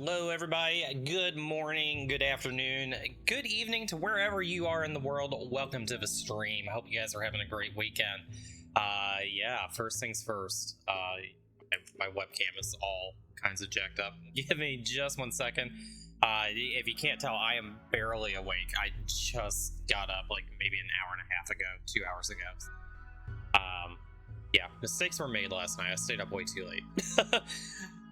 Hello everybody, good morning, good afternoon, good evening to wherever you are in the world. Welcome to the stream. I hope you guys are having a great weekend. Yeah, first things first, my webcam is all kinds of jacked up. Give me just 1 second. If you can't tell, I am barely awake. I just got up like maybe an hour and a half ago, 2 hours ago. Yeah, mistakes were made last night. I stayed up way too late.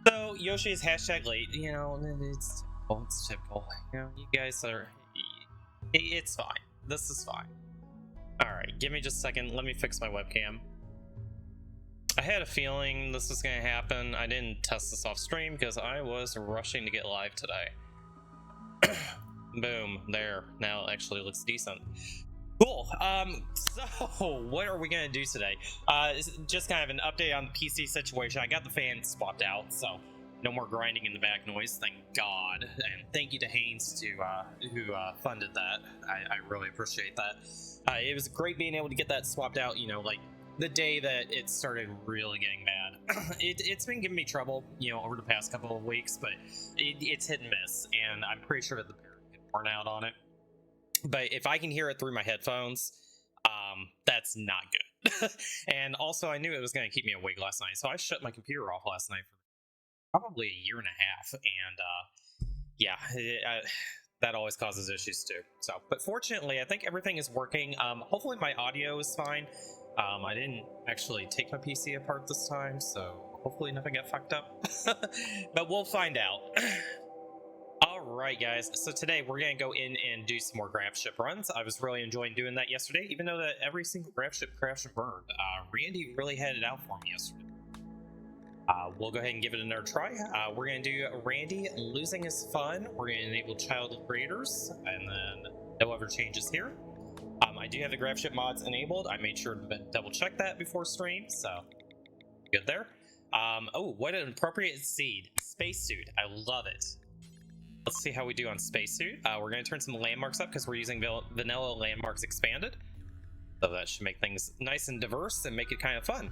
So Yoshi is hashtag late. You know, it's typical. It's typical. You know, you guys are. It's fine. This is fine. All right, give me just a second. Let me fix my webcam. I had a feeling this was gonna happen. I didn't test this off stream because I was rushing to get live today. Boom, there. Now it actually looks decent. Cool. So what are we gonna do today? Just kind of an update on the PC situation. I got the fan swapped out, so no more grinding in the back noise, thank God. And thank you to Haynes who funded that. I really appreciate that. It was great being able to get that swapped out, you know, like the day that it started really getting bad. It's been giving me trouble, you know, over the past couple of weeks, but it's hit and miss, and I'm pretty sure that the power could burn out on it. But if I can hear it through my headphones, that's not good. And also, I knew it was going to keep me awake last night, so I shut my computer off last night for probably a year and a half, and yeah, that always causes issues too. So, but fortunately, I think everything is working. Hopefully, my audio is fine. I didn't actually take my PC apart this time, so hopefully nothing got fucked up. But we'll find out. Alright guys, so today we're going to go in and do some more Gravship runs. I was really enjoying doing that yesterday, even though that every single Gravship crashed and burned. Randy really had it out for me yesterday. We'll go ahead and give it another try. We're going to do Randy losing his fun. We're going to enable child creators, and then no other changes here. I do have the Gravship mods enabled. I made sure to double check that before stream, so good there. Oh, what an appropriate seed. Spacesuit, I love it. Let's see how we do on Spacesuit. We're going to turn some landmarks up because we're using vanilla landmarks expanded. So that should make things nice and diverse and make it kind of fun.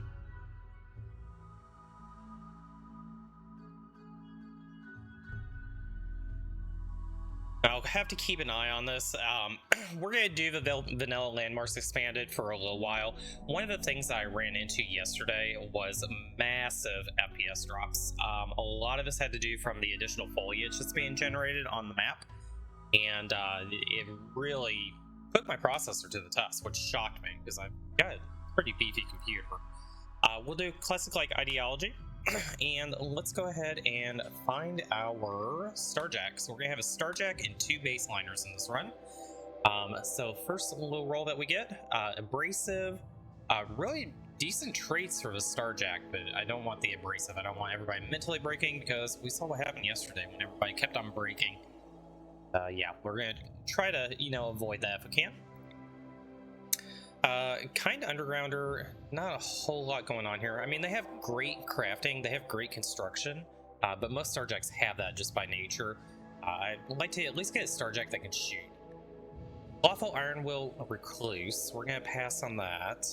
I'll have to keep an eye on this. We're going to do the vanilla landmarks expanded for a little while. One of the things that I ran into yesterday was massive FPS drops. A lot of this had to do from the additional foliage that's being generated on the map, and it really put my processor to the test, which shocked me because I've got a pretty beefy computer. We'll do classic-like ideology. And let's go ahead and find our Starjack. So we're gonna have a Starjack and 2 baseliners in this run. So first little roll that we get, abrasive, really decent traits for the Starjack, but I don't want the abrasive. I don't want everybody mentally breaking because we saw what happened yesterday when everybody kept on breaking. Yeah, we're gonna try to, you know, avoid that if we can. Kind of undergrounder, not a whole lot going on here. I mean, they have great crafting, they have great construction, but most Starjacks have that just by nature. I'd like to at least get a Starjack that can shoot. Lawful Iron Will Recluse, we're gonna pass on that.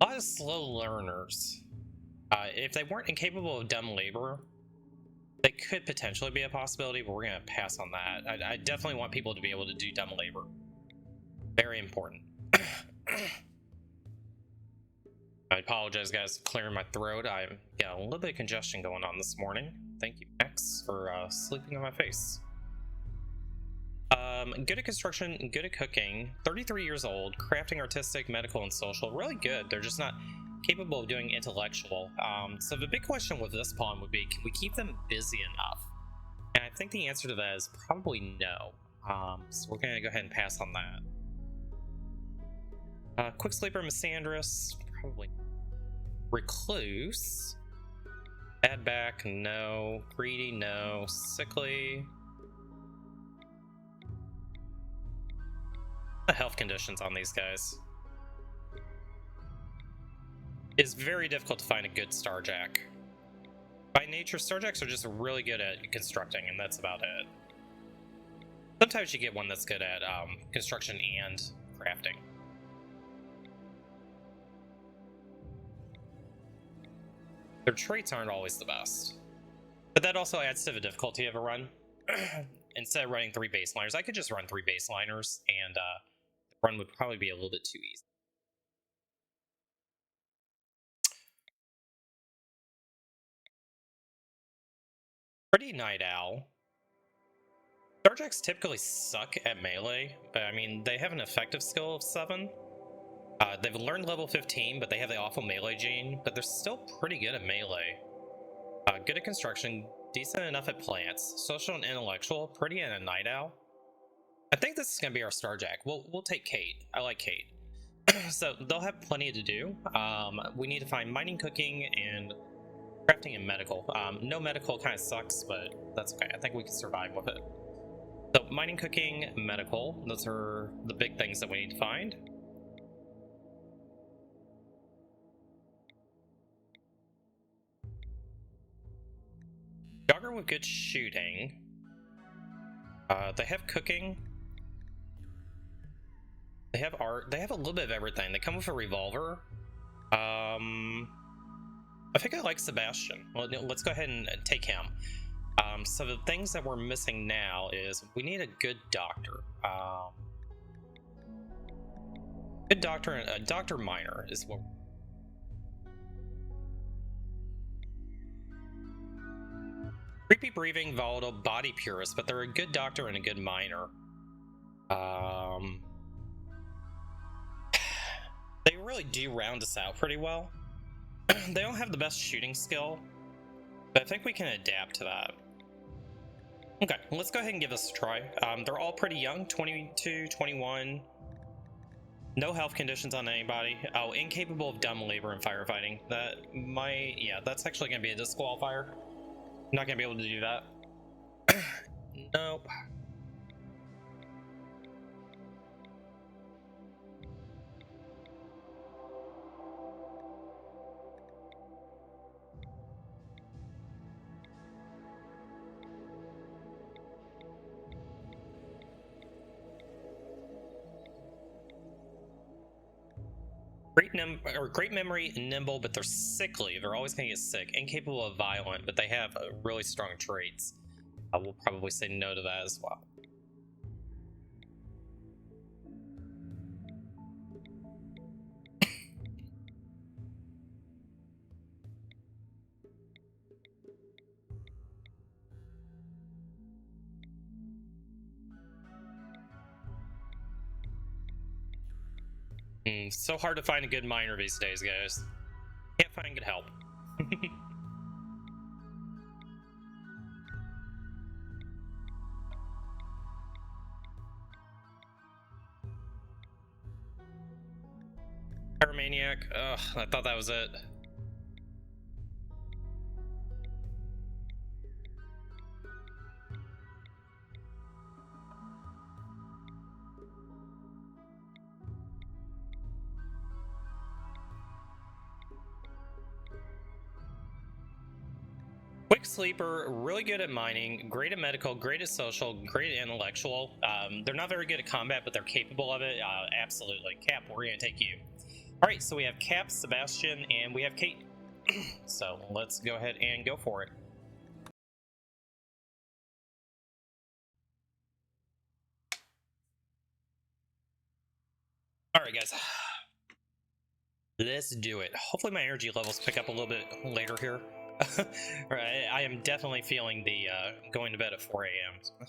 A lot of slow learners. If they weren't incapable of dumb labor, that could potentially be a possibility, but we're going to pass on that. I definitely want people to be able to do dumb labor. Very important. I apologize, guys, for clearing my throat. I've got a little bit of congestion going on this morning. Thank you, Max, for sleeping on my face. Good at construction, good at cooking, 33 years old, crafting, artistic, medical, and social. Really good. They're just not capable of doing intellectual. So the big question with this pawn would be, can we keep them busy enough? And I think the answer to that is probably no. So we're going to go ahead and pass on that. Quick Sleeper, Misandrous, probably. Recluse. Bad back, no. Greedy, no. Sickly. The health conditions on these guys. It's very difficult to find a good Starjack. By nature, Starjacks are just really good at constructing, and that's about it. Sometimes you get one that's good at construction and crafting. Their traits aren't always the best. But that also adds to the difficulty of a run. Instead of running 3 baseliners, I could just run 3 baseliners, and the run would probably be a little bit too easy. Pretty Night Owl. Starjacks typically suck at melee, but I mean, they have an effective skill of 7. They've learned level 15, but they have the awful melee gene, but they're still pretty good at melee. Good at construction, decent enough at plants, social and intellectual, pretty in a Night Owl. I think this is going to be our Starjack. We'll take Kate. I like Kate. So they'll have plenty to do. We need to find mining, cooking, and crafting and medical. No medical kind of sucks, but that's okay. I think we can survive with it. So mining, cooking, medical. Those are the big things that we need to find. Jogger with good shooting. They have cooking. They have art. They have a little bit of everything. They come with a revolver. I think I like Sebastian. Well, let's go ahead and take him. So the things that we're missing now is we need a good doctor. Good doctor and a doctor miner is what. Creepy breathing, volatile, body purist, but they're a good doctor and a good miner. They really do round us out pretty well. They don't have the best shooting skill, but I think we can adapt to that. Okay, let's go ahead and give this a try. They're all pretty young, 22, 21. No health conditions on anybody. Oh, incapable of dumb labor and firefighting. That might, yeah, that's actually going to be a disqualifier. I'm not going to be able to do that. Nope. Great memory, nimble, but they're sickly. They're always going to get sick. Incapable of violent, but they have really strong traits. We'll probably say no to that as well. So hard to find a good miner these days, guys. Can't find good help. Pyromaniac. Ugh, I thought that was it. Quick sleeper, really good at mining, great at medical, great at social, great at intellectual. They're not very good at combat, but they're capable of it. Absolutely. Cap, we're going to take you. All right, so we have Cap, Sebastian, and we have Kate. So let's go ahead and go for it. All right, guys. Let's do it. Hopefully my energy levels pick up a little bit later here. Right, I am definitely feeling the going to bed at 4 a.m.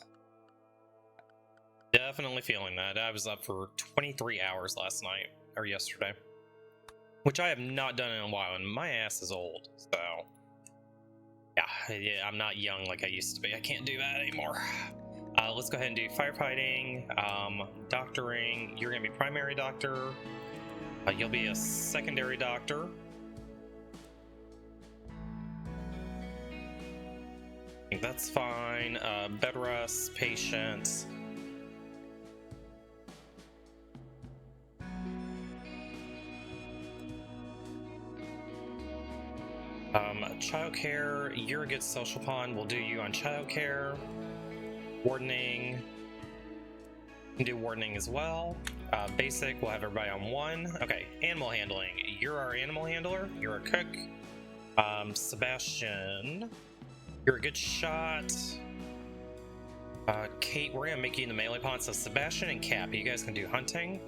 Definitely feeling that. I was up for 23 hours last night, or yesterday, which I have not done in a while, and my ass is old, so yeah, I'm not young like I used to be. I can't do that anymore. Let's go ahead and do firefighting, doctoring. You're gonna be primary doctor. You'll be a secondary doctor. That's fine. Bed rest, patient. Childcare, you're a good social pawn. We'll do you on childcare. Wardening. You can do wardening as well. Basic, we'll have everybody on 1. Okay, animal handling. You're our animal handler. You're a cook. Sebastian, you're a good shot. Kate, we're gonna make you in the melee pawn. So Sebastian and Cap, you guys can do hunting.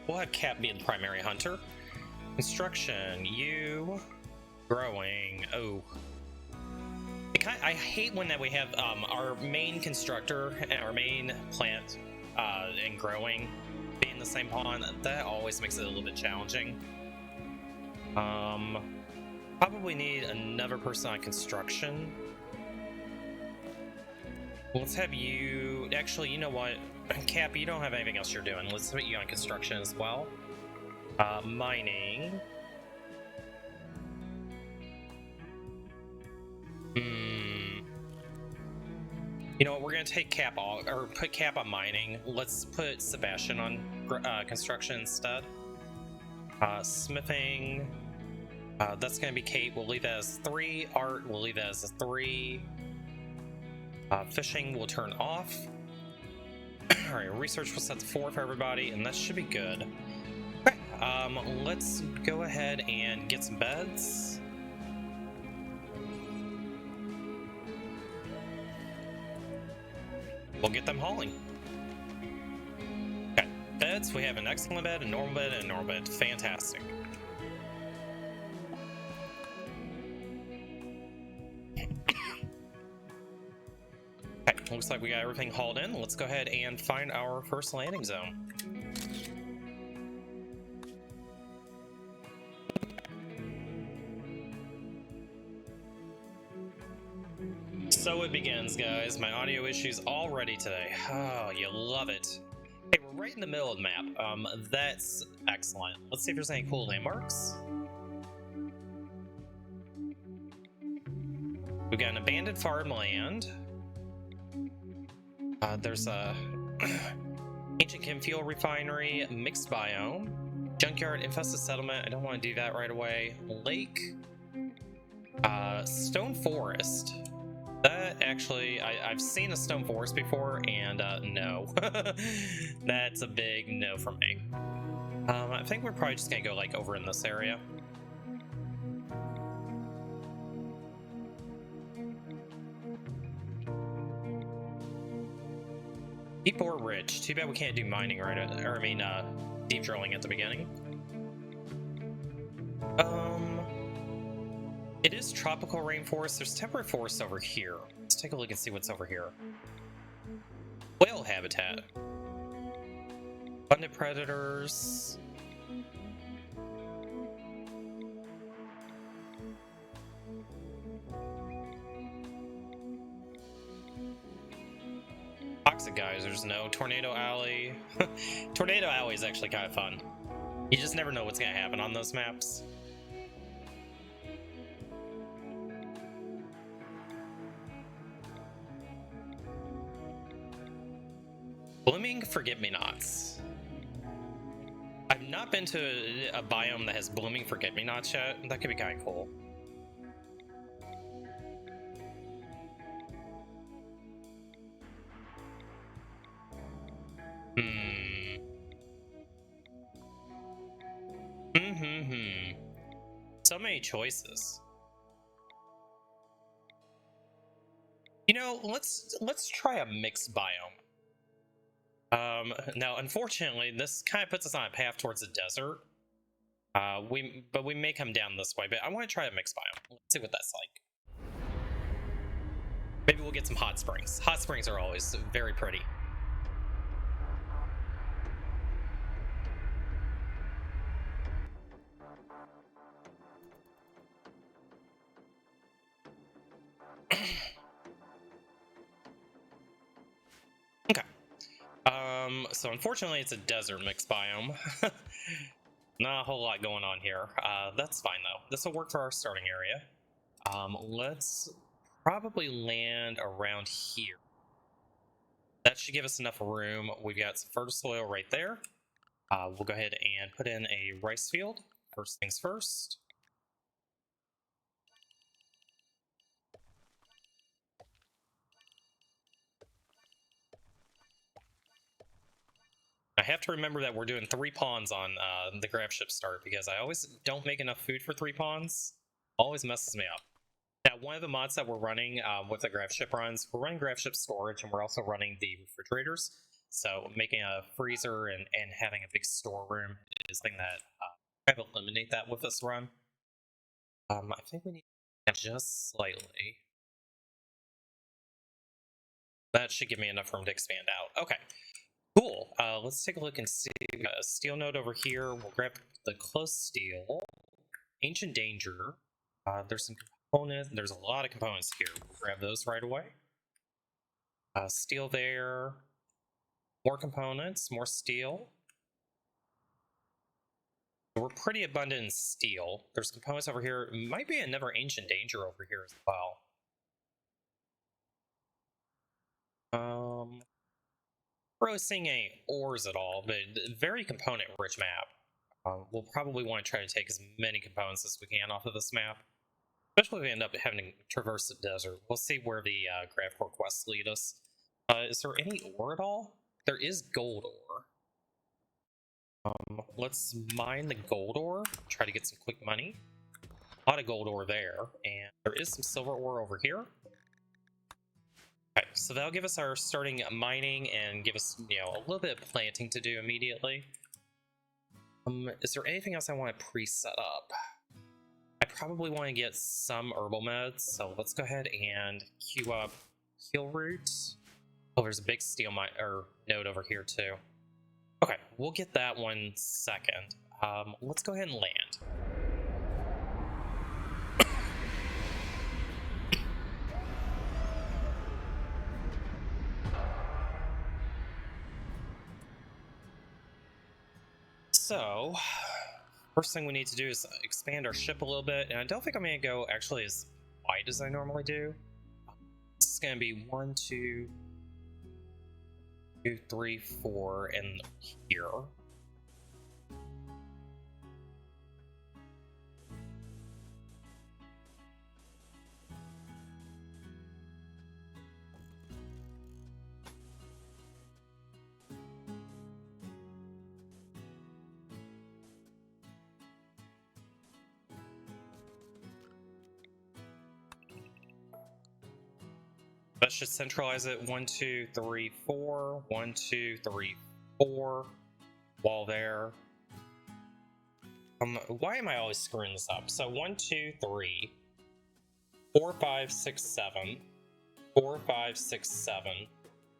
We'll have Cap be the primary hunter. Construction, you growing. Oh, I hate when that we have our main constructor and our main plant and growing being the same pawn. That always makes it a little bit challenging. Probably need another person on construction. Let's have you. Actually, you know what, Cap, you don't have anything else you're doing. Let's put you on construction as well. Mining. You know what? We're gonna take Cap off, or put Cap on mining. Let's put Sebastian on construction instead. Smithing. That's gonna be Kate. We'll leave that as 3. Art, we'll leave that as a 3. Fishing will turn off. All right, research will set to 4 for everybody, and that should be good. Okay, let's go ahead and get some beds. We'll get them hauling. Okay, beds. We have an excellent bed, a normal bed, and a normal bed. Fantastic. Okay, looks like we got everything hauled in. Let's go ahead and find our first landing zone. So it begins, guys. My audio issues already today. Oh, you love it. Hey, we're right in the middle of the map. That's excellent. Let's see if there's any cool landmarks. We've got an abandoned farmland. There's a ancient chem fuel refinery, mixed biome, junkyard, infested settlement. I don't want to do that right away. Lake, stone forest. That actually, I've seen a stone forest before, and no. That's a big no from me. I think we're probably just gonna go like over in this area. Deep or rich? Too bad we can't do mining right at, or I mean, deep drilling at the beginning. It is tropical rainforest. There's temperate forest over here. Let's take a look and see what's over here. Whale habitat. Abundant predators. Toxic geysers, no. Tornado alley. Tornado alley is actually kind of fun. You just never know what's gonna happen on those maps. Blooming forget-me-nots. I've not been to a biome that has blooming forget-me-nots yet. That could be kind of cool. So many choices. You know, let's try a mixed biome. Now, unfortunately, this kind of puts us on a path towards the desert. But we may come down this way, but I want to try a mixed biome. Let's see what that's like. Maybe we'll get some hot springs. Hot springs are always very pretty. Okay. So unfortunately it's a desert mixed biome. Not a whole lot going on here. That's fine though. This will work for our starting area. Let's probably land around here. That should give us enough room. We've got some fertile soil right there. We'll go ahead and put in a rice field. First things first. I have to remember that we're doing 3 pawns on the Gravship start, because I always don't make enough food for 3 pawns. Always messes me up. Now, one of the mods that we're running with the Gravship runs, we're running Gravship storage, and we're also running the refrigerators. So making a freezer and having a big storeroom is something that kind of eliminate that with this run. I think we need to just slightly. That should give me enough room to expand out. Okay, cool. Let's take a look and see. We got a steel node over here. We'll grab the close steel. Ancient danger. There's some components. There's a lot of components here. We'll grab those right away. Steel there. More components, more steel. We're pretty abundant in steel. There's components over here. Might be another ancient danger over here as well. Really seeing any ores at all, but very component rich map. We'll probably want to try to take as many components as we can off of this map, especially if we end up having to traverse the desert. We'll see where the Gravcore quests lead us. Is there any ore at all? There is gold ore. Let's mine the gold ore, try to get some quick money. A lot of gold ore there, and there is some silver ore over here. Okay, so that'll give us our starting mining and give us, you know, a little bit of planting to do immediately. Is there anything else I want to pre-set up? I probably want to get some herbal meds, so let's go ahead and queue up heal root. Oh, there's a big steel mine or node over here too. Okay, we'll get that one second. Let's go ahead and land. So, first thing we need to do is expand our ship a little bit, and I don't think I'm going to go actually as wide as I normally do. This is going to be 1, 2, 3, 4, and here. That should centralize it. 1, 2, 3, 4. 1, 2, 3, 4. Wall there. Why am I always screwing this up? So 1, 2, 3, 4, 5, 6, 7. 4, 5, 6, 7.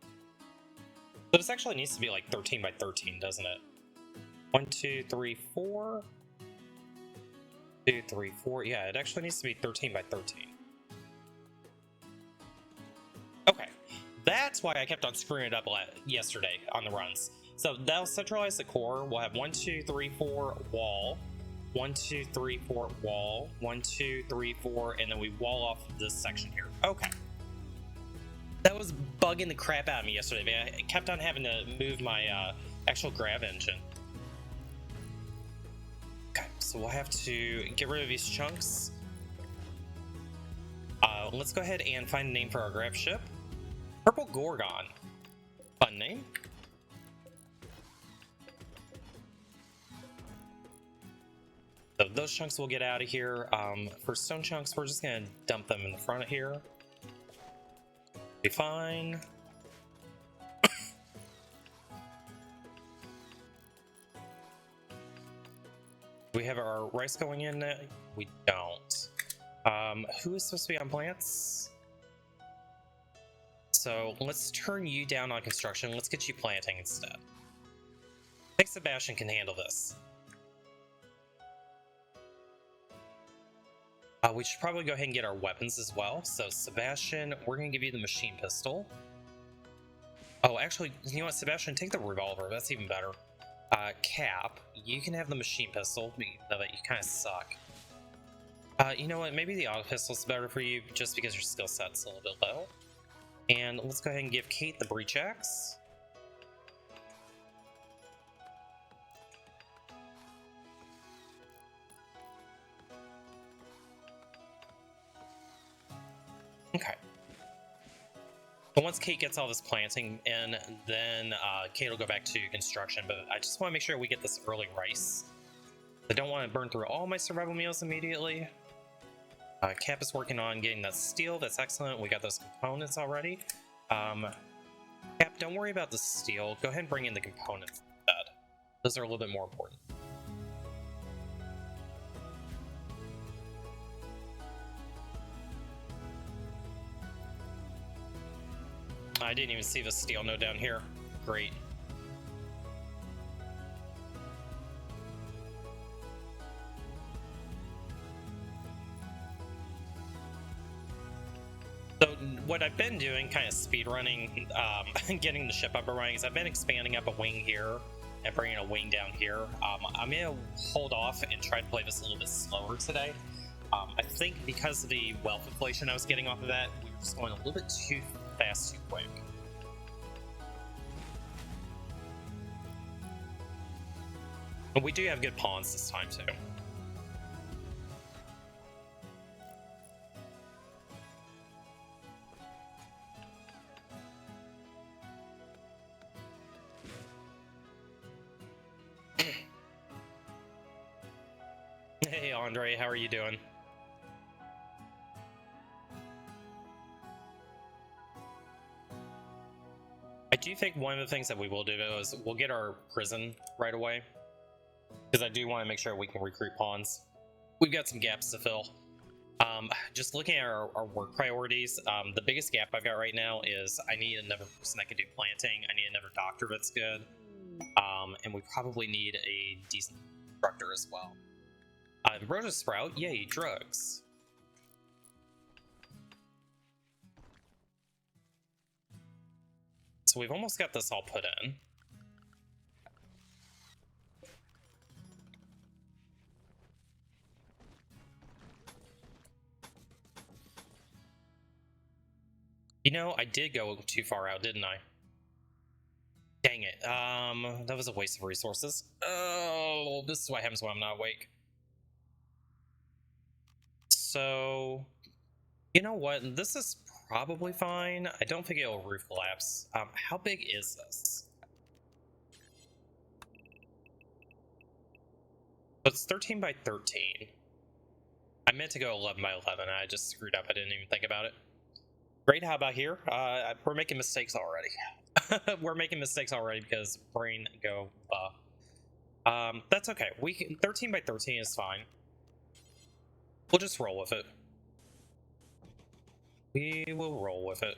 So this actually needs to be like 13 by 13, doesn't it? 1, 2, 3, 4. 2, 3, 4. Yeah, it actually needs to be 13 by 13. Okay, that's why I kept on screwing it up yesterday on the runs. So that'll centralize the core. We'll have 1, 2, 3, 4 wall, 1, 2, 3, 4 wall, 1, 2, 3, 4, and then we wall off this section here. Okay. That was bugging the crap out of me yesterday, man. I kept on having to move my actual grav engine. Okay, so we'll have to get rid of these chunks. Let's go ahead and find a name for our grav ship. Purple Gorgon. Fun name. So those chunks will get out of here. For stone chunks, we're just going to dump them in the front of here. Be fine. Do we have our rice going in? We don't. Who is supposed to be on plants? So let's turn you down on construction. Let's get you planting instead. I think Sebastian can handle this. We should probably go ahead and get our weapons as well. So Sebastian, we're going to give you the machine pistol. Oh, actually, you know what, Sebastian, take the revolver. That's even better. Cap, you can have the machine pistol, even though that you kind of suck. You know what, maybe the auto pistol's better for you, just because your skill set's a little bit low. And let's go ahead and give Kate the breach axe. Okay. But once Kate gets all this planting in, then Kate will go back to construction. But I just want to make sure we get this early rice. I don't want to burn through all my survival meals immediately. Cap is working on getting that steel. That's excellent. We got those components already. Cap, don't worry about the steel. Go ahead and bring in the components instead. Those are a little bit more important. I didn't even see the steel node down here. Great. So what I've been doing, kind of speed running, getting the ship up and running, is I've been expanding up a wing here and bringing a wing down here. I'm gonna hold off and try to play this a little bit slower today. I think because of the wealth inflation I was getting off of that, we were just going a little bit too fast, too quick. But we do have good pawns this time too. Hey Andre, how are you doing? I do think one of the things that we will do is we'll get our prison right away, because I do want to make sure we can recruit pawns. We've got some gaps to fill. Just looking at our work priorities, the biggest gap I've got right now is I need another person that can do planting. I need another doctor that's good. And we probably need a decent instructor as well. Rosa Sprout, yay, drugs. So we've almost got this all put in. You know, I did go too far out, didn't I? Dang it. That was a waste of resources. Oh, this is what happens when I'm not awake. So, you know what? This is probably fine. I don't think it'll roof collapse. How big is this? So it's 13 by 13. I meant to go 11 by 11. I just screwed up. I didn't even think about it. Great. How about here? We're making mistakes already. We're making mistakes already because brain go that's okay. We can 13 by 13 is fine. We'll just roll with it. We will roll with it.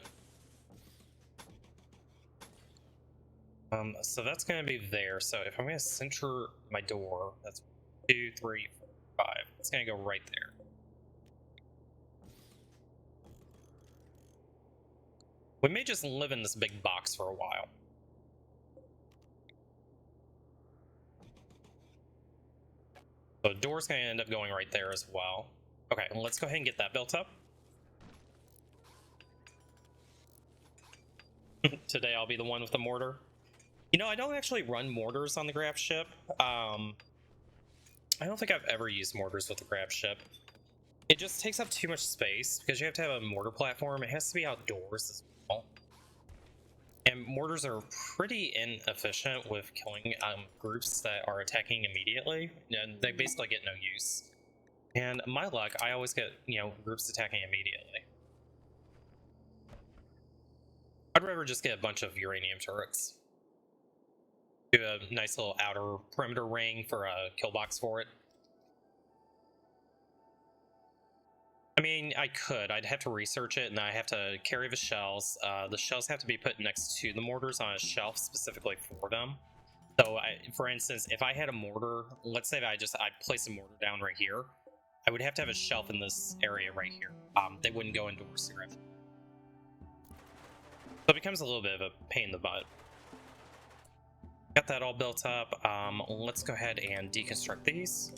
So that's gonna be there. So if I'm gonna center my door, that's 2, 3, 4, 5. It's gonna go right there. We may just live in this big box for a while. So the door's gonna end up going right there as well. Okay, let's go ahead and get that built up. Today I'll be the one with the mortar. You know, I don't actually run mortars on the Gravship. I don't think I've ever used mortars with the Gravship. It just takes up too much space because you have to have a mortar platform. It has to be outdoors as well. And mortars are pretty inefficient with killing groups that are attacking immediately. And they basically get no use. And my luck, I always get, you know, groups attacking immediately. I'd rather just get a bunch of uranium turrets. Do a nice little outer perimeter ring for a kill box for it. I mean, I could. I'd have to research it, and I have to carry the shells. The shells have to be put next to the mortars on a shelf specifically for them. So, for instance, if I had a mortar, let's say that I placed a mortar down right here, I would have to have a shelf in this area right here. They wouldn't go indoors here. So it becomes a little bit of a pain in the butt. Got that all built up. Let's go ahead and deconstruct these.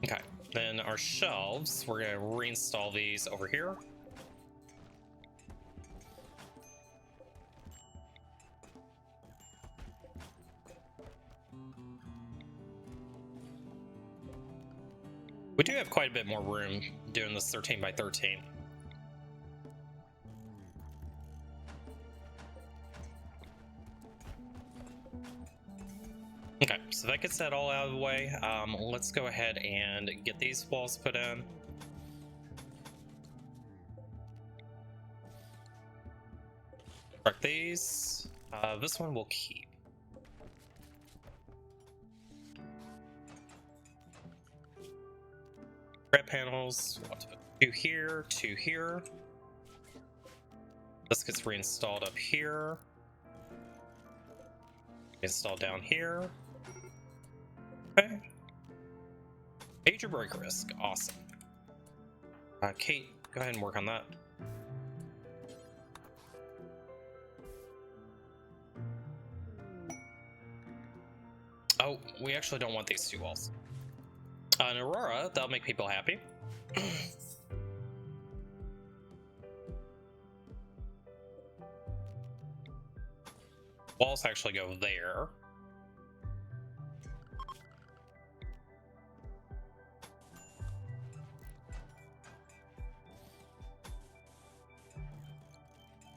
Okay, then our shelves, we're going to reinstall these over here. We do have quite a bit more room doing this 13 by 13. Okay, so that gets that all out of the way. Let's go ahead and get these walls put in. Correct these. This one we'll keep. Red panels, we'll have to put 2 here, 2 here. This gets reinstalled up here. Installed down here. Okay. Major break risk, awesome. Kate, go ahead and work on that. Oh, we actually don't want these 2 walls. An Aurora, that'll make people happy. Walls actually go there.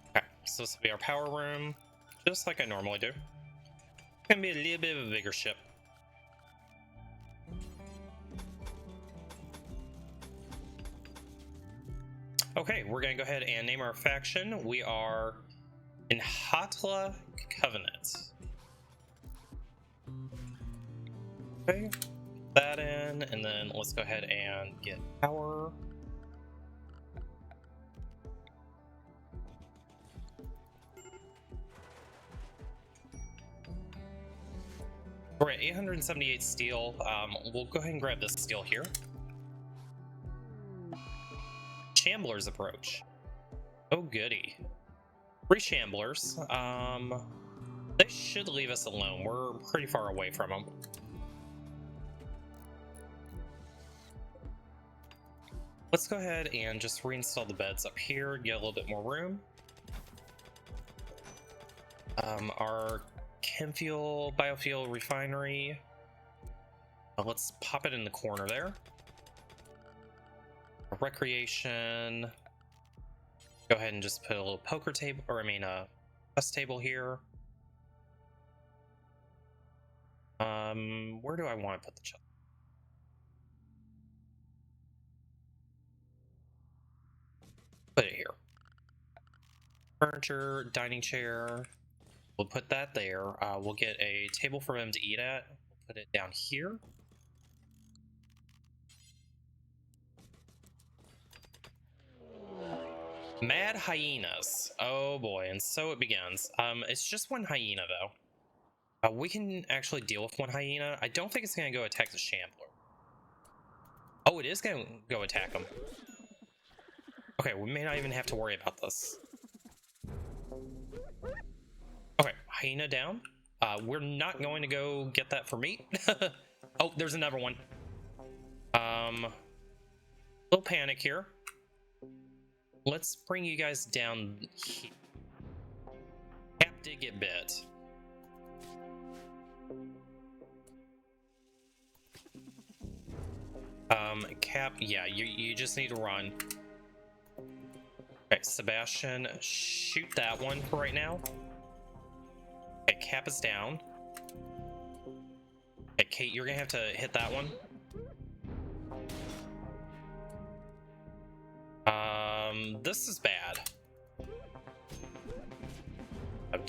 Okay, so this will be our power room, just like I normally do. It's gonna be a little bit of a bigger ship. Okay, we're gonna go ahead and name our faction. We are in Hatla Covenant. Okay, that in, and then let's go ahead and get power. We're at 878 steel. We'll go ahead and grab this steel here. Shambler's approach. Oh goody. 3 shamblers. They should leave us alone. We're pretty far away from them. Let's go ahead and just reinstall the beds up here, get a little bit more room. Our chemfuel, biofuel refinery. Let's pop it in the corner there. Recreation. Go ahead and just put a little poker table, or I mean a chess table here. Where do I want to put the chess? Put it here. Furniture, dining chair. We'll put that there. We'll get a table for them to eat at. We'll put it down here. Mad hyenas. Oh boy, and so it begins. It's just 1 hyena though. We can actually deal with 1 hyena. I don't think it's gonna go attack the shambler. Oh, it is gonna go attack him. Okay, we may not even have to worry about this. Okay, hyena down. We're not going to go get that for meat. Oh, there's another one. Little panic here. Let's bring you guys down here. Cap did get bit. Cap, yeah, you just need to run. Okay, Sebastian, shoot that one for right now. Okay, Cap is down. Okay, Kate, you're gonna have to hit that one. This is bad. Come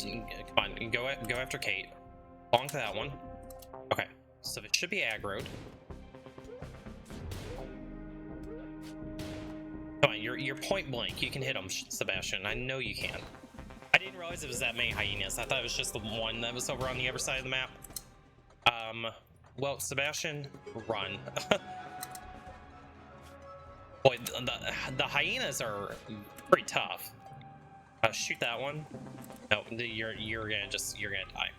on, go after Kate. Bonk that one. Okay, so it should be aggroed. Come on, you're point blank. You can hit him, Sebastian. I know you can. I didn't realize it was that many hyenas. I thought it was just the one that was over on the other side of the map. Well, Sebastian, run. Boy, the hyenas are pretty tough. Shoot that one. No, you're gonna die.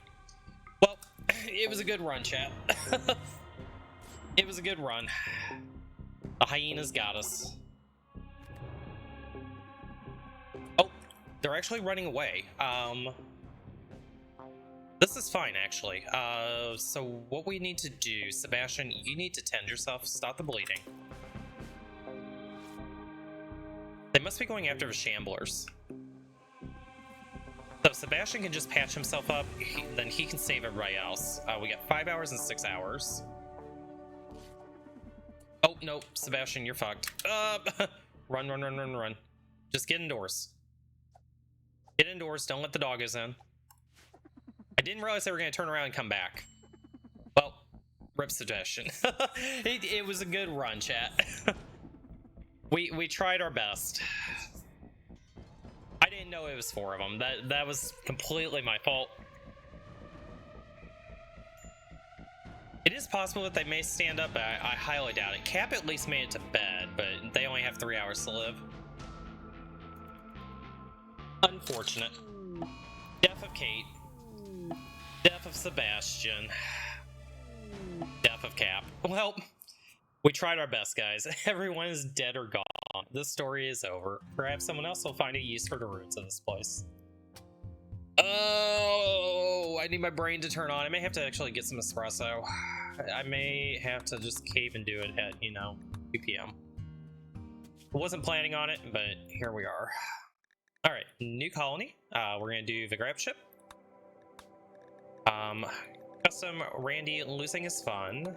Well, it was a good run, chat. It was a good run. The hyenas got us. Oh, they're actually running away. This is fine, actually. So what we need to do, Sebastian, you need to tend yourself, stop the bleeding. They must be going after the shamblers. So Sebastian can just patch himself up, then he can save everybody else. We got 5 hours and 6 hours. Oh, no, Sebastian, you're fucked. Run, run, run, run, run. Just get indoors. Get indoors, don't let the doggos in. I didn't realize they were going to turn around and come back. Well, rip Sebastian. It was a good run, chat. We tried our best. I didn't know it was 4 of them. That was completely my fault. It is possible that they may stand up, but I highly doubt it. Cap at least made it to bed, but they only have 3 hours to live. Unfortunate. Death of Kate. Death of Sebastian. Death of Cap. Well, we tried our best, guys. Everyone is dead or gone. This story is over. Perhaps someone else will find a use for the ruins of this place. Oh, I need my brain to turn on. I may have to actually get some espresso. I may have to just cave and do it at, 2 p.m. I wasn't planning on it, but here we are. All right, new colony. We're gonna do the Gravship. Custom Randy losing his fun.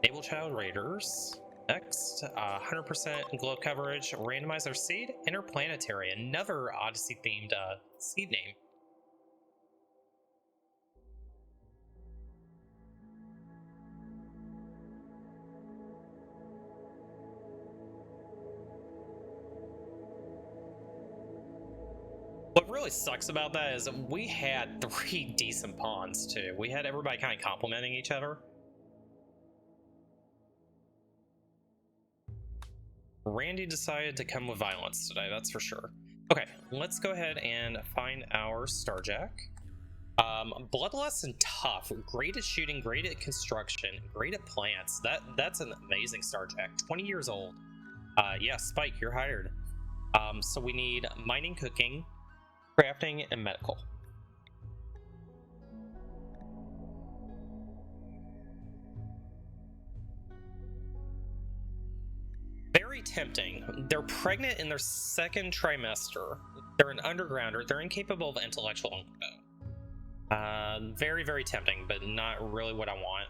Able Child Raiders. Next, 100% globe coverage. Randomizer seed. Interplanetary. Another Odyssey themed seed name. What really sucks about that is we had 3 decent pawns too. We had everybody kind of complimenting each other. Randy decided to come with violence today, that's for sure. Okay, let's go ahead and find our Starjack. Bloodlust and tough, great at shooting, great at construction, great at plants. That's an amazing Starjack. 20 years old. Yeah, Spike, you're hired. So we need mining, cooking, crafting, and medical. Very tempting. They're pregnant in their 2nd trimester. They're an undergrounder. They're incapable of intellectual. Very, very tempting, but not really what I want.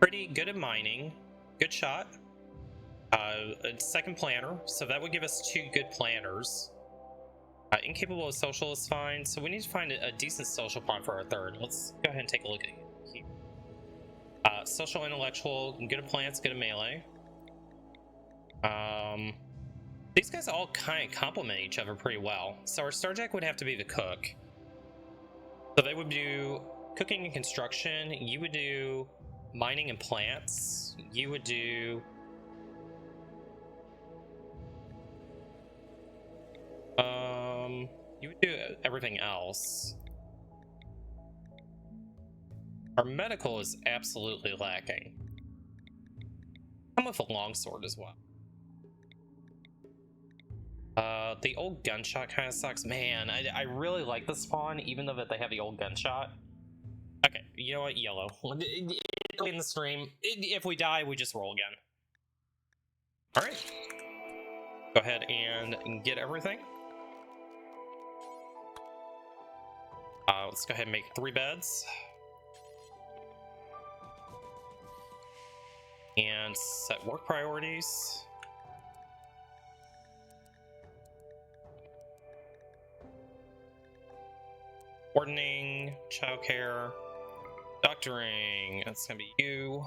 Pretty good at mining. Good shot. 2nd planner, so that would give us 2 good planners. Incapable of social is fine, so we need to find a decent social pawn for our 3rd. Let's go ahead and take a look at it. Social, intellectual, good at plants, good at melee. These guys all kind of complement each other pretty well. So our Starjack would have to be the cook. So they would do cooking and construction. You would do mining and plants. You would do everything else. Our medical is absolutely lacking. Come with a longsword as well. The old gunshot kind of sucks. Man, I really like this spawn, even though that they have the old gunshot. Okay, you know what? Yellow. In the stream, if we die, we just roll again. Alright. Go ahead and get everything. Let's go ahead and make 3 beds. And set work priorities. Gardening, childcare, doctoring. That's gonna be you.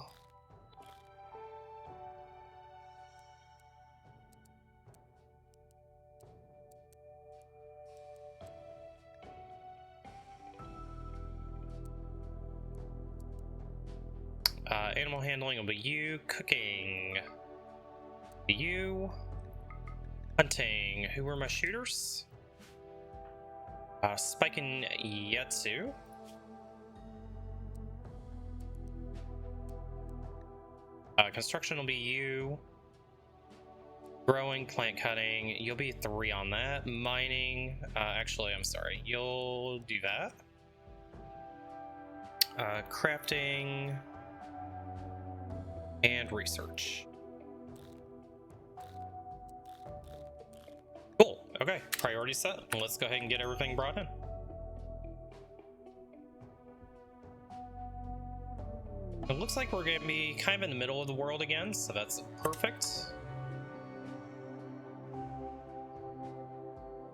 Animal handling will be you. Cooking. You. Hunting. Who were my shooters? Spike and Yetsu. Construction will be you. Growing, plant cutting. You'll be 3 on that. Mining. Actually, I'm sorry. You'll do that. Crafting. And research. Cool. Okay, priority set. Let's go ahead and get everything brought in. It looks like we're going to be kind of in the middle of the world again, so that's perfect.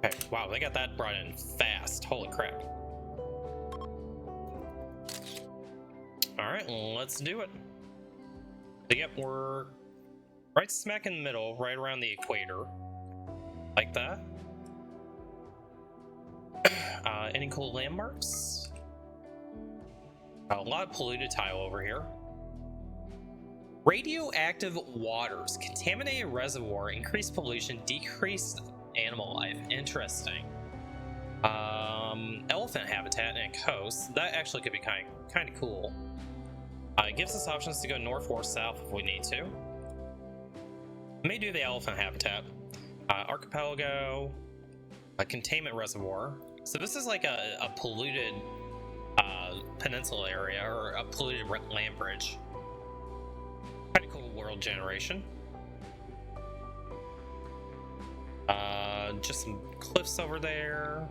Okay, wow, they got that brought in fast. Holy crap. Alright, let's do it. So, yep, we're right smack in the middle, right around the equator. Like that. Any cool landmarks? A lot of polluted tile over here. Radioactive waters, contaminated reservoir, increased pollution, decreased animal life. Interesting. Elephant habitat and coast. That actually could be kind of cool. It gives us options to go north or south if we need to. May do the elephant habitat. Archipelago, a containment reservoir. So this is like a polluted peninsula area, or a polluted land bridge. Kind of cool world generation. Just some cliffs over there.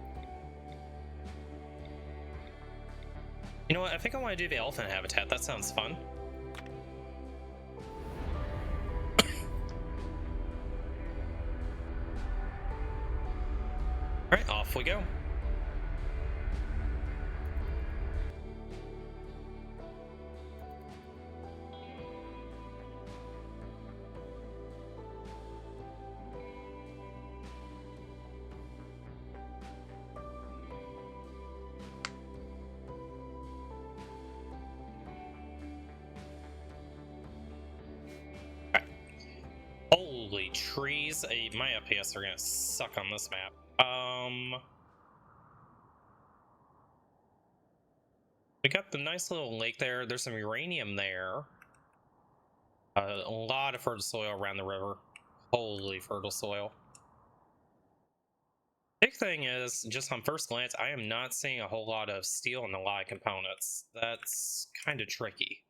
You know what? I think I want to do the elephant habitat. That sounds fun. Alright, off we go. Holy trees. My FPS are gonna suck on this map. We got the nice little lake there. There's some uranium there. A lot of fertile soil around the river. Holy fertile soil. Big thing is, just on first glance, I am not seeing a whole lot of steel and a lot of components. That's kind of tricky.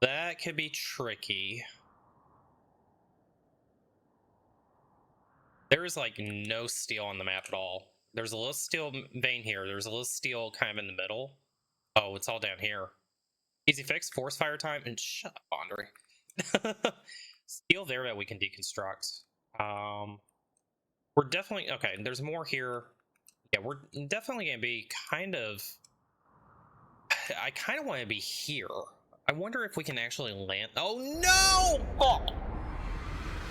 That could be tricky. There is like no steel on the map at all. There's a little steel vein here. There's a little steel kind of in the middle. Oh, it's all down here. Easy fix, force fire time, and shut up, Andre. Steel there that we can deconstruct. We're definitely, okay, there's more here. Yeah, we're definitely gonna be kind of, I kind of want to be here. I wonder if we can actually land. Oh no!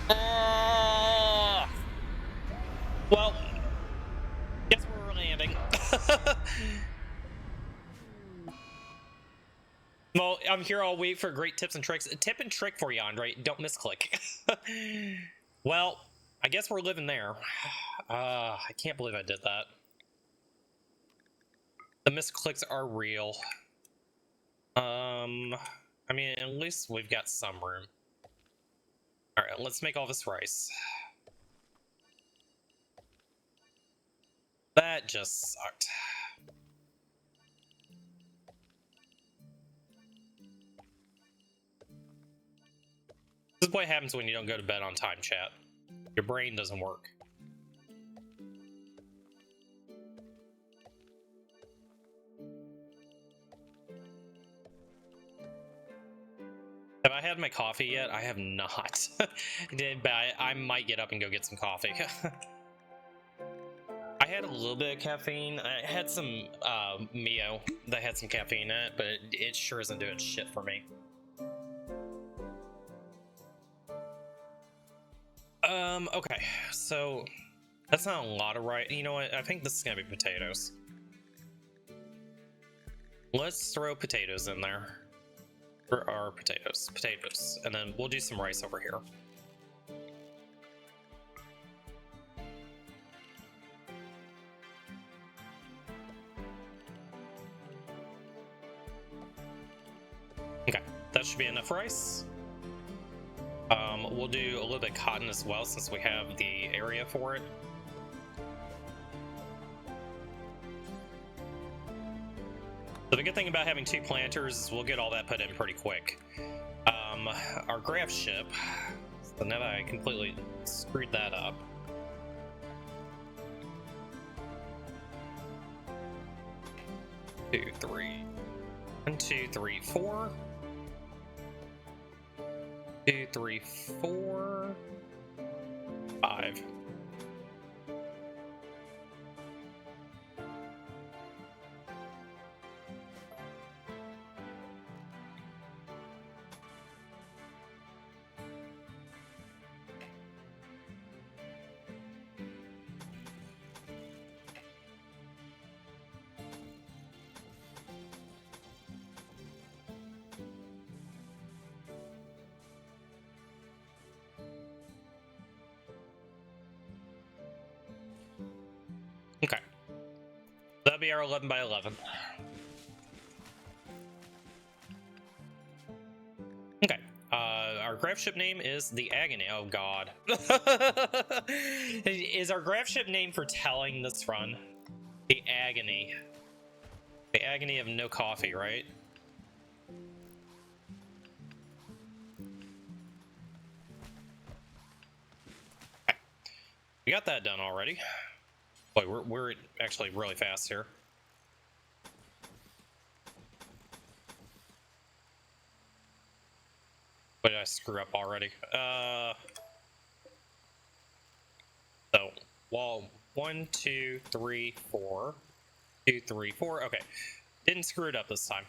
Oh! Well, guess where we're landing. Well, I'm here all week for great tips and tricks. A tip and trick for you, Andre. Don't misclick. Well, I guess we're living there. I can't believe I did that. The misclicks are real. I mean, at least we've got some room. Alright, let's make all this rice. That just sucked. This is what happens when you don't go to bed on time, chat. Your brain doesn't work. Have I had my coffee yet? I have not. But I might get up and go get some coffee. I had a little bit of caffeine. I had some Mio that had some caffeine in it, but it sure isn't doing shit for me. Okay, so that's not a lot of rice. You know what? I think this is gonna be potatoes. Let's throw potatoes in there. For our potatoes, and then we'll do some rice over here. Okay, that should be enough rice. We'll do a little bit of cotton as well, since we have the area for it. So the good thing about having 2 planters is we'll get all that put in pretty quick. Our Gravship. So now that I completely screwed that up. Two, three. 1, 2, 3, 4. 2, 3, 4. 5. Okay. That'll be our 11 by 11. Okay. Our Gravship name is the Agony. Oh god. Is our Gravship name for telling this run? The Agony. The Agony of no coffee, right? Okay. We got that done already. Boy, we're actually really fast here. What did I screw up already? So wall 1, 2, 3, 4. 2, 3, 4. Okay, didn't screw it up this time.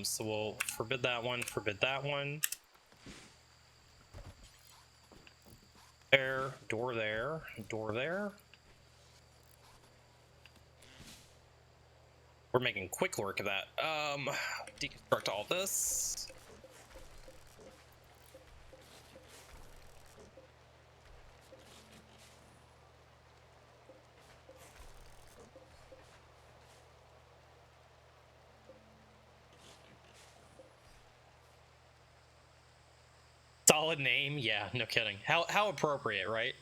So we'll forbid that one. Forbid that one. There, door there, door there. We're making quick work of that. Deconstruct all this. Solid name, yeah, no kidding. How appropriate, right?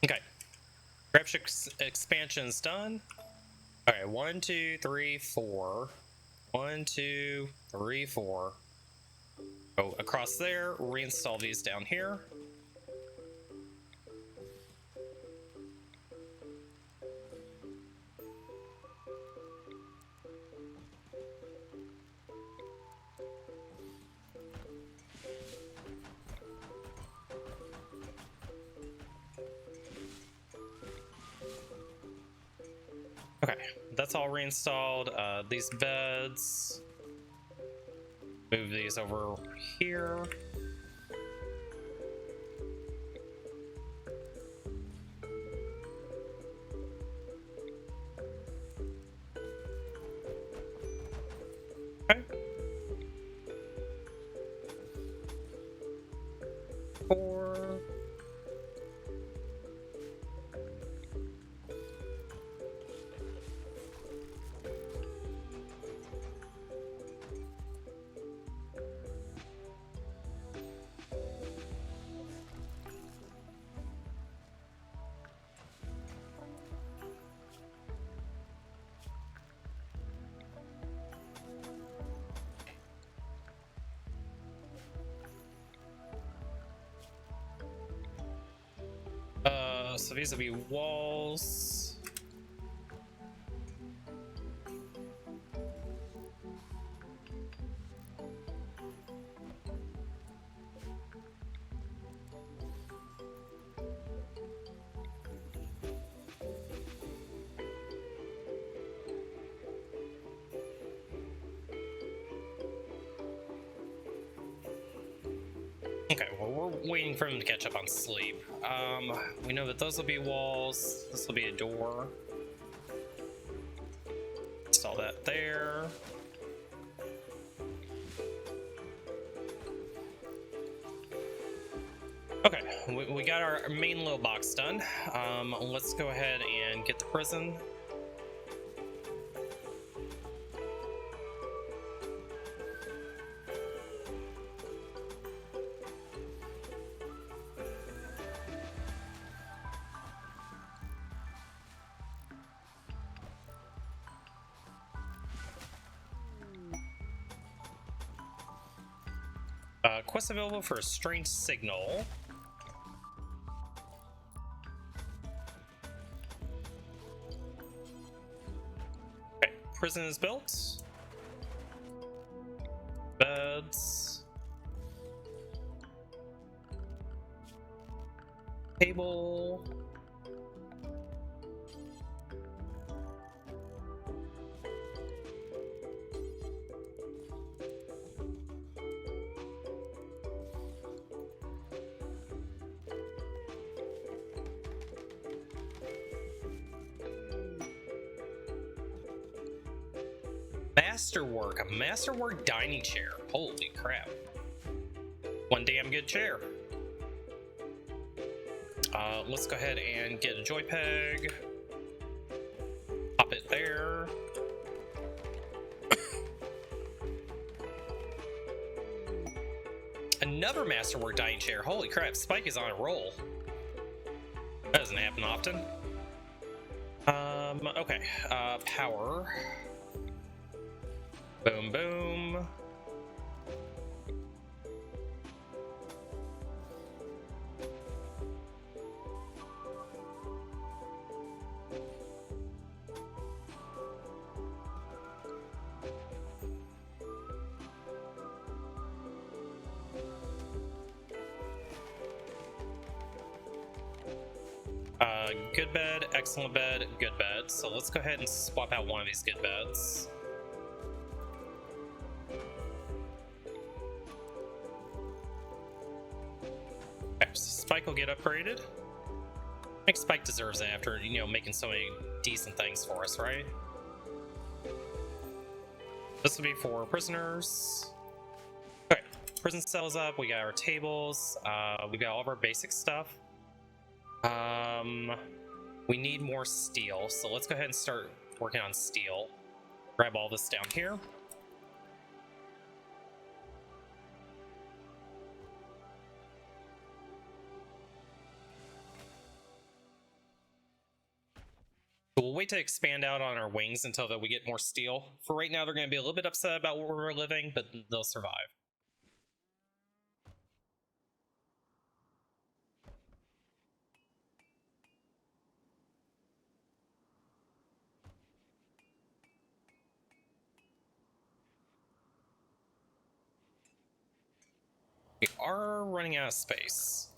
Okay. Gravship expansion's done. Okay, 1, 2, 3, 4. 1, 2, 3, 4. Go across there, reinstall these down here. Okay, that's all reinstalled. These beds. Move these over here. Okay. 4. So these will be walls. Okay, well, we're waiting for him to catch up on sleep. We know that those will be walls. This will be a door. Install that there. Okay, we got our main little box done. Let's go ahead and get the prison. Quest available for a strange signal. Okay, prison is built. Beds. Table. Masterwork, a masterwork dining chair. Holy crap. One damn good chair. Let's go ahead and get a joy peg. Pop it there. Another masterwork dining chair. Holy crap, Spike is on a roll. That doesn't happen often. Okay. Power. Boom, boom. Good bed, excellent bed, good bed. So let's go ahead and swap out one of these good beds. Okay, so Spike will get upgraded. I think Spike deserves it after, you know, making so many decent things for us, right? This will be for prisoners. Okay, prison cells up, we got our tables, we got all of our basic stuff. We need more steel, so let's go ahead and start working on steel. Grab all this down here. We'll wait to expand out on our wings until that we get more steel. For right now, they're going to be a little bit upset about where we're living, but they'll survive. We are running out of space.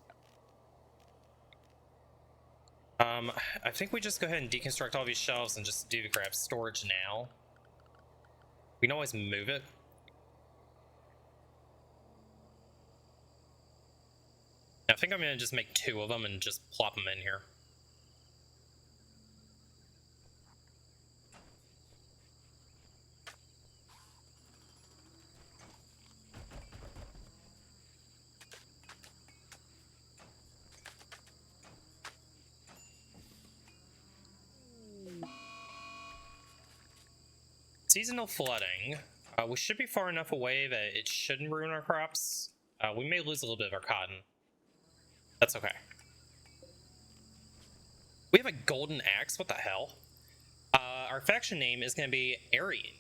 I think we just go ahead and deconstruct all these shelves and just do grab storage now. We can always move it. I think I'm gonna just make 2 of them and just plop them in here. Seasonal flooding. We should be far enough away that it shouldn't ruin our crops. We may lose a little bit of our cotton. That's okay. We have a golden axe. What the hell? Our faction name is going to be Aryan.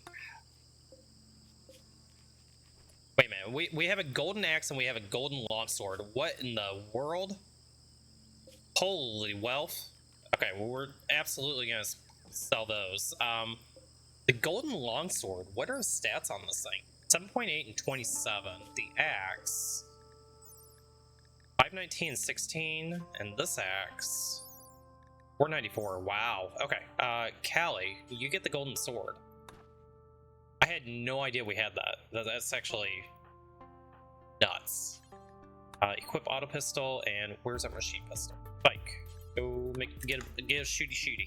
Wait a minute. We have a golden axe and we have a golden longsword. What in the world? Holy wealth. Okay, well, we're absolutely going to sell those. The golden longsword, what are the stats on this thing? 7.8 and 27. The axe, 519 and 16, and this axe, 494. Wow. Okay. Callie, you get the golden sword. I had no idea we had that. That's actually nuts. Equip auto pistol, and where's our machine pistol? Spike. Go get a shooty.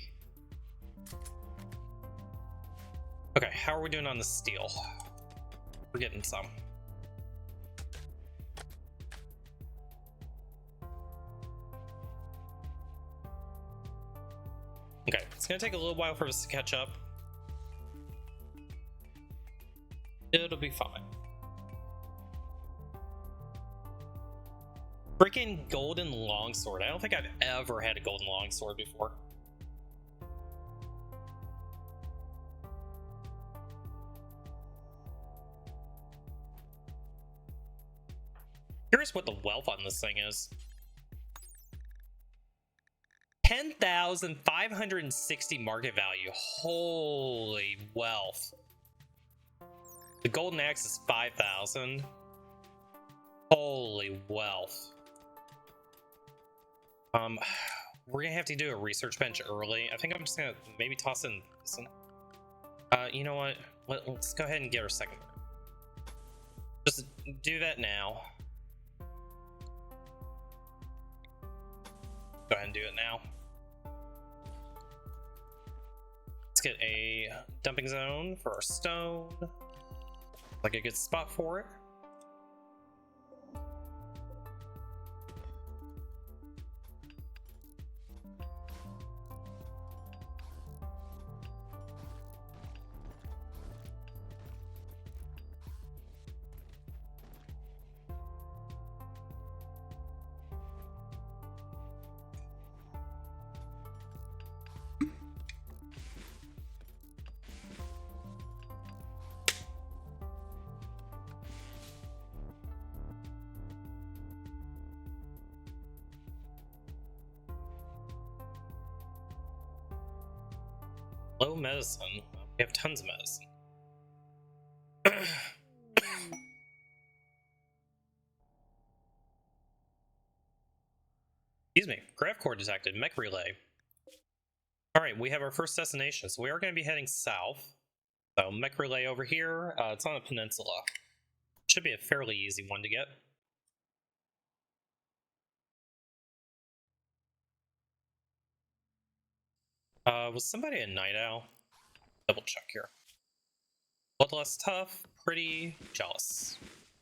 Okay, how are we doing on the steel? We're getting some. Okay, it's gonna take a little while for us to catch up. It'll be fine. Freaking golden longsword. I don't think I've ever had a golden longsword before. Curious what the wealth on this thing is. 10,560 market value. Holy wealth. The golden axe is 5,000. Holy wealth. We're gonna have to do a research bench early. I think I'm just gonna maybe toss in this one. You know what? Let's go ahead and get our second. Just do that now. Go ahead and do it now. Let's get a dumping zone for our stone. Like a good spot for it. Low medicine. We have tons of medicine. Excuse me. Grav core detected. Mech relay. Alright, we have our first destination. So we are going to be heading south. So mech relay over here. It's on a peninsula. Should be a fairly easy one to get. Was somebody a night owl? Double check here. Bloodlust tough, pretty, jealous.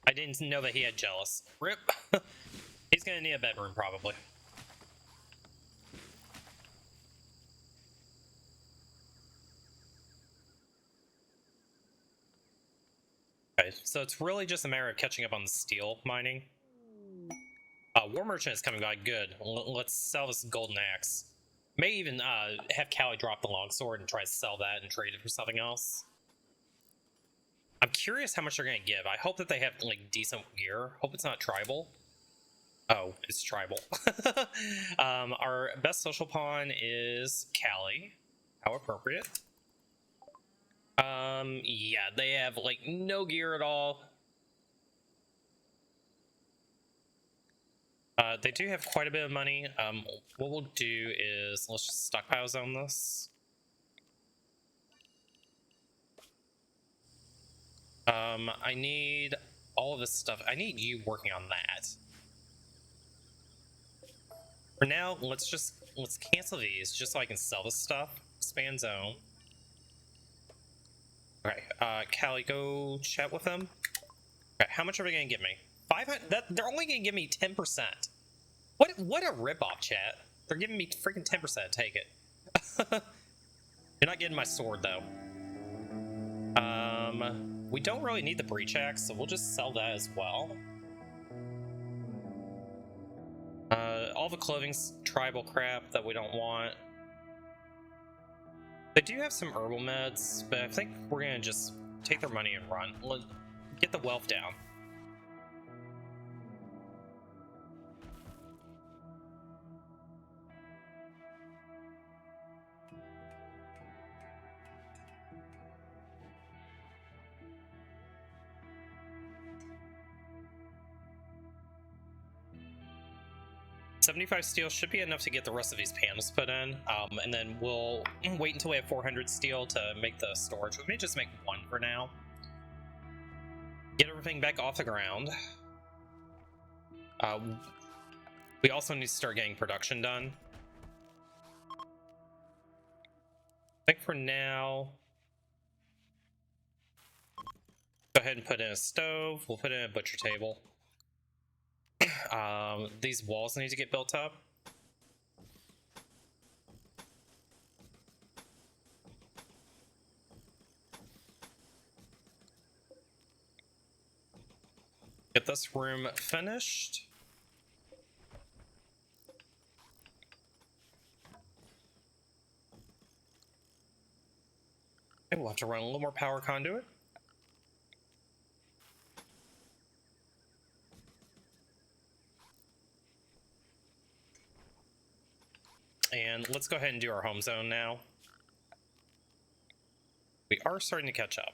I didn't know that he had jealous. Rip. He's gonna need a bedroom probably. Okay, so it's really just a matter of catching up on the steel mining. War merchant is coming by. Good. Let's sell this golden axe. May even have Callie drop the longsword and try to sell that and trade it for something else. I'm curious how much they're gonna give. I hope that they have like decent gear. Hope it's not tribal. Oh, it's tribal. Our best social pawn is Callie. How appropriate. Yeah, they have like no gear at all. They do have quite a bit of money. What we'll do is let's just stockpile zone this. I need all of this stuff. I need you working on that. For now, let's cancel these just so I can sell this stuff. Expand zone. Okay, Callie, go chat with them. Okay, how much are they gonna give me? 500. They're only gonna give me 10%. What a ripoff, chat. They're giving me freaking 10%. Take it. You're not getting my sword though. We don't really need the breach axe, so we'll just sell that as well. All the clothing's tribal crap that we don't want. They do have some herbal meds, but I think we're gonna just take their money and run. Get the wealth down. $75 steel should be enough to get the rest of these panels put in, and then we'll wait until we have 400 steel to make the storage. We may just make one for now. Get everything back off the ground. We also need to start getting production done. I think for now, go ahead and put in a stove. We'll put in a butcher table. These walls need to get built up. get this room finished. Okay, we'll have to run a little more power conduit. And let's go ahead and do our home zone now. We are starting to catch up.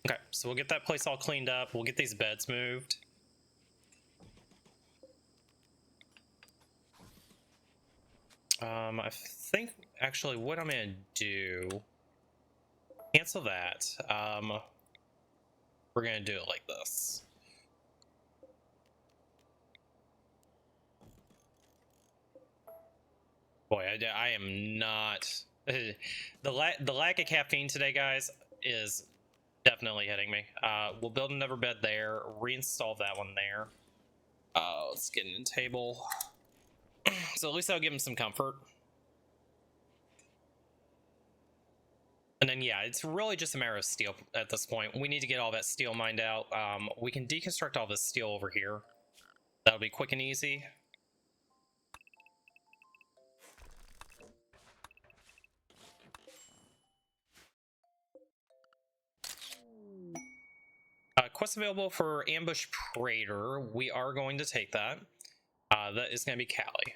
Okay, so we'll get that place all cleaned up. We'll get these beds moved. I think actually what I'm gonna do, cancel that. We're gonna do it like this. Boy, I am not the lack of caffeine today, guys, is definitely hitting me. We'll build another bed there, reinstall that one there. Let's get in table. So at least I'll give him some comfort. And then, yeah, it's really just a matter of steel at this point. We need to get all that steel mined out. We can deconstruct all this steel over here. That'll be quick and easy. Quest available for Ambush Praetor. We are going to take that. That is going to be Callie.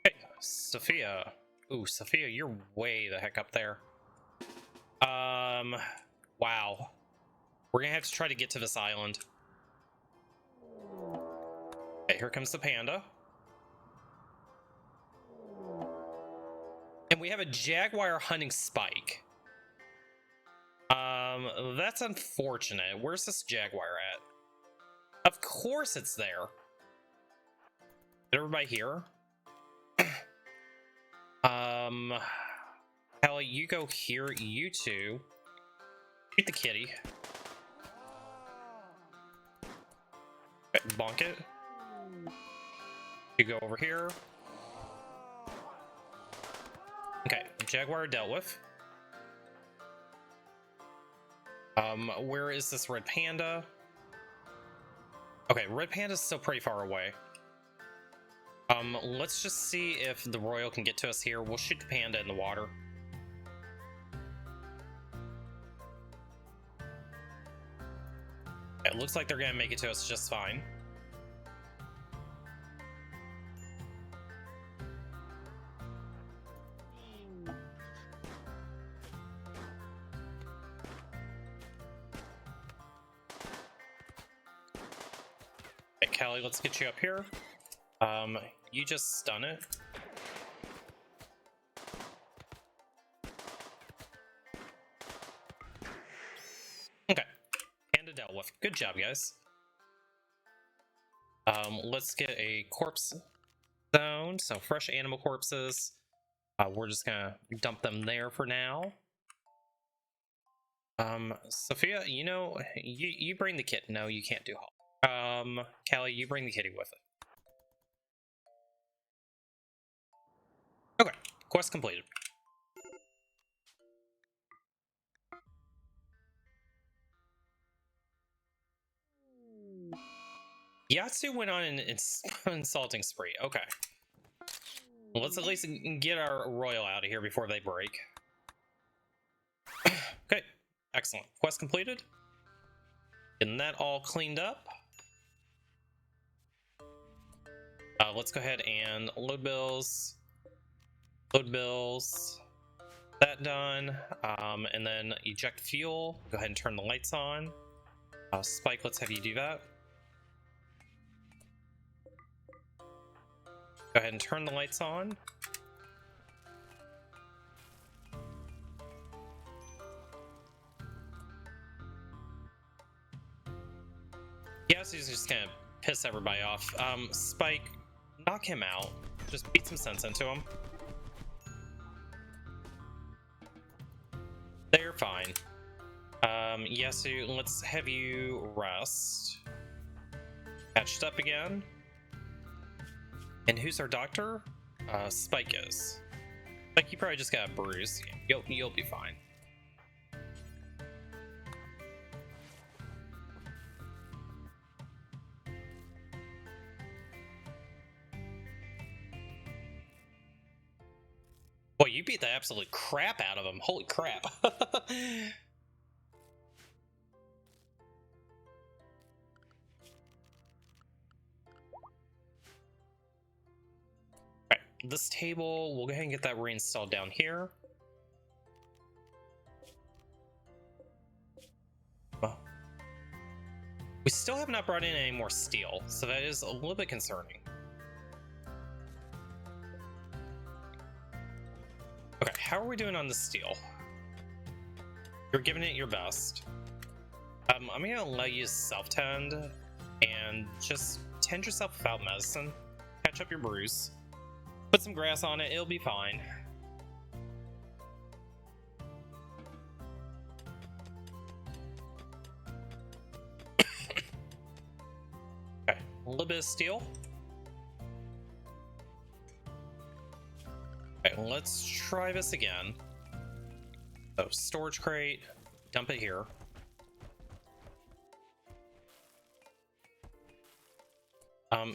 Okay, Sophia. Ooh, Sophia, you're way the heck up there. Wow. We're gonna have to try to get to this island. Okay, here comes the panda. And we have a jaguar hunting Spike. That's unfortunate. Where's this jaguar at? Of course it's there. Is everybody here? Callie, you go here. You two. Shoot the kitty. Okay, bonk it. You go over here. Okay, jaguar dealt with. Where is this red panda? Okay, red panda's still pretty far away. Let's just see if the royal can get to us here. We'll shoot the panda in the water. It looks like they're gonna make it to us just fine. Okay, Callie, let's get you up here. You just stun it. Okay, panda dealt with. Good job, guys. Let's get a corpse zone. So fresh animal corpses. We're just gonna dump them there for now. Sophia, you know, you bring the kit. No, you can't do haul. Callie, you bring the kitty with it. Okay, quest completed. Yatsu went on an insulting spree. Okay. Well, let's at least get our royal out of here before they break. Okay, excellent. Quest completed. Getting that all cleaned up. Let's go ahead and load bills. Load bills. That done. And then eject fuel. Go ahead and turn the lights on. Spike, let's have you do that. Go ahead and turn the lights on. Yeah, so he's just gonna piss everybody off. Spike, knock him out. Just beat some sense into him. They're fine. Yeah, so let's have you rest. Patched up again. And who's our doctor? Spike is. Like, you probably just got a bruise. You'll be fine. Boy, you beat the absolute crap out of him. Holy crap. Alright, this table, we'll go ahead and get that reinstalled down here. Oh. We still have not brought in any more steel, so that is a little bit concerning. Okay, how are we doing on the steel? You're giving it your best. I'm gonna let you self-tend and just tend yourself without medicine. Catch up your bruise. Put some grass on it, it'll be fine. Okay, a little bit of steel. Okay, let's try this again. So, storage crate, dump it here.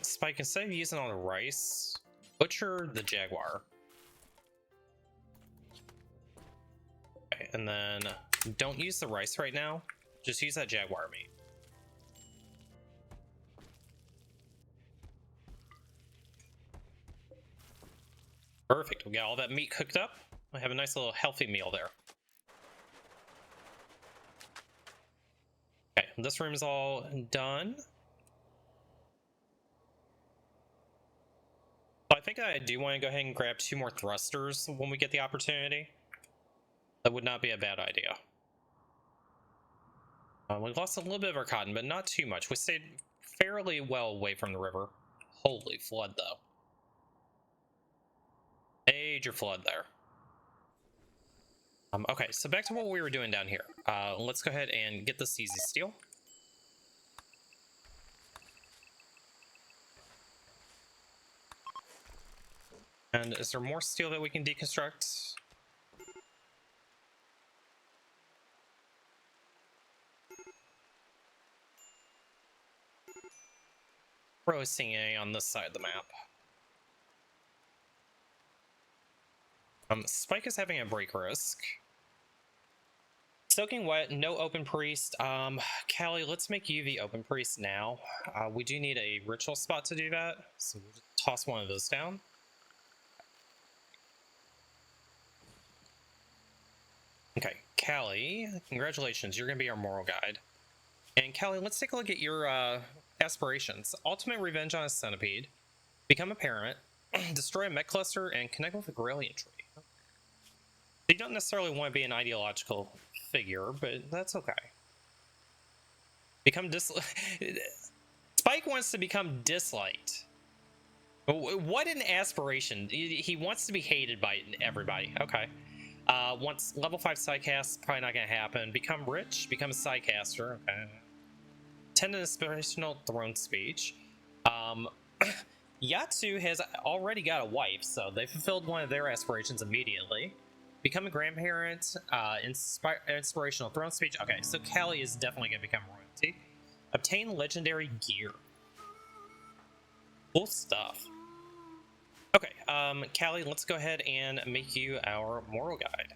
Spike, instead of using all the rice, butcher the jaguar. Okay, and then don't use the rice right now. Just use that jaguar meat. Perfect, we got all that meat cooked up. I have a nice little healthy meal there. Okay, this room is all done. I think I do want to go ahead and grab 2 more thrusters when we get the opportunity. That would not be a bad idea. We lost a little bit of our cotton, but not too much. We stayed fairly well away from the river. Holy flood, though. Major flood there. Okay, so back to what we were doing down here. Let's go ahead and get this easy steel. And is there more steel that we can deconstruct? We're always seeing any on this side of the map. Spike is having a break risk. Soaking wet, no open priest. Callie, let's make you the open priest now. We do need a ritual spot to do that, so we'll just toss one of those down. Okay, Callie, congratulations, you're gonna be our moral guide. And Callie, let's take a look at your aspirations. Ultimate revenge on a centipede, become a parent, destroy a mech cluster, and connect with a Grellian tree. You don't necessarily want to be an ideological figure, but that's okay. Become Spike wants to become disliked. What an aspiration. He wants to be hated by everybody. Okay. Once level 5 sidecast, probably not going to happen. Become rich, become a sidecaster. Okay. Attend an inspirational throne speech. Yatsu has already got a wife, so they fulfilled one of their aspirations immediately. Become a grandparent, inspirational throne speech. Okay, so Callie is definitely going to become royalty. Obtain legendary gear. Cool stuff. Okay, Callie, let's go ahead and make you our moral guide.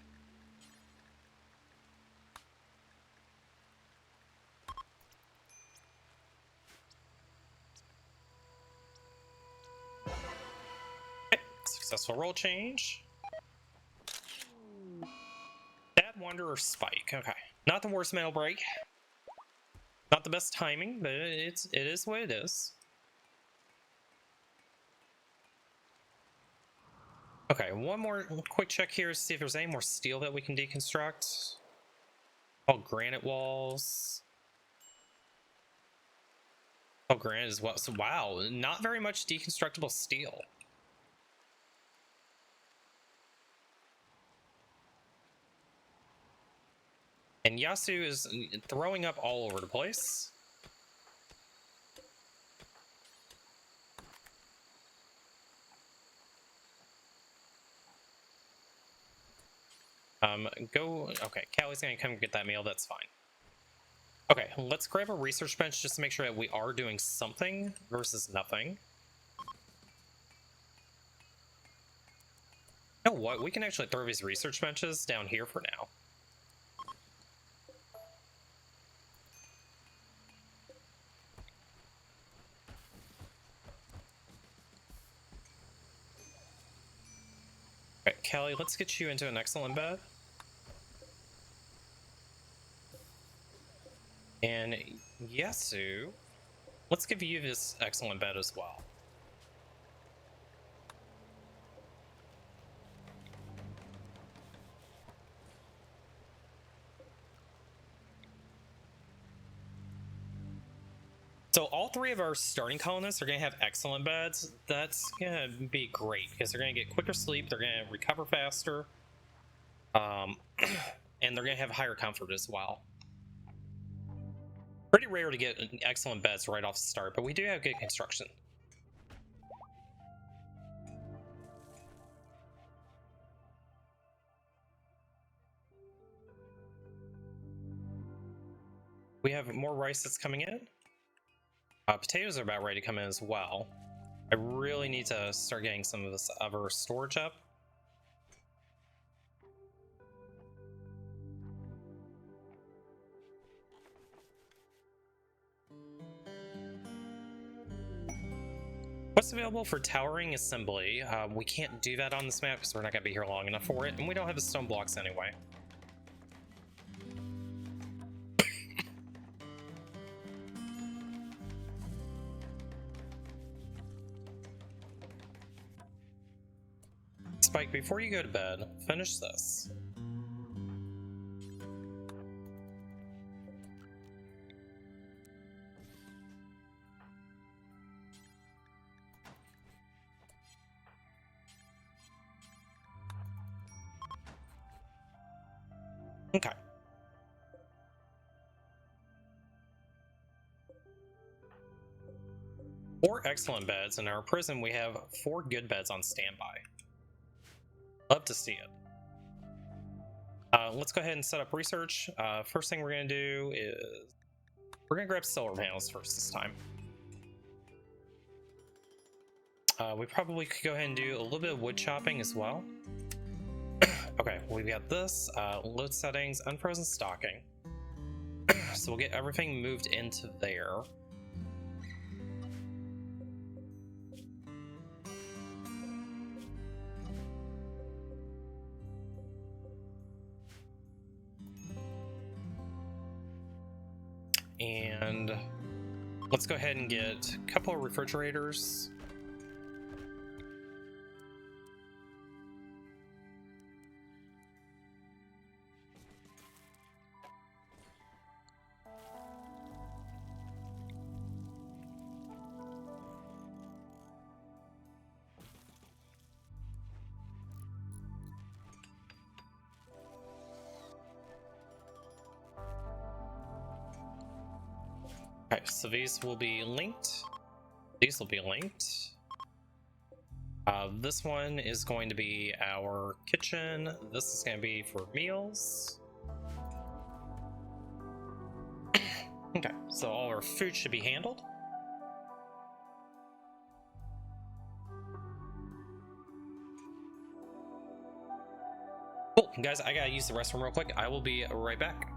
Okay, successful role change. Bad Wanderer Spike. Okay, not the worst mental break. Not the best timing, but it is what it is. Okay, one more quick check here to see if there's any more steel that we can deconstruct. Oh, granite walls. Oh, granite as well. So, wow, not very much deconstructible steel. And Yasu is throwing up all over the place. Okay, Callie's gonna come get that meal, that's fine. Okay, let's grab a research bench just to make sure that we are doing something versus nothing. You know what, we can actually throw these research benches down here for now. Okay, Callie, let's get you into an excellent bed. And Yasu, let's give you this excellent bed as well. So all three of our starting colonists are going to have excellent beds. That's going to be great because they're going to get quicker sleep, they're going to recover faster, and they're going to have higher comfort as well. Pretty rare to get excellent beds right off the start, but we do have good construction. We have more rice that's coming in. Potatoes are about ready to come in as well. I really need to start getting some of this other storage up. What's available for towering assembly? We can't do that on this map because we're not going to be here long enough for it, and we don't have the stone blocks anyway. Spike, before you go to bed, finish this. Okay. Four excellent beds. In our prison, we have 4 good beds on standby. Love to see it. Let's go ahead and set up research. First thing we're going to do is we're going to grab solar panels first this time. We probably could go ahead and do a little bit of wood chopping as well. Okay, we've got this, load settings, unfrozen stocking. So we'll get everything moved into there. And let's go ahead and get a couple of refrigerators. Okay, so these will be linked. These will be linked. This one is going to be our kitchen. This is going to be for meals. Okay, so all our food should be handled. Cool, guys, I gotta use the restroom real quick. I will be right back.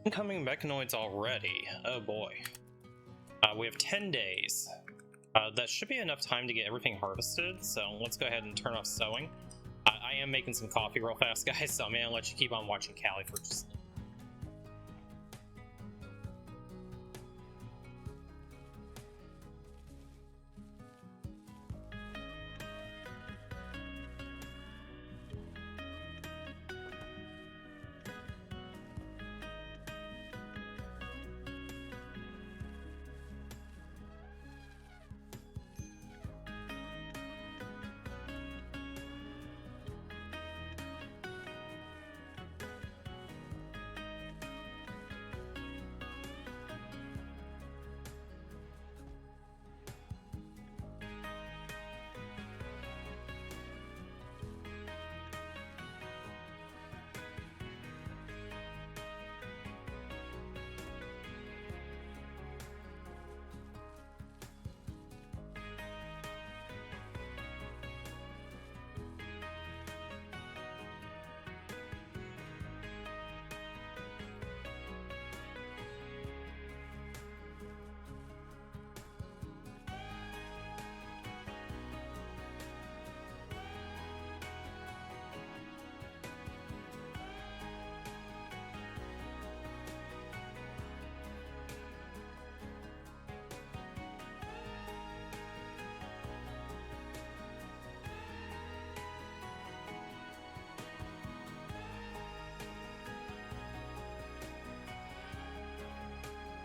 Incoming mechanoids already. Oh boy. We have 10 days. That should be enough time to get everything harvested, so let's go ahead and turn off sowing. I am making some coffee real fast, guys, so I'm gonna let you keep on watching Callie for just...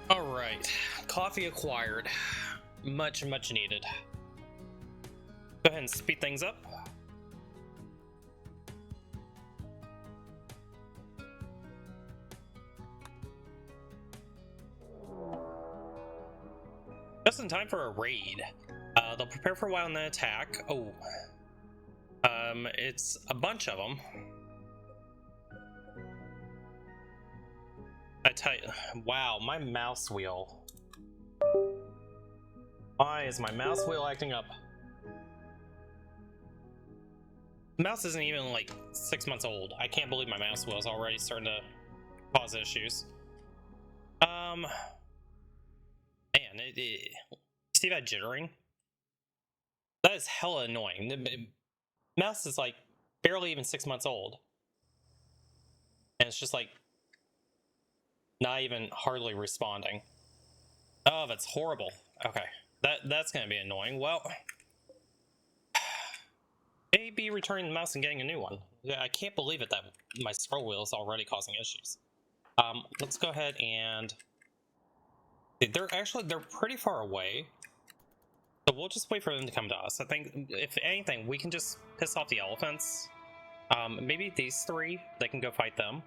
All right, coffee acquired. Much needed. Go ahead and speed things up. Just in time for a raid. They'll prepare for a while and then attack. Oh. It's a bunch of them. I tell you, wow, my mouse wheel. Why is my mouse wheel acting up? The mouse isn't even like 6 months old. I can't believe my mouse wheel is already starting to cause issues. Man, see that jittering? That is hella annoying. The mouse is like barely even 6 months old. And it's just like not even hardly responding. Oh, that's horrible. Okay, that's gonna be annoying. Well, maybe returning the mouse and getting a new one. Yeah, I can't believe it that my scroll wheel is already causing issues. Let's go ahead and they're pretty far away, so we'll just wait for them to come to us. I think if anything, we can just piss off the elephants. Maybe these three, they can go fight them.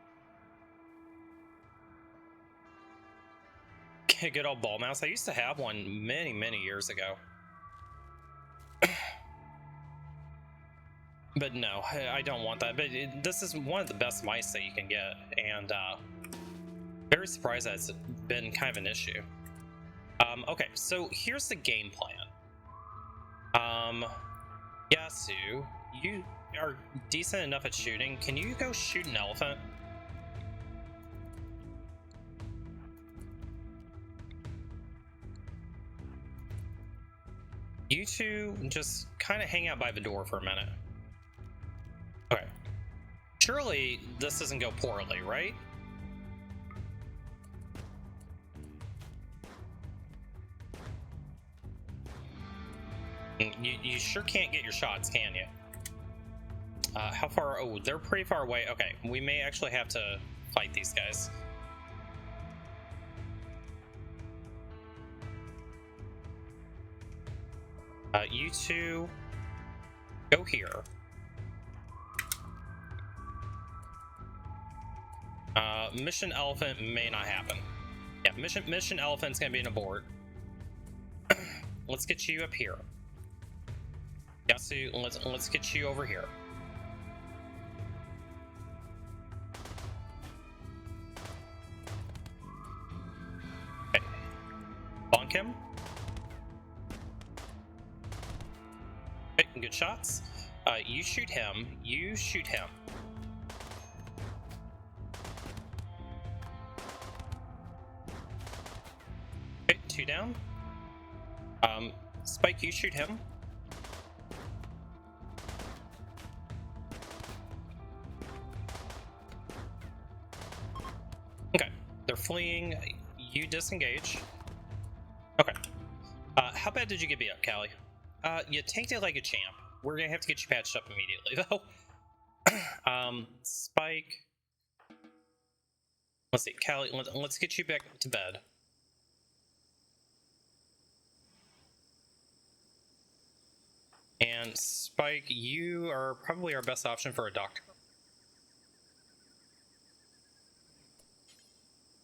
Good old ball mouse. I used to have one many years ago. But no, I don't want that. But this is one of the best mice that you can get, and very surprised that it's been kind of an issue. Okay, so here's the game plan. Yasu, you are decent enough at shooting. Can you go shoot an elephant? You two just kind of hang out by the door for a minute. Okay. Surely this doesn't go poorly, right? You sure can't get your shots, can you? How far? Oh, they're pretty far away. Okay, we may actually have to fight these guys. You two go here. Mission elephant may not happen. Yeah, mission elephant's gonna be an abort. Let's get you up here. Yasu, let's get you over here. Okay. Bonk him. Okay, good shots. You shoot him. You shoot him. 2 down. Spike, you shoot him. Okay, they're fleeing. You disengage. Okay. How bad did you get beat up, Callie? You tanked it like a champ. We're gonna have to get you patched up immediately, though. Spike. Let's see, Callie, let's get you back to bed. And Spike, you are probably our best option for a doctor.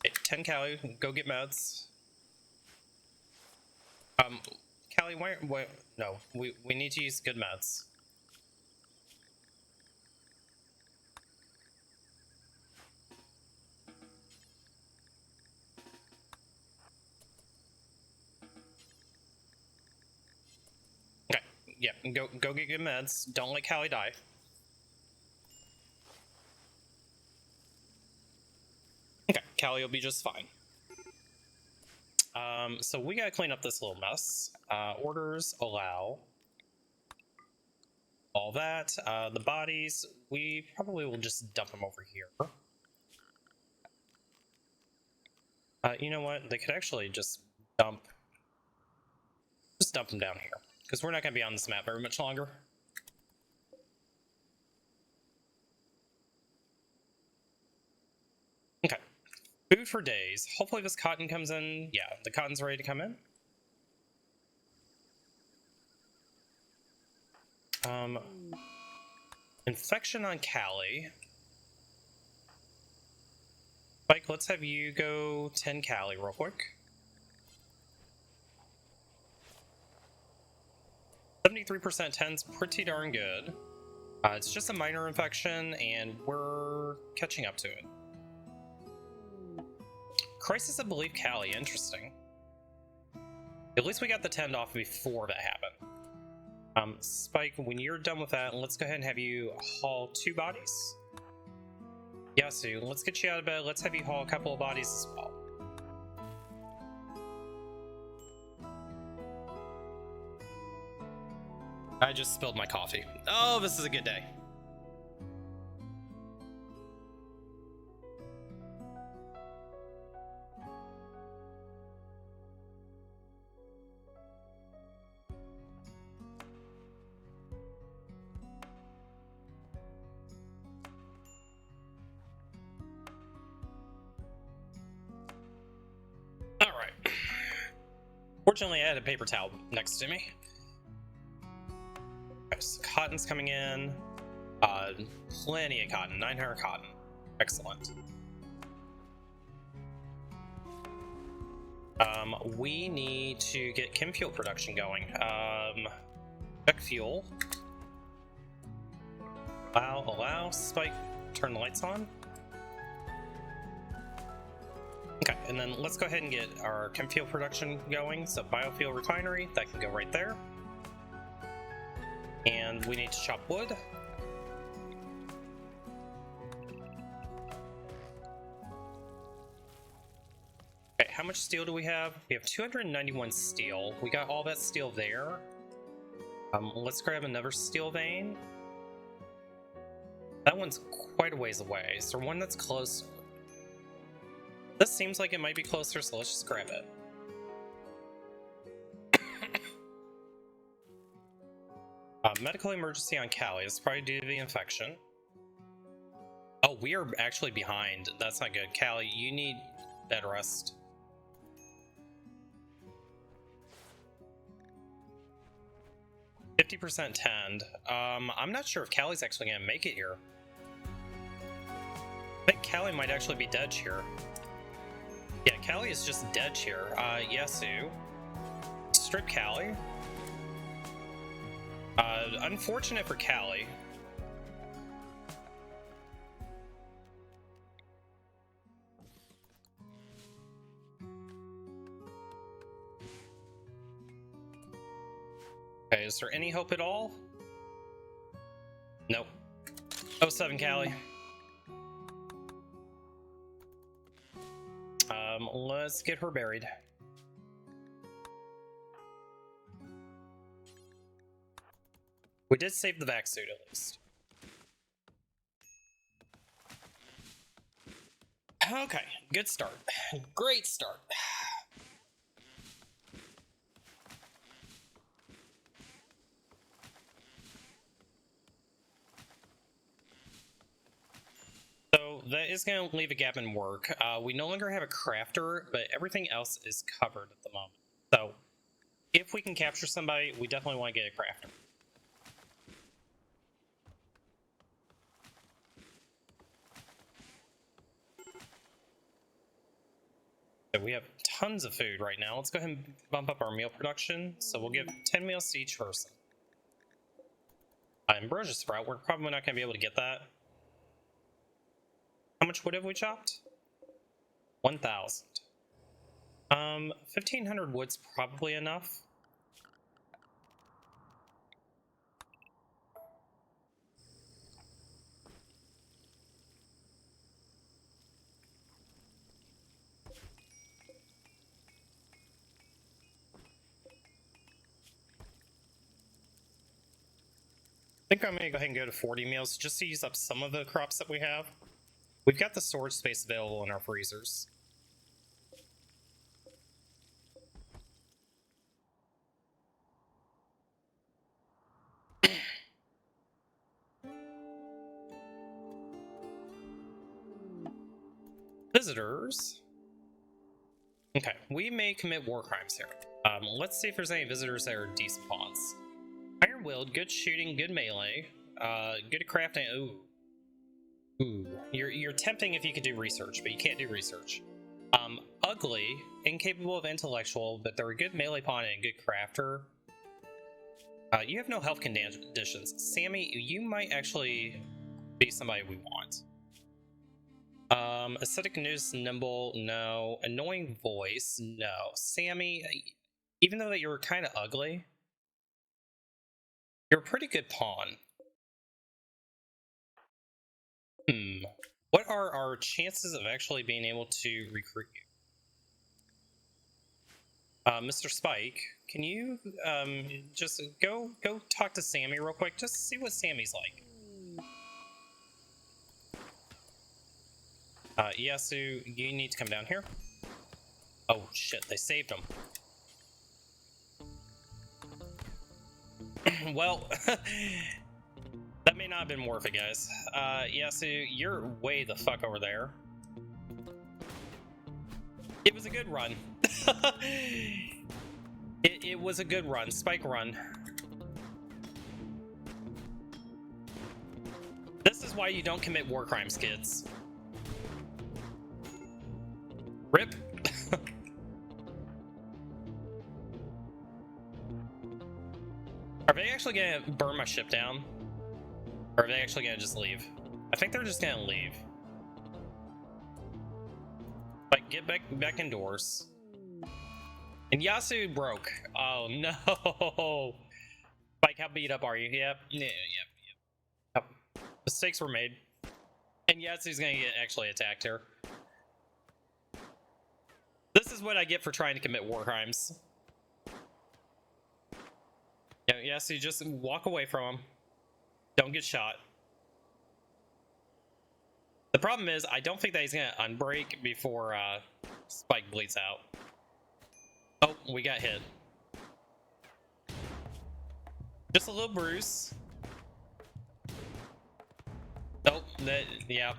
Okay, 10 Callie, go get meds. Callie, why no, we need to use good meds. Okay, yeah, go get good meds. Don't let Callie die. Okay, Callie will be just fine. So we gotta clean up this little mess. Orders allow all that. The bodies, we probably will just dump them over here. You know what? They could actually just dump them down here, because we're not gonna be on this map very much longer. Okay. Food for days. Hopefully this cotton comes in. Yeah, the cotton's ready to come in. Infection on Callie. Spike, let's have you go 10 Callie real quick. 73% 10's pretty darn good. It's just a minor infection, and we're catching up to it. Crisis of Belief Callie, interesting. At least we got the 10 off before that happened. Spike, when you're done with that, let's go ahead and have you haul 2 bodies. Yasu, let's get you out of bed. Let's have you haul a couple of bodies as well. I just spilled my coffee. Oh, this is a good day. Fortunately, I had a paper towel next to me. Okay, so cotton's coming in. Plenty of cotton, 900 cotton. Excellent. We need to get chem fuel production going. Check fuel. Allow, Spike, turn the lights on. Okay, and then let's go ahead and get our chem fuel production going. So biofuel refinery, that can go right there. And we need to chop wood. Okay, how much steel do we have? We have 291 steel. We got all that steel there. Let's grab another steel vein. That one's quite a ways away. Is there one that's close? This seems like it might be closer, so let's just grab it. Medical emergency on Callie. It's probably due to the infection. Oh, we are actually behind. That's not good. Callie, you need bed rest. %, 10. I'm not sure if Callie's actually gonna make it here. I think Callie might actually be dead here. Yeah, Callie is just dead here. Yasu. Strip Callie. Unfortunate for Callie. Okay, is there any hope at all? Nope. 07 Callie. Let's get her buried. We did save the vac suit at least. Okay, good start. Great start. So that is going to leave a gap in work. We no longer have a crafter, but everything else is covered at the moment. So if we can capture somebody, we definitely want to get a crafter. So we have tons of food right now. Let's go ahead and bump up our meal production. So we'll give 10 meals to each person. Ambrosia sprout, we're probably not going to be able to get that. How much wood have we chopped? 1,000. 1,500 wood's probably enough. I think I'm going to go ahead and go to 40 meals just to use up some of the crops that we have. We've got the storage space available in our freezers. Visitors. Okay, we may commit war crimes here. Let's see if there's any visitors that are decent pawns. Iron-willed, good shooting, good melee, good at crafting. Ooh, you're tempting if you could do research, but you can't do research. Ugly, incapable of intellectual, but they're a good melee pawn and a good crafter. You have no health conditions. Sammy, you might actually be somebody we want. Aesthetic news, nimble, no. Annoying voice, no. Sammy, even though that you're kind of ugly, you're a pretty good pawn. What are our chances of actually being able to recruit you? Mr. Spike, can you just go talk to Sammy real quick? Just see what Sammy's like. Yasu, you need to come down here. Oh shit, they saved him. Well, that may not have been worth it, guys. Yasu, you're way the fuck over there. It was a good run. It was a good run. Spike run. This is why you don't commit war crimes, kids. Rip. Are they actually gonna burn my ship down? Or are they actually gonna just leave? I think they're just gonna leave. Like, get back indoors. And Yasu broke. Oh no. Spike, how beat up are you? Yep. Yep. Mistakes were made. And Yasu's gonna get actually attacked here. This is what I get for trying to commit war crimes. Yeah, so you just walk away from him. Don't get shot. The problem is, I don't think that he's gonna unbreak before Spike bleeds out. Oh, we got hit. Just a little bruise. Oh, yep.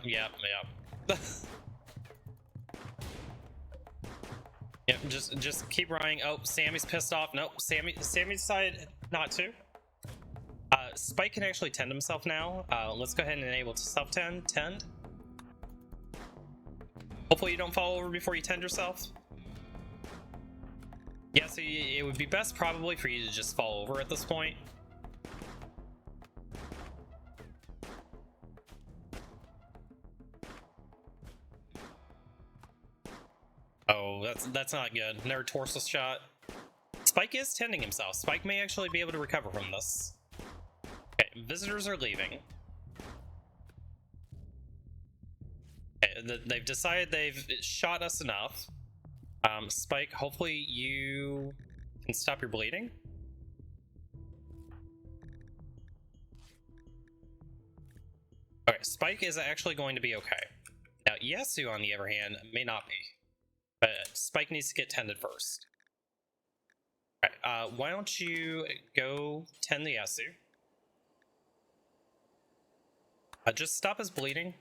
Yep, just keep running. Oh, Sammy's pissed off. Nope, Sammy decided not to. Spike can actually tend himself now. Let's go ahead and enable self-tend. Hopefully you don't fall over before you tend yourself. Yeah, so it would be best probably for you to just fall over at this point. Oh, that's not good. Another torso shot. Spike is tending himself. Spike may actually be able to recover from this. Okay, visitors are leaving. Okay, they've decided they've shot us enough. Spike, hopefully you can stop your bleeding. Okay, Spike is actually going to be okay. Now, Yasu, on the other hand, may not be. But Spike needs to get tended first. Alright, why don't you go tend the Yasu? Just stop his bleeding.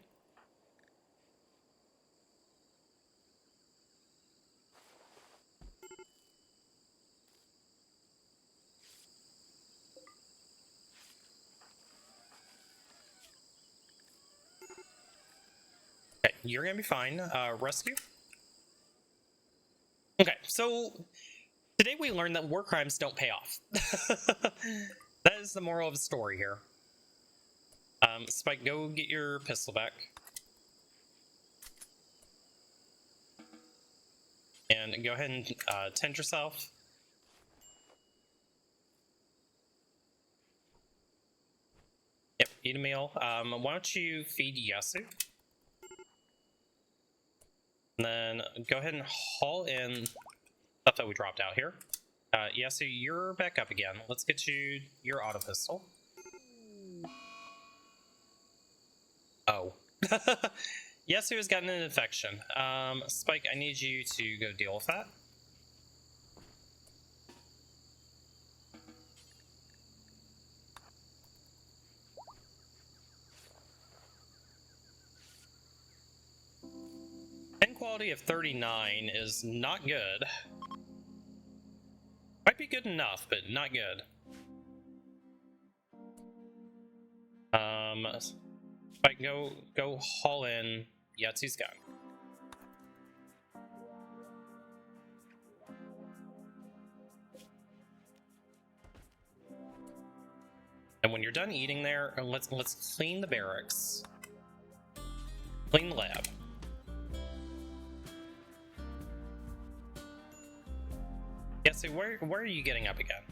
Okay, you're gonna be fine. Rescue? Okay, so today we learned that war crimes don't pay off. That is the moral of the story here. Spike, go get your pistol back. And go ahead and tend yourself. Yep, eat a meal. Why don't you feed Yasu? And then go ahead and haul in stuff that we dropped out here. Yasu, you're back up again. Let's get you your auto pistol. Oh. Yasu has gotten an infection. Spike, I need you to go deal with that. Pen quality of 39 is not good. Might be good enough, but not good. Spike, go haul in Yatsu's gun. And when you're done eating there, let's clean the barracks. Clean the lab. Yeah, so where are you getting up again?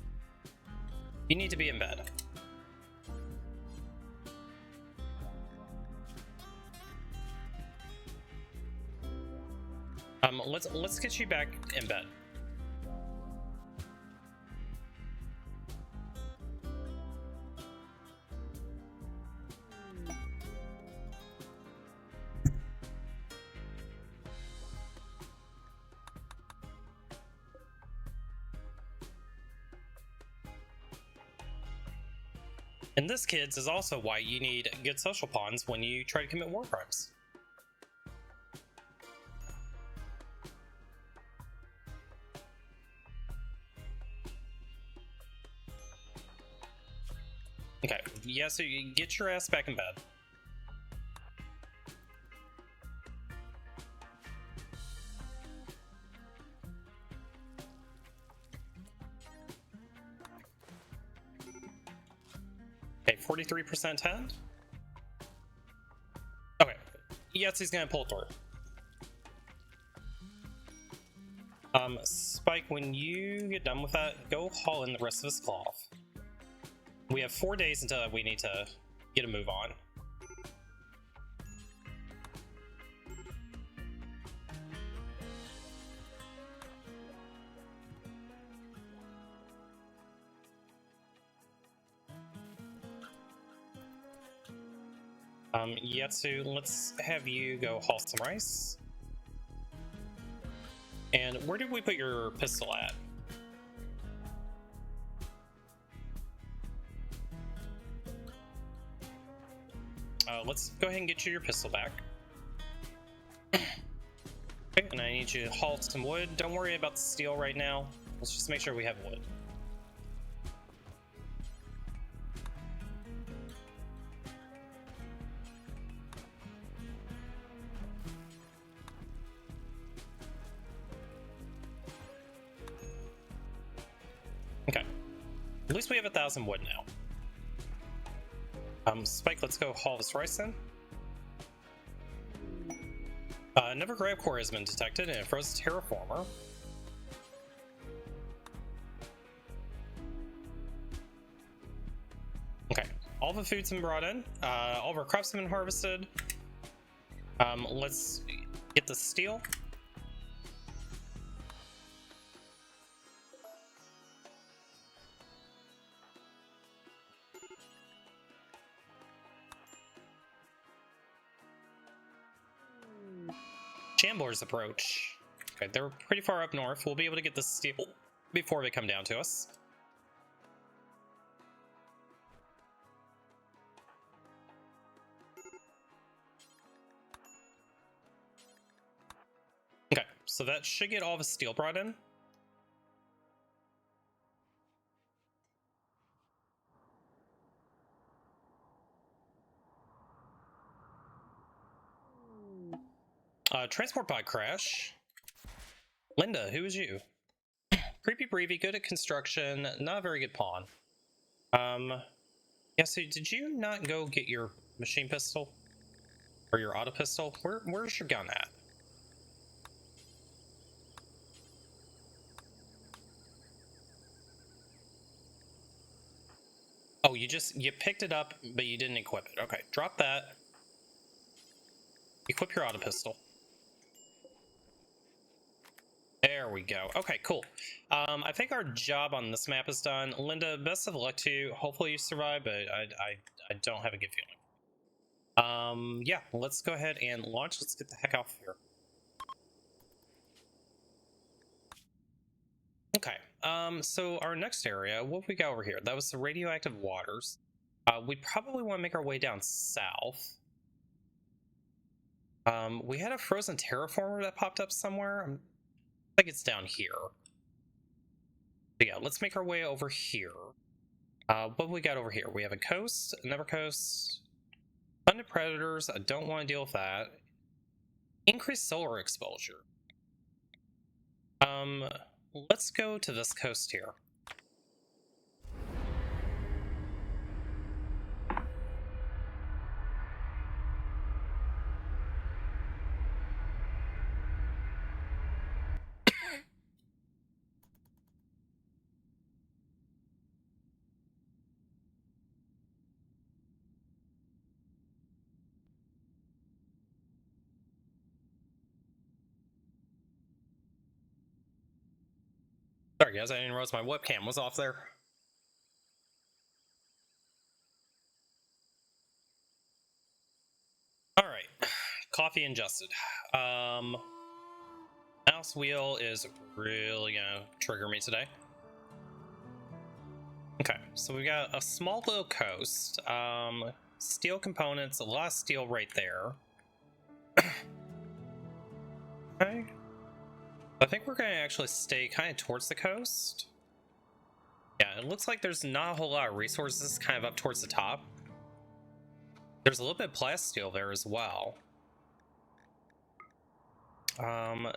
You need to be in bed. Let's get you back in bed. And this, kids, is also why you need good social pawns when you try to commit war crimes. Okay, yeah, so you get your ass back in bed. Okay, 43% tend. Okay, Yetsy's gonna pull through. Spike, when you get done with that, go haul in the rest of his cloth. We have 4 days until we need to get a move on. Yetsu, let's have you go haul some rice. And where did we put your pistol at? Let's go ahead and get you your pistol back. Okay, and I need you to haul some wood. Don't worry about the steel right now. Let's just make sure we have wood. Okay. At least we have 1,000 wood now. Spike, let's go haul this rice in. Another grab core has been detected and it froze a terraformer. Okay, all the food's been brought in. All of our crops have been harvested. Let's get the steel. Shamblers approach. Okay, they're pretty far up north. We'll be able to get the steel before they come down to us. Okay, so that should get all the steel brought in. Transport pod crash. Linda, who is you? Creepy Breevy, good at construction, not a very good pawn. Yeah, so did you not go get your machine pistol? Or your auto pistol? Where's your gun at? Oh, you picked it up, but you didn't equip it. Okay, drop that. Equip your auto pistol. There we go. Okay, cool. I think our job on this map is done. Linda, best of luck to you. Hopefully you survive, but I don't have a good feeling. Yeah, let's go ahead and launch. Let's get the heck off here. Okay, so our next area, what we got over here? That was the radioactive waters. We probably want to make our way down south. We had a frozen terraformer that popped up somewhere. I think it's down here. But yeah, let's make our way over here. What we got over here? We have a coast, another coast, abundant predators. I don't want to deal with that. Increased solar exposure. Let's go to this coast here. Sorry guys, I didn't realize my webcam was off there. Alright, coffee ingested. Mouse wheel is really gonna trigger me today. Okay, so we got a small little coast. Steel components, a lot of steel right there. Okay. I think we're gonna actually stay kind of towards the coast. Yeah, it looks like there's not a whole lot of resources kind of up towards the top. There's a little bit of plasteel there as well. No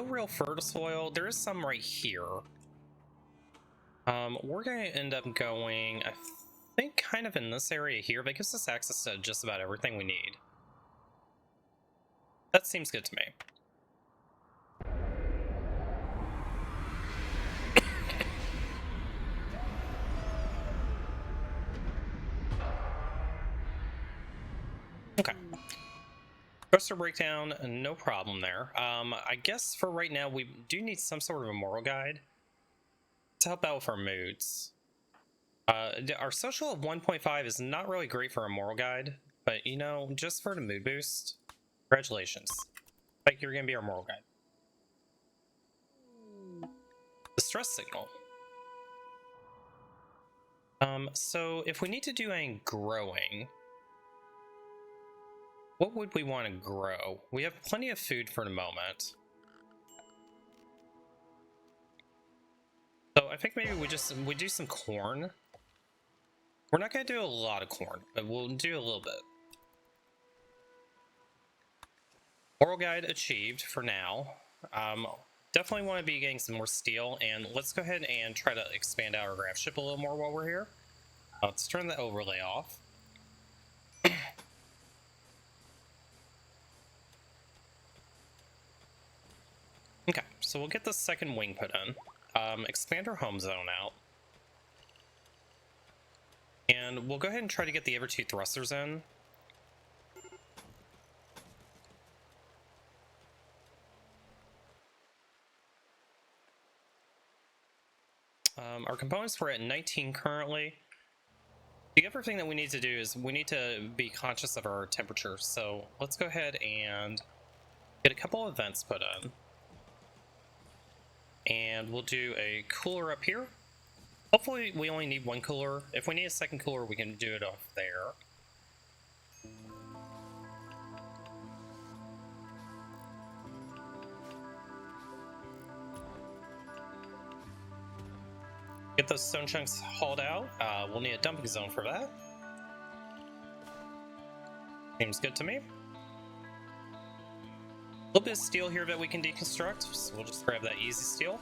real fertile soil. There is some right here. We're gonna end up going, I think, kind of in this area here. That gives us access to just about everything we need. That seems good to me. Okay. Coaster breakdown, no problem there. I guess for right now, we do need some sort of a moral guide to help out with our moods. Our social of 1.5 is not really great for a moral guide, but you know, just for the mood boost, congratulations. Like you're gonna be our moral guide. Distress signal. So if we need to do any growing, what would we want to grow? We have plenty of food for the moment. So I think maybe we do some corn. We're not going to do a lot of corn, but we'll do a little bit. Oral guide achieved for now. Definitely want to be getting some more steel, and let's go ahead and try to expand out our graph ship a little more while we're here. Let's turn the overlay off. Okay, so we'll get the second wing put in. Expand our home zone out. And we'll go ahead and try to get the other two thrusters in. Our components were at 19 currently. The other thing that we need to do is we need to be conscious of our temperature. So let's go ahead and Get a couple events put in. And we'll do a cooler up here. Hopefully we only need one cooler. If we need a second cooler, we can do it off there. Get those stone chunks hauled out. We'll need a dumping zone for that. Seems good to me. A little bit of steel here that we can deconstruct, so we'll just grab that easy steel.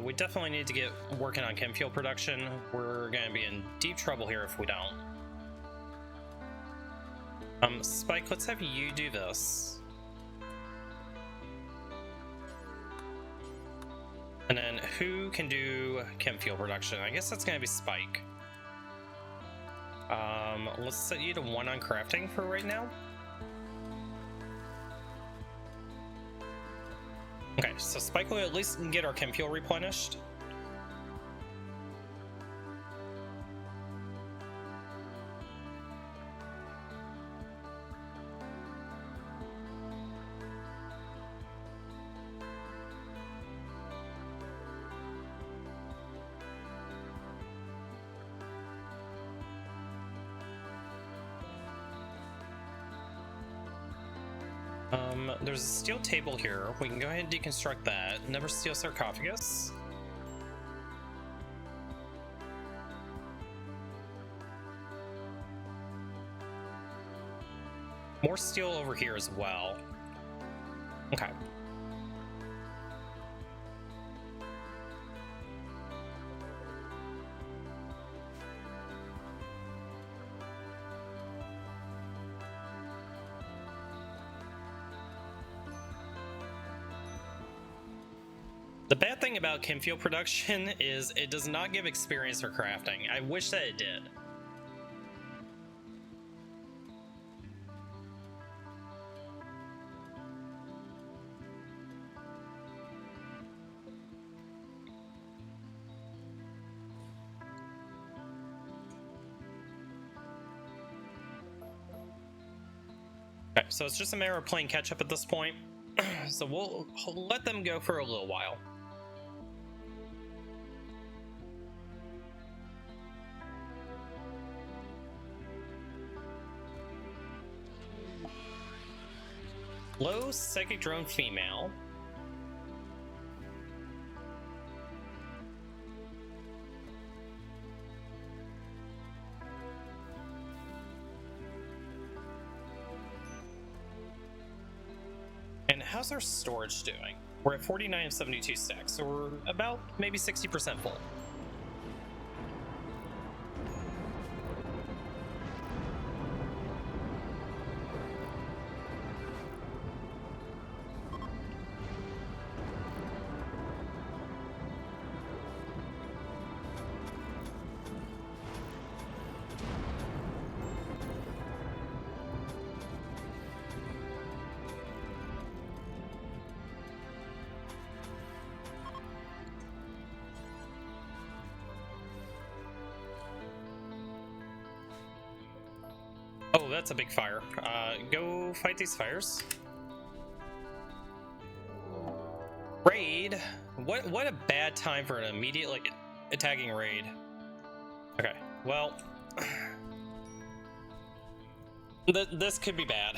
We definitely need to get working on chem fuel production. We're going to be in deep trouble here if we don't. Spike, let's have you do this. And then who can do chem fuel production? I guess that's going to be Spike. Let's set you to 1 on crafting for right now. Okay, so Spike will at least get our chem fuel replenished. There's a steel table here. We can go ahead and deconstruct that. Never steel sarcophagus. More steel over here as well. Okay. The bad thing about chem fuel production is it does not give experience for crafting. I wish that it did. Okay, so it's just a matter of playing catch up at this point. So we'll let them go for a little while. Low psychic drone female. And how's our storage doing? We're at 49 of 72 stacks, so we're about maybe 60% full. Oh, that's a big fire. Go fight these fires. Raid? What a bad time for an immediate, like, attacking raid. Okay, well... this could be bad.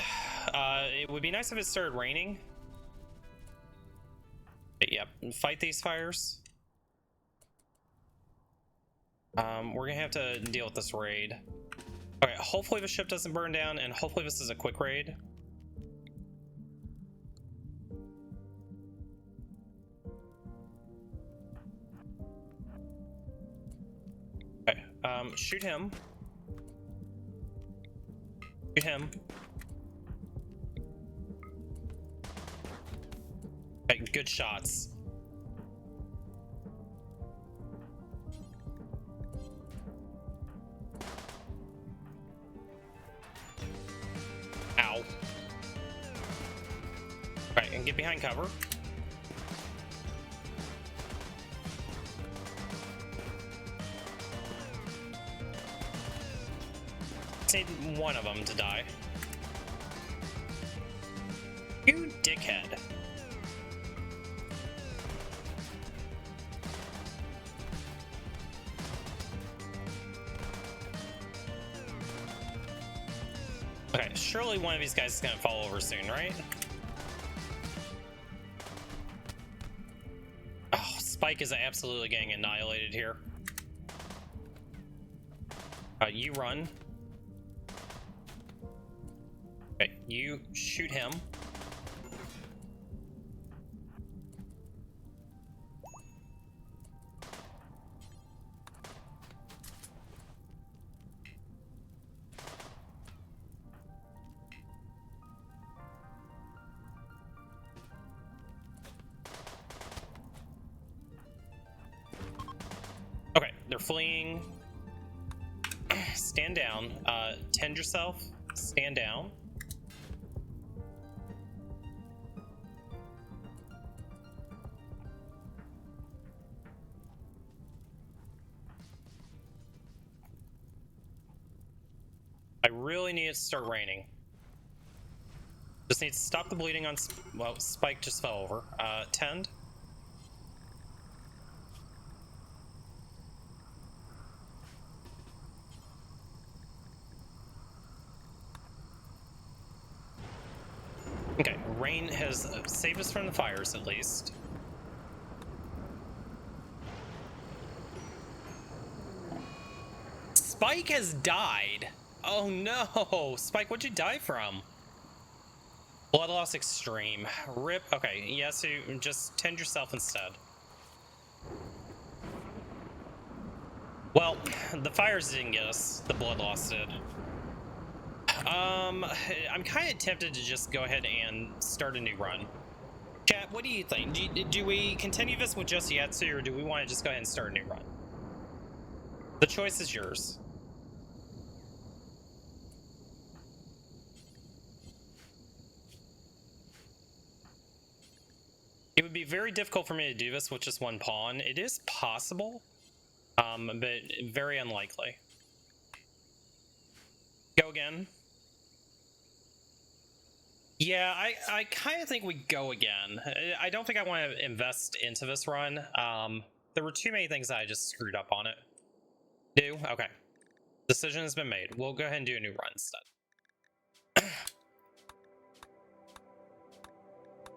It would be nice if it started raining. But yeah, fight these fires. We're gonna have to deal with this raid. Okay, hopefully the ship doesn't burn down, and hopefully this is a quick raid. Okay, shoot him. Shoot him. Okay, good shots. Right, and get behind cover. Need one of them to die. You dickhead. Okay, surely one of these guys is gonna fall over soon, right? Oh, Spike is absolutely getting annihilated here. You run. Okay, you shoot him. Okay, they're fleeing. Stand down. Tend yourself. Stand down. I really need it to start raining. Just need to stop the bleeding on... Well, Spike just fell over. Tend. Okay, rain has saved us from the fires, at least. Spike has died! Oh no! Spike, what'd you die from? Blood loss extreme. Rip. Okay, yeah, so just tend yourself instead. Well, the fires didn't get us. The blood loss did. I'm kind of tempted to just go ahead and start a new run. Chat, what do you think? Do we continue this with just Yatsu, or do we want to just go ahead and start a new run? The choice is yours. It would be very difficult for me to do this with just one pawn. It is possible, but very unlikely. Go again. Yeah, I kind of think we go again. I don't think I want to invest into this run. There were too many things that I just screwed up on it. Do? Okay. Decision has been made. We'll go ahead and do a new run instead.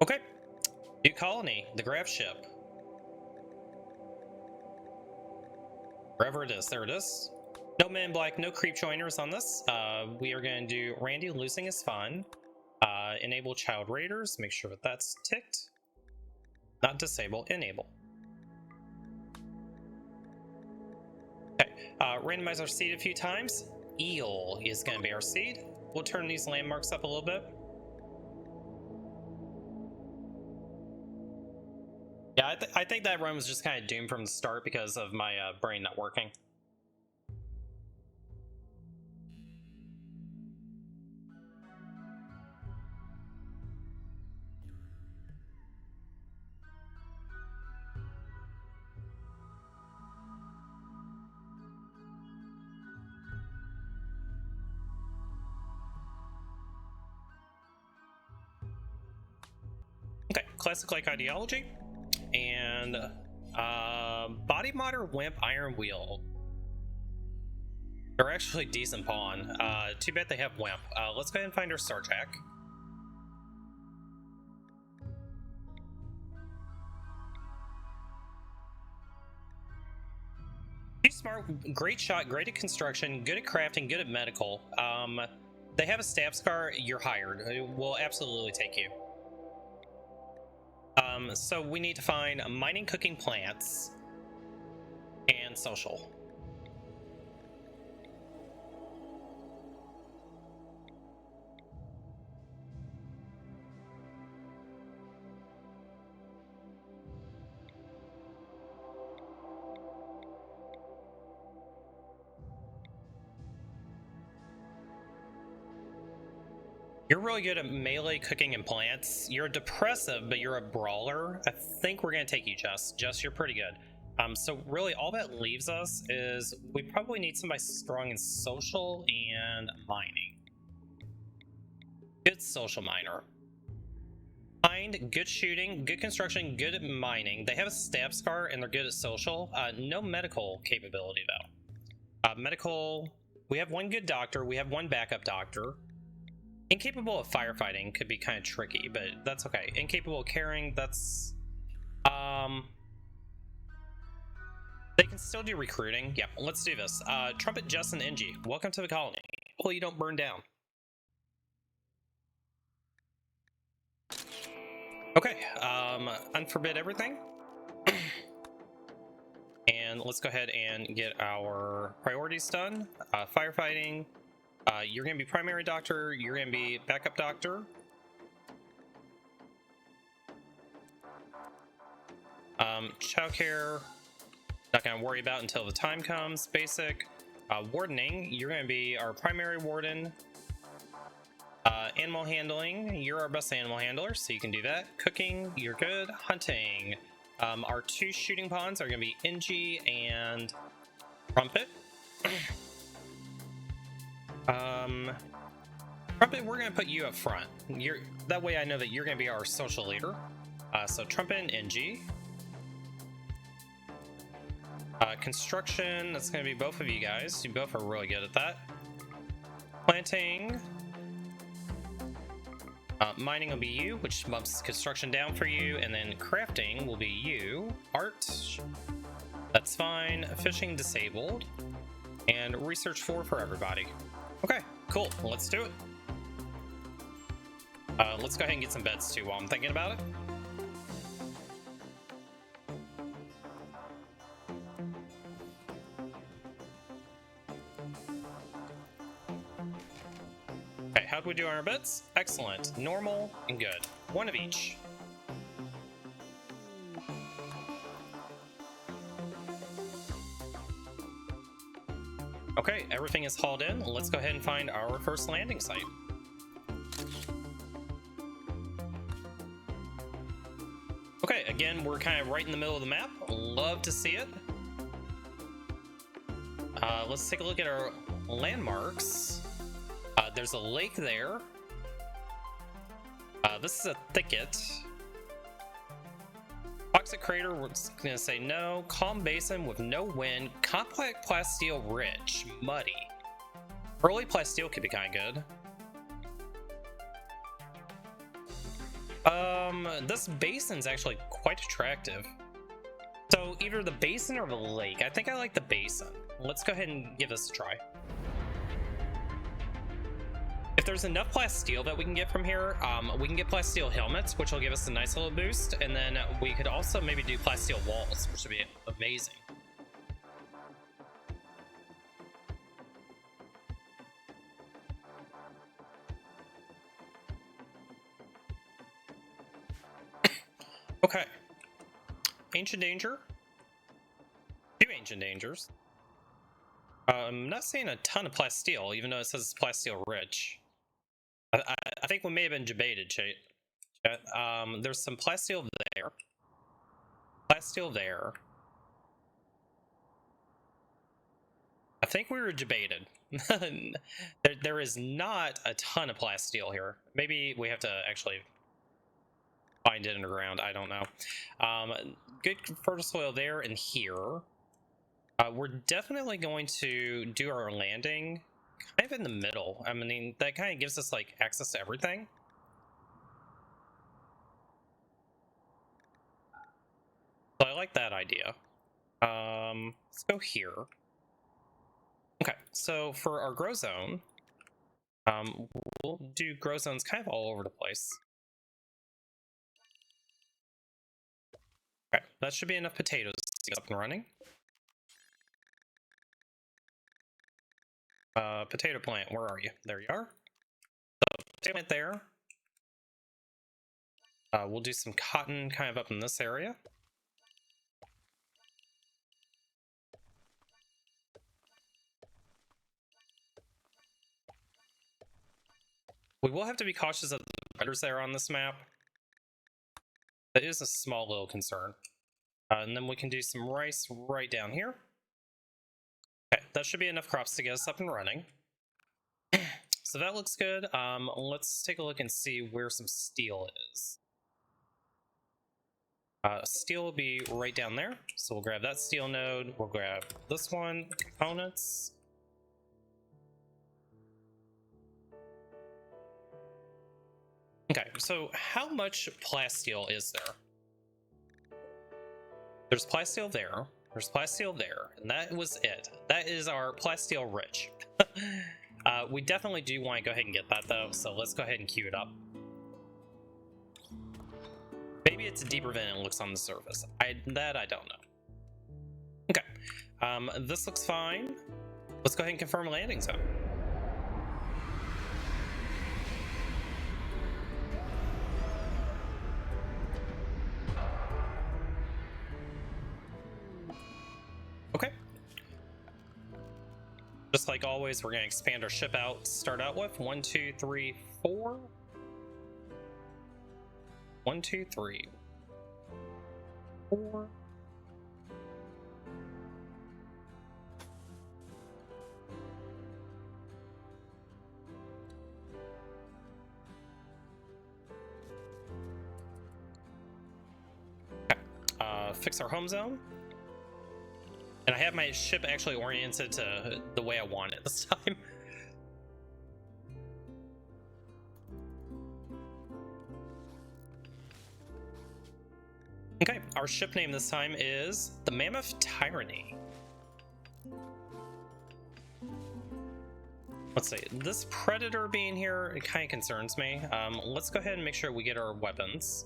Okay. New colony, the Gravship. Wherever it is, there it is. No Men in Black, no creep joiners on this. We are going to do Randy losing his fun. Enable child raiders, make sure that that's ticked. Not disable, enable. Okay, randomize our seed a few times. Eel is going to be our seed. We'll turn these landmarks up a little bit. Yeah, I think that run was just kind of doomed from the start because of my brain not working. Okay, classic-like ideology. And body modder, wimp, iron wheel. They're actually decent pawn. Too bad they have wimp. Let's go ahead and find our star jack. He's smart, great shot, great at construction, good at crafting, good at medical. They have a stab scar, you're hired. We'll absolutely take you. So we need to find mining, cooking, plants, and social. You're really good at melee, cooking, and plants. You're a depressive, but you're a brawler. I think we're gonna take you, Jess. Jess, you're pretty good. So really all that leaves us is we probably need somebody strong in social and mining. Good social miner. Mind, good shooting, good construction, good at mining. They have a stab scar and they're good at social. No medical capability though. Medical, we have one good doctor, we have one backup doctor. Incapable of firefighting could be kind of tricky, but that's okay. Incapable of carrying, that's they can still do recruiting. Yeah, let's do this. Trumpet, Jess, and Engie, welcome to the colony. Hopefully you don't burn down. Okay, unforbid everything. And let's go ahead and get our priorities done. Firefighting, you're gonna be primary doctor, you're gonna be backup doctor. Childcare, not gonna worry about until the time comes. Basic. Wardening, you're gonna be our primary warden. Animal handling, you're our best animal handler, so you can do that. Cooking, you're good. Hunting, our two shooting ponds are gonna be Engie and Trumpet. Trumpet, we're gonna put you up front. That way I know that you're gonna be our social leader. So Trumpet and Engie. Construction, that's gonna be both of you guys. You both are really good at that. Planting. Mining will be you, which bumps construction down for you, and then crafting will be you. Art, that's fine. Fishing disabled, and research 4 for everybody. Okay, cool. Let's do it. Let's go ahead and get some beds too while I'm thinking about it. Okay, how do we do on our beds? Excellent, normal, and good. One of each. Okay, everything is hauled in. Let's go ahead and find our first landing site. Okay, again, we're kind of right in the middle of the map. Love to see it. Let's take a look at our landmarks. There's a lake there. This is a thicket. Toxic crater, we're gonna say no. Calm basin with no wind. Complex plasteel rich. Muddy. Early plasteel could be kind of good. This basin's actually quite attractive. So either the basin or the lake. I think I like the basin. Let's go ahead and give this a try. If there's enough plasteel that we can get from here, we can get plasteel helmets, which will give us a nice little boost, and then we could also maybe do plasteel walls, which would be amazing. Okay. Ancient danger. 2 ancient dangers. I'm not seeing a ton of plasteel, even though it says it's plasteel rich. I think we may have been debated, chat. There's some plasteel there. Plasteel there. I think we were debated. there is not a ton of plasteel here. Maybe we have to actually find it underground. I don't know. Good fertile soil there and here. We're definitely going to do our landing kind of in the middle. I mean, that kind of gives us like access to everything. So I like that idea. Let's go here. Okay, so for our grow zone, we'll do grow zones kind of all over the place. Okay, that should be enough potatoes to get up and running. Potato plant, where are you? There you are. So, potato plant there. We'll do some cotton kind of up in this area. We will have to be cautious of the predators that are on this map. That is a small little concern. And then we can do some rice right down here. Okay, that should be enough crops to get us up and running. So that looks good. Let's take a look and see where some steel is. Steel will be right down there. So we'll grab that steel node. We'll grab this one, components. Okay, so how much plasteel is there? There's plasteel there. There's plasteel there. And that was it. That is our plasteel rich. We definitely do want to go ahead and get that though, so let's go ahead and queue it up. Maybe it's deeper than it looks on the surface. I don't know. Okay, this looks fine. Let's go ahead and confirm a landing zone. Okay. Just like always, we're going to expand our ship out. Start out with 1, 2, 3, 4. 1, 2, 3, 4. Okay. Fix our home zone. And I have my ship actually oriented to the way I want it this time. Okay, our ship name this time is the Mammoth Tyranny. Let's see, this predator being here, it kind of concerns me. Let's go ahead and make sure we get our weapons.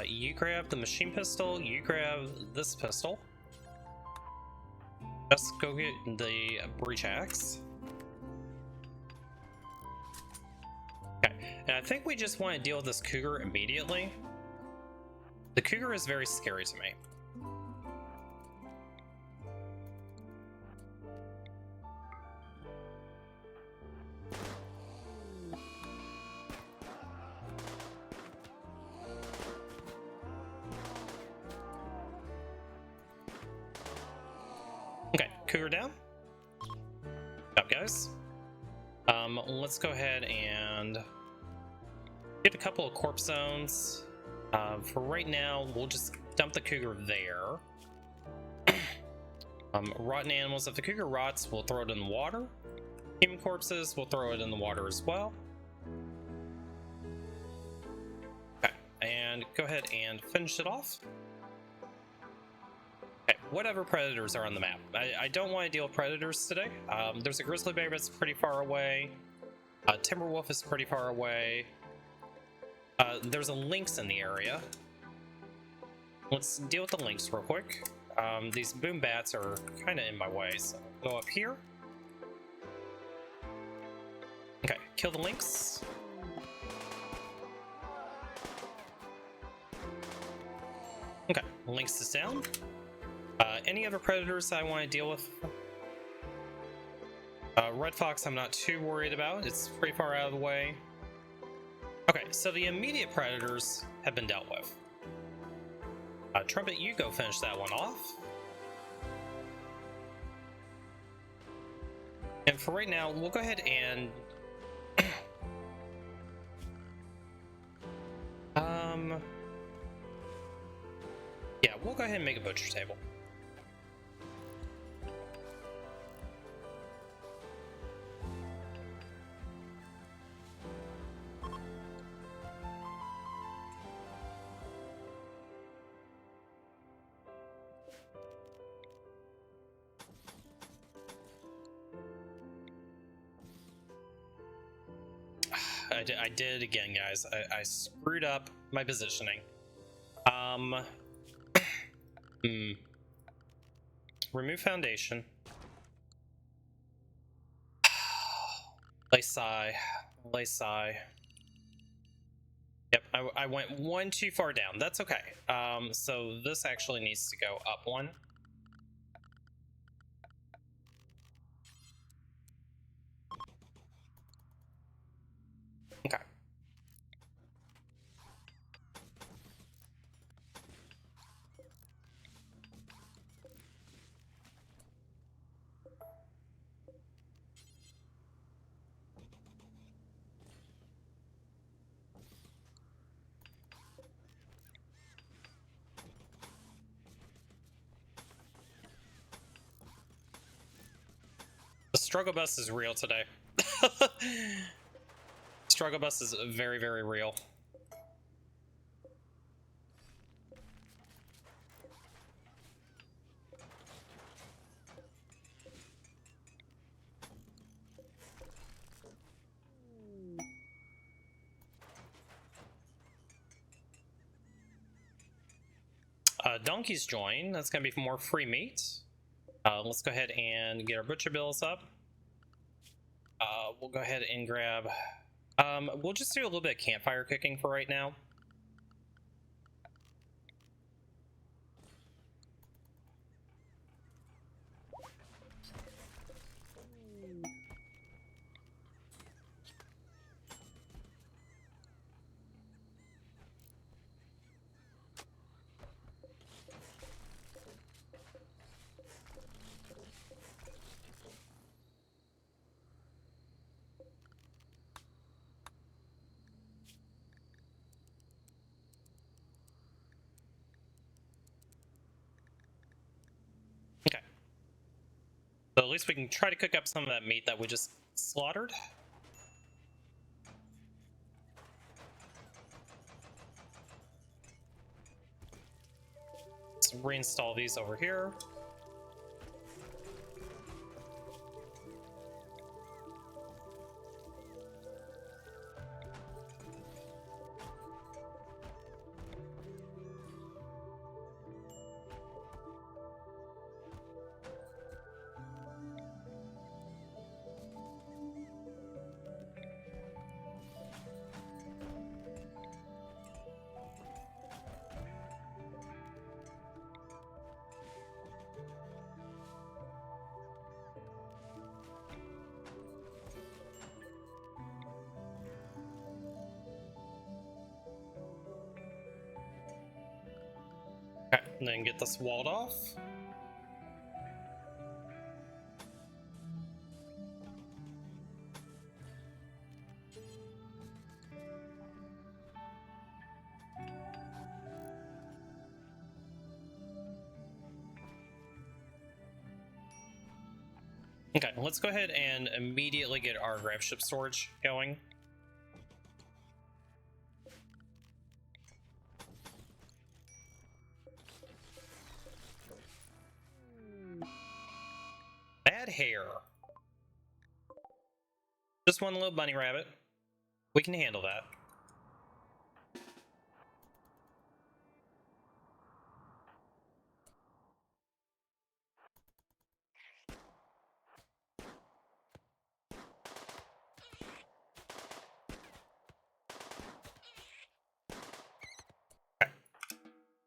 You grab the machine pistol, you grab this pistol. Just go get the breach axe. Okay, and I think we just want to deal with this cougar immediately. The cougar is very scary to me. Okay, cougar down. Good job, guys. Let's go ahead and get a couple of corpse zones. For right now, we'll just dump the cougar there. Rotten animals. If the cougar rots, we'll throw it in the water. Human corpses, we'll throw it in the water as well. Okay, and go ahead and finish it off. Okay, whatever predators are on the map. I don't want to deal with predators today. There's a grizzly bear that's pretty far away. Timber wolf is pretty far away. There's a lynx in the area. Let's deal with the lynx real quick. These boom bats are kind of in my way, so go up here. Okay, kill the lynx. Okay, lynx is down. Any other predators I want to deal with? Red fox I'm not too worried about. It's pretty far out of the way. Okay, so the immediate predators have been dealt with. Trumpet, you go finish that one off. And for right now, we'll go ahead and... yeah, we'll go ahead and make a butcher table. I did it again, guys. I screwed up my positioning. Remove foundation. Lay sigh. Lay sigh. Yep, I went one too far down. That's okay. So this actually needs to go up one. Struggle bus is real today. Struggle bus is very, very real. Donkeys join. That's gonna be more free meat. Let's go ahead and get our butcher bills up. We'll go ahead and grab. We'll just do a little bit of campfire cooking for right now. Okay. So at least we can try to cook up some of that meat that we just slaughtered. Let's reinstall these over here. Okay, and then get this walled off. Okay, let's go ahead and immediately get our Gravship storage going. Bad hair. Just one little bunny rabbit. We can handle that. Okay.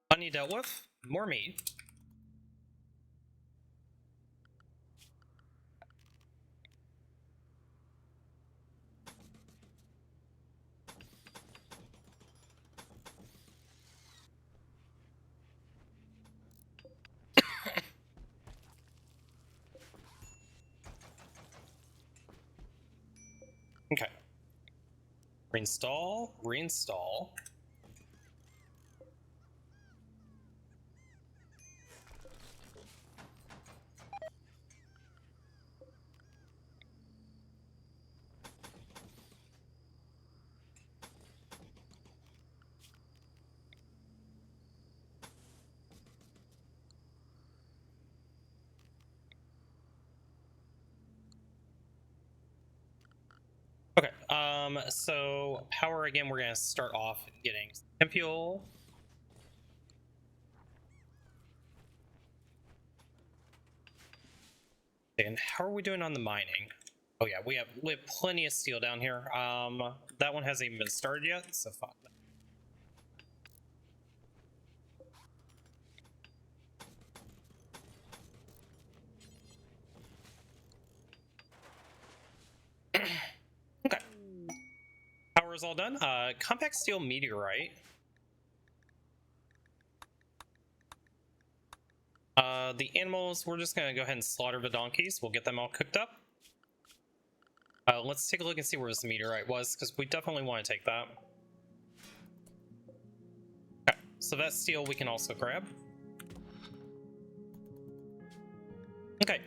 Bunny dealt with. More meat. Okay. Reinstall, reinstall. Okay, so power again, we're gonna start off getting some fuel. And how are we doing on the mining? Oh yeah, we have plenty of steel down here. That one hasn't even been started yet, so fuck that. Okay. Power is all done. Compact steel meteorite. The animals, we're just gonna go ahead and slaughter the donkeys. We'll get them all cooked up. Let's take a look and see where this meteorite was, because we definitely want to take that. Okay, so that steel we can also grab. Okay,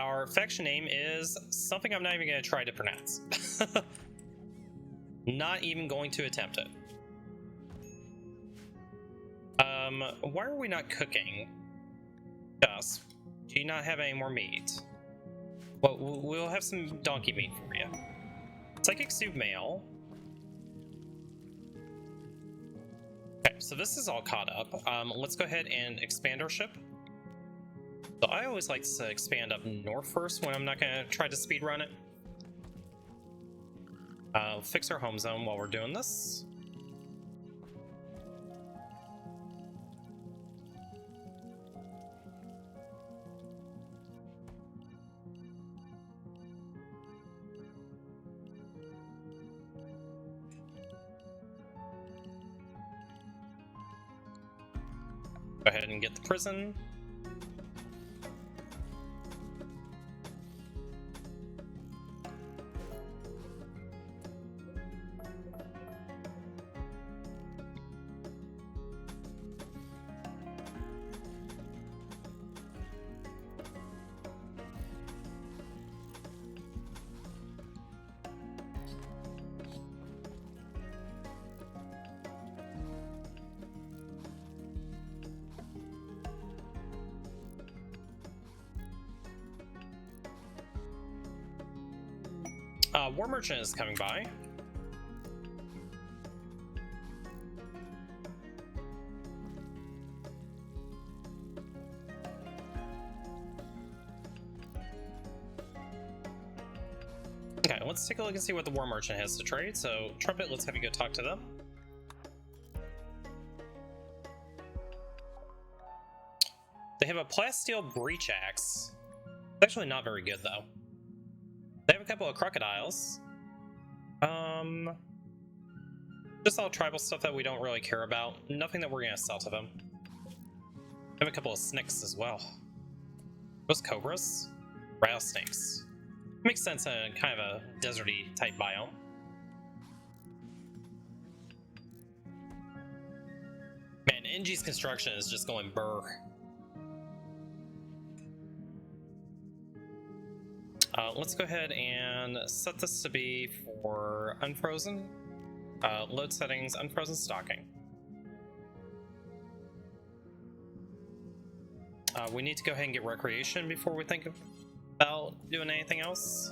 Our faction name is something I'm not even going to try to pronounce. Not even going to attempt it. Why are we not cooking? Gus, do you not have any more meat? Well, we'll have some donkey meat for you. Psychic soup mail. Okay, so this is all caught up. Let's go ahead and expand our ship. So I always like to expand up north first when I'm not going to try to speedrun it. Fix our home zone while we're doing this. Go ahead and get the prison. War Merchant is coming by. Okay, let's take a look and see what the War Merchant has to trade. So, Trumpet, let's have you go talk to them. They have a plasteel breach axe. It's actually not very good, though. They have a couple of crocodiles. Just all tribal stuff that we don't really care about. Nothing that we're gonna sell to them. They have a couple of snakes as well. Those cobras? Rattlesnakes. Makes sense in kind of a deserty type biome. Man, NG's construction is just going burr. Let's go ahead and set this to be for unfrozen. Load settings, unfrozen stocking. We need to go ahead and get recreation before we think about doing anything else.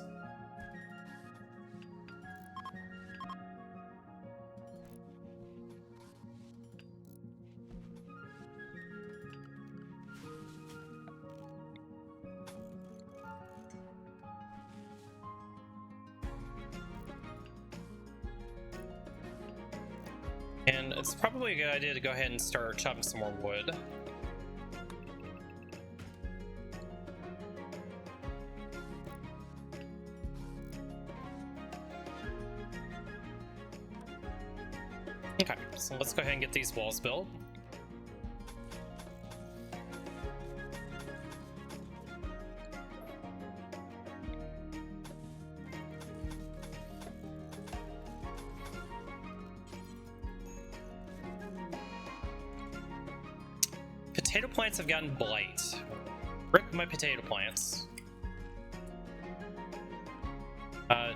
And it's probably a good idea to go ahead and start chopping some more wood. Okay, so let's go ahead and get these walls built. Potato plants have gotten blight. Rip my potato plants.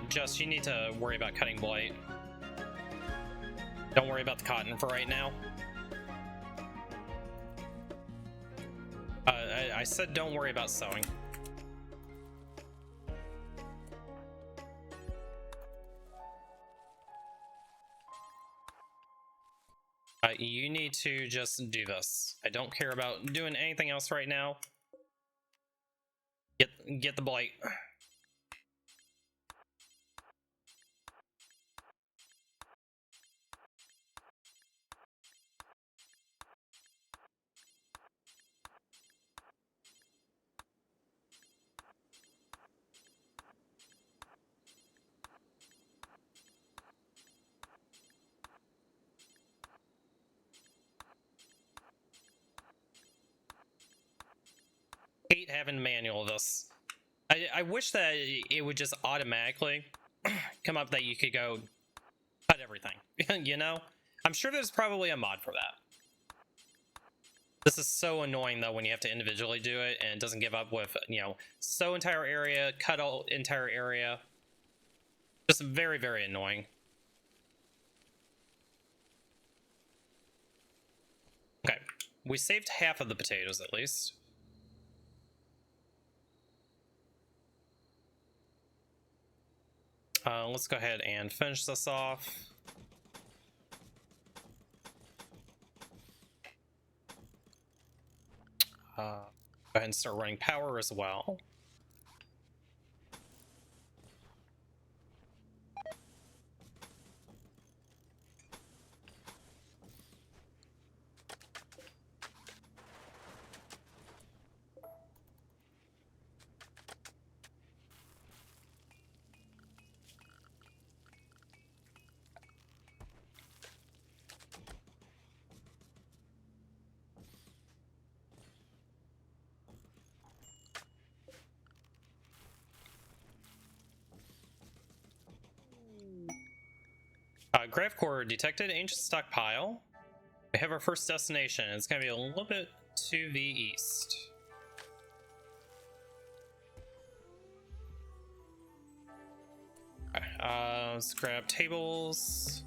Just, you need to worry about cutting blight. Don't worry about the cotton for right now. I said don't worry about sewing. You need to just do this. I don't care about doing anything else right now. Get the blight. Hate having to manual this. I wish that it would just automatically come up that you could go cut everything. You know? I'm sure there's probably a mod for that. This is so annoying though when you have to individually do it and it doesn't give up with, you know, sow entire area, cut all entire area. Just very, very annoying. Okay, we saved half of the potatoes at least. Let's go ahead and finish this off. Go ahead and start running power as well. Grav core detected, ancient stockpile. We have our first destination. It's going to be a little bit to the east. Okay, let's grab tables.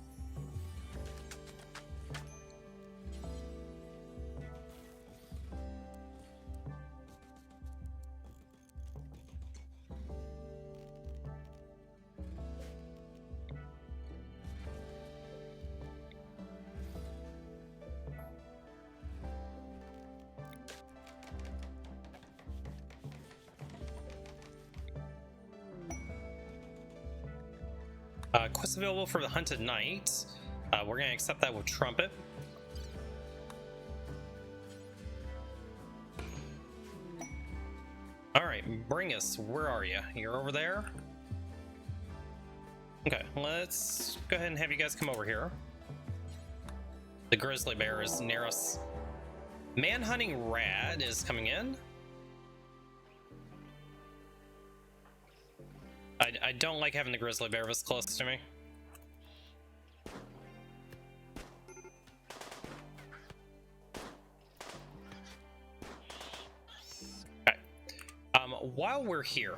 Quest available for the Hunted Knight. We're going to accept that with Trumpet. Alright, bring us. Where are you? You're over there? Okay, let's go ahead and have you guys come over here. The grizzly bear is near us. Manhunting Rad is coming in. I don't like having the grizzly bear this close to me. Okay. While we're here,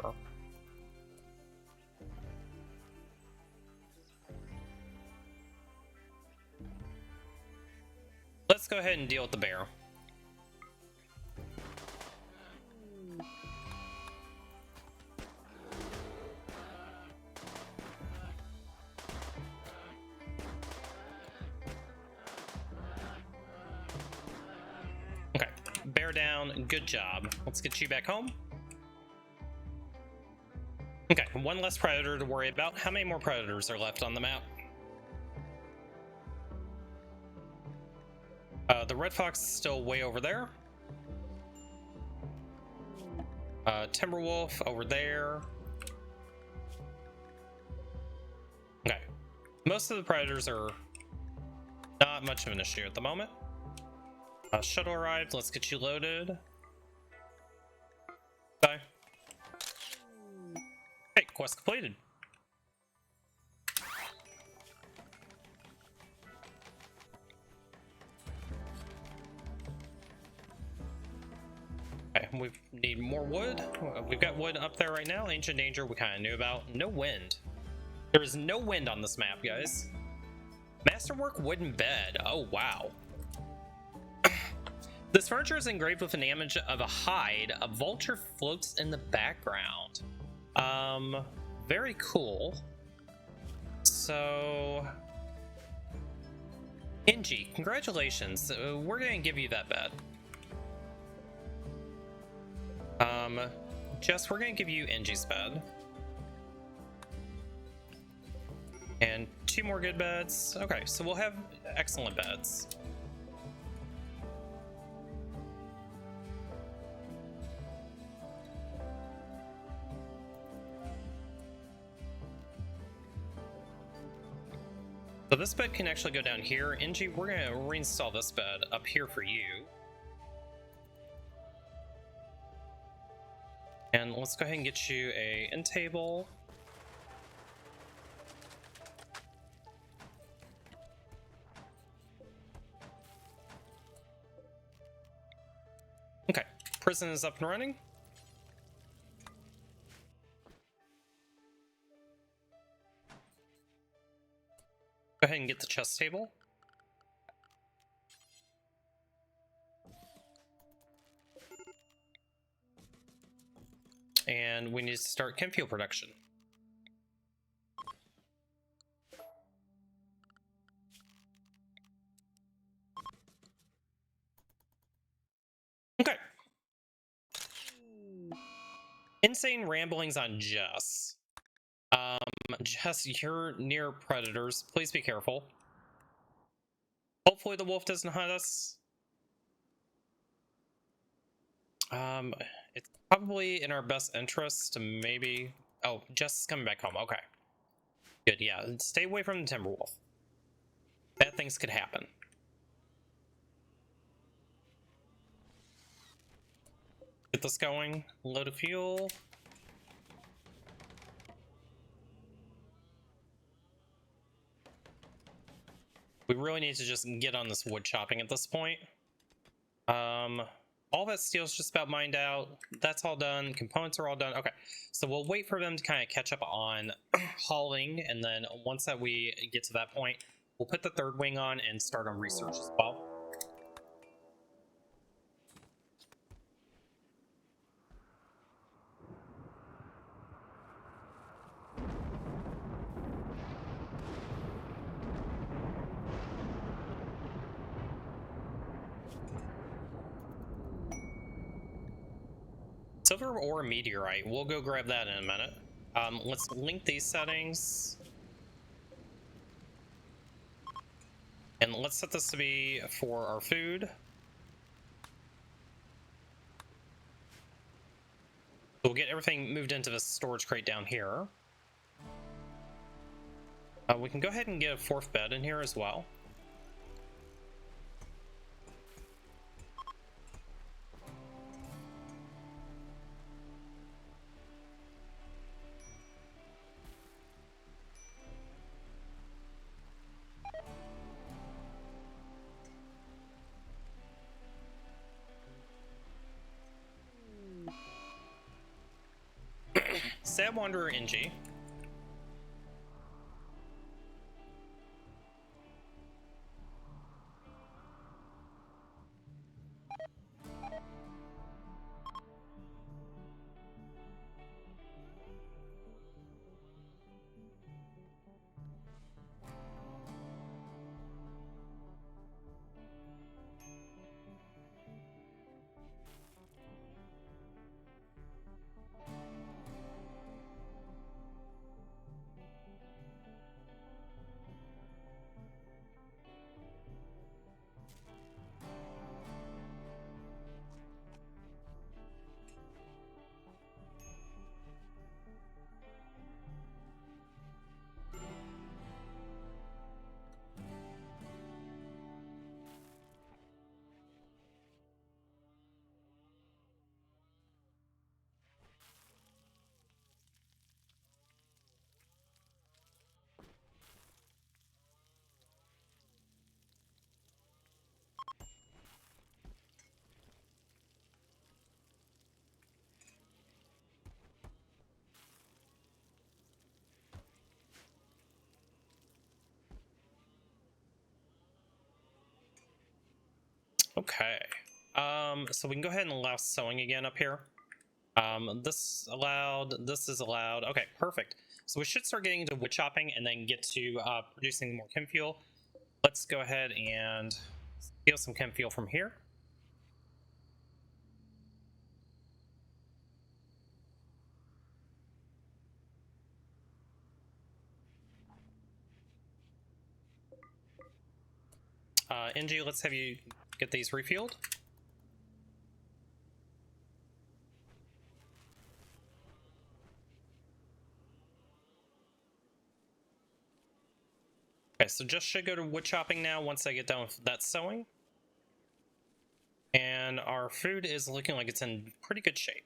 let's go ahead and deal with the bear. Bear down, good job. Let's get you back home. Okay, one less predator to worry about. How many more predators are left on the map? The red fox is still way over there. Timberwolf over there. Okay, most of the predators are not much of an issue at the moment. Shuttle arrived. Let's get you loaded. Bye. Hey, quest completed. Okay, we need more wood. We've got wood up there right now. Ancient danger we kind of knew about. No wind. There is no wind on this map, guys. Masterwork wooden bed. Oh, wow. This furniture is engraved with an image of a hide. A vulture floats in the background. Very cool. So, Inji, congratulations. We're gonna give you that bed. Jess, we're gonna give you Inji's bed. And 2 more good beds. Okay, so we'll have excellent beds. So this bed can actually go down here. Inji, we're going to reinstall this bed up here for you. And let's go ahead and get you a end table. prison is up and running. Go ahead and get the chess table. And we need to start chem fuel production. Okay. Insane ramblings on Jess. Jess, you're near predators. Please be careful. Hopefully the wolf doesn't hunt us. It's probably in our best interest to maybe... Oh, Jess is coming back home. Okay. Good, yeah. Stay away from the timber wolf. Bad things could happen. Get this going. Load of fuel. We really need to just get on this wood chopping at this point. All that steel's just about mined out. That's all done. Components are all done. Okay, so we'll wait for them to kind of catch up on hauling, and then once that we get to that point, we'll put the third wing on and start on research as well. Silver or meteorite. We'll go grab that in a minute. Let's link these settings. And let's set this to be for our food. We'll get everything moved into the storage crate down here. We can go ahead and get a fourth bed in here as well. Sad Wanderer NG. Okay. So we can go ahead and allow sewing again up here. This allowed, this is allowed. Okay, perfect. So we should start getting into wood chopping and then get to producing more chem fuel. Let's go ahead and steal some chem fuel from here. NG, let's have you get these refueled. Okay, so just should go to wood chopping now once I get done with that sewing. And our food is looking like it's in pretty good shape.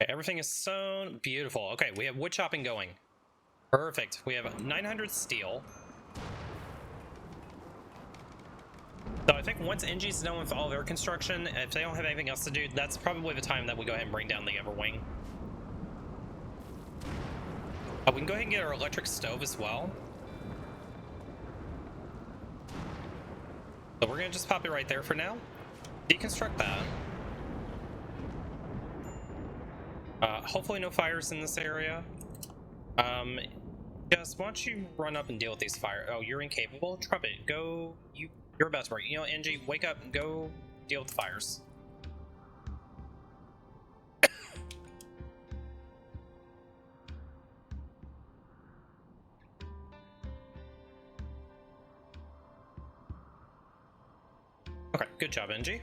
Okay, everything is sewn. Beautiful. Okay, we have wood chopping going. Perfect. We have 900 steel. So I think once NG's done with all their construction, if they don't have anything else to do, that's probably the time that we go ahead and bring down the Everwing. We can go ahead and get our electric stove as well. So we're gonna just pop it right there for now. Deconstruct that. Hopefully no fires in this area. Jess, why don't you run up and deal with these fires? Oh, you're incapable? Trumpet, go. You're about to break. You know, NG, wake up and go deal with the fires. Okay, good job, NG.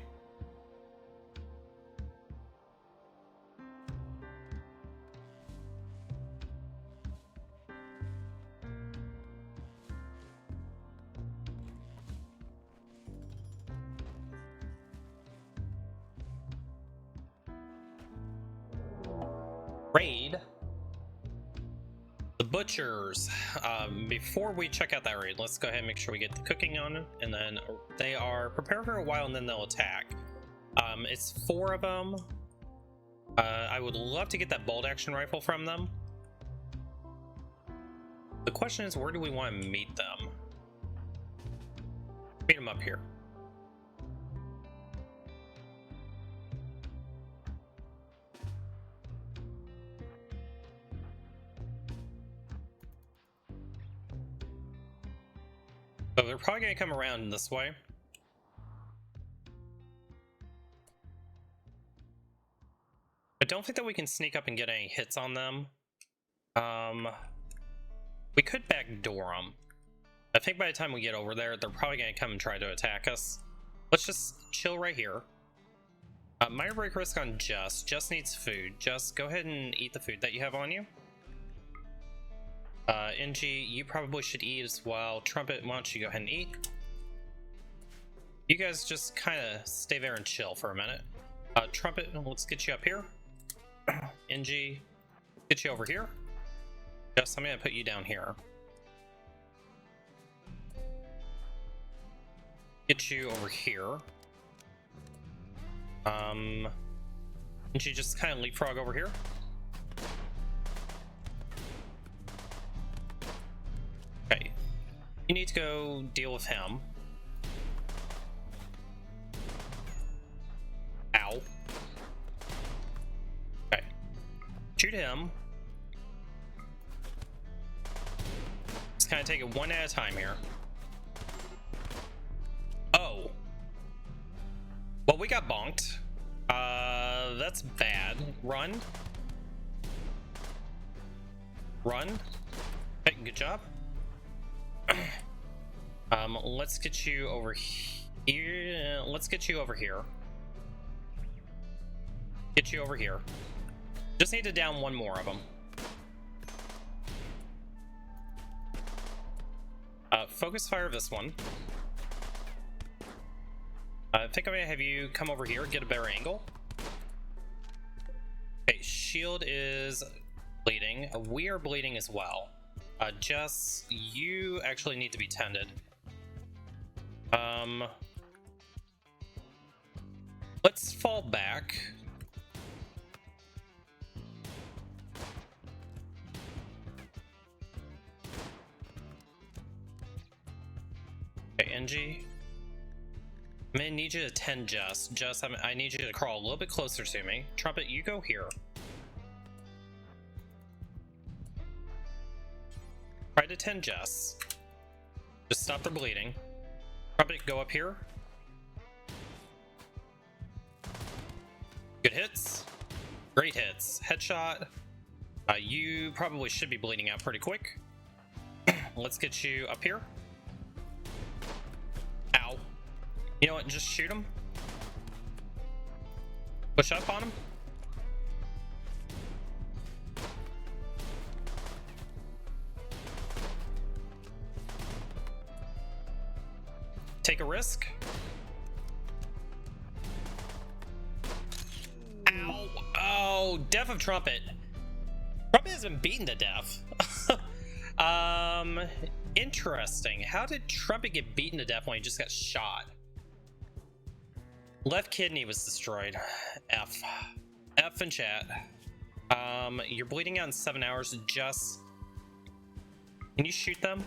Raid the butchers. Before we check out that raid, let's go ahead and make sure we get the cooking on, and then they are prepared for a while and then they'll attack. It's 4 of them. I would love to get that bolt action rifle from them. The question is, where do we want to meet them? Meet them up here. So they're probably going to come around this way. I don't think that we can sneak up and get any hits on them. We could backdoor them. I think by the time we get over there, they're probably going to come and try to attack us. Let's just chill right here. Minor break risk on Just needs food. Just go ahead and eat the food that you have on you. NG, you probably should eat as well. Trumpet, why don't you go ahead and eat? You guys just kind of stay there and chill for a minute. Trumpet, let's get you up here. NG, get you over here. Just, I'm gonna put you down here. Get you over here. NG, just kind of leapfrog over here. Okay, you need to go deal with him. Ow. Okay, shoot him. Just kind of take it one at a time here. Oh. Well, we got bonked. That's bad. Run. Run. Okay, good job. Let's get you over here. Let's get you over here. Get you over here. Just need to down one more of them. Focus fire this one. I think I'm gonna have you come over here, get a better angle. Okay, shield is bleeding. We are bleeding as well. Jess, you actually need to be tended. Let's fall back. Okay, NG. I'm gonna need you to tend Jess. Jess, I need you to crawl a little bit closer to me. Trumpet, you go here. Try to tend Jess. Just stop the bleeding. Trumpet, go up here. Good hits. Great hits. Headshot. You probably should be bleeding out pretty quick. Let's get you up here. Ow. You know what? Just shoot him. Push up on him. Take a risk. Ow. Oh, Death of Trumpet. Trumpet has been beaten to death. Interesting. How did Trumpet get beaten to death when he just got shot? Left kidney was destroyed. F in chat. You're bleeding out in 7 hours. Just, can you shoot them?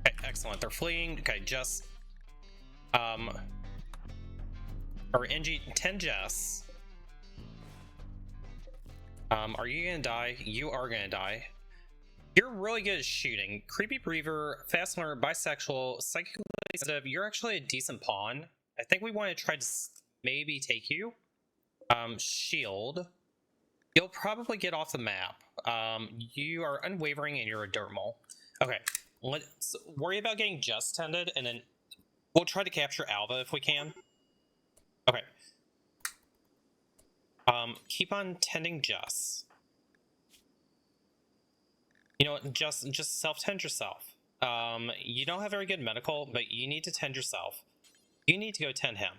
Okay, excellent. They're fleeing. Okay, just or NG 10 Jess. Are you gonna die? You are gonna die. You're really good at shooting. Creepy Breather, fast learner, bisexual, psychically sensitive. You're actually a decent pawn. I think we want to try to maybe take you. Shield. You'll probably get off the map. You are unwavering and you're a dermal. Okay, let's worry about getting just tended, and then we'll try to capture Alva if we can. Okay. Keep on tending Jess. You know what, just self-tend yourself. You don't have very good medical, but you need to tend yourself. You need to go tend him.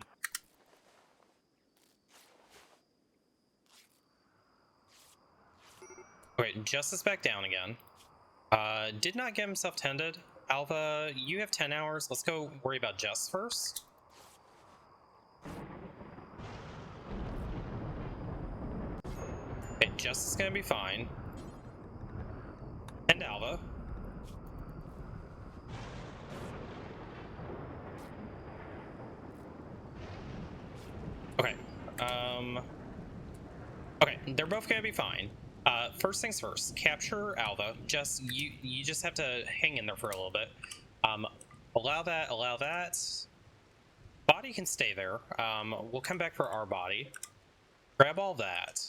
Wait, Jess is back down again. Did not get himself tended. Alva, you have 10 hours. Let's go worry about Jess first. Okay, Jess is gonna be fine. And Alva. Okay. Okay, they're both gonna be fine. First things first, capture Alva. Just you just have to hang in there for a little bit. Allow that. Body can stay there. We'll come back for our body. Grab all that.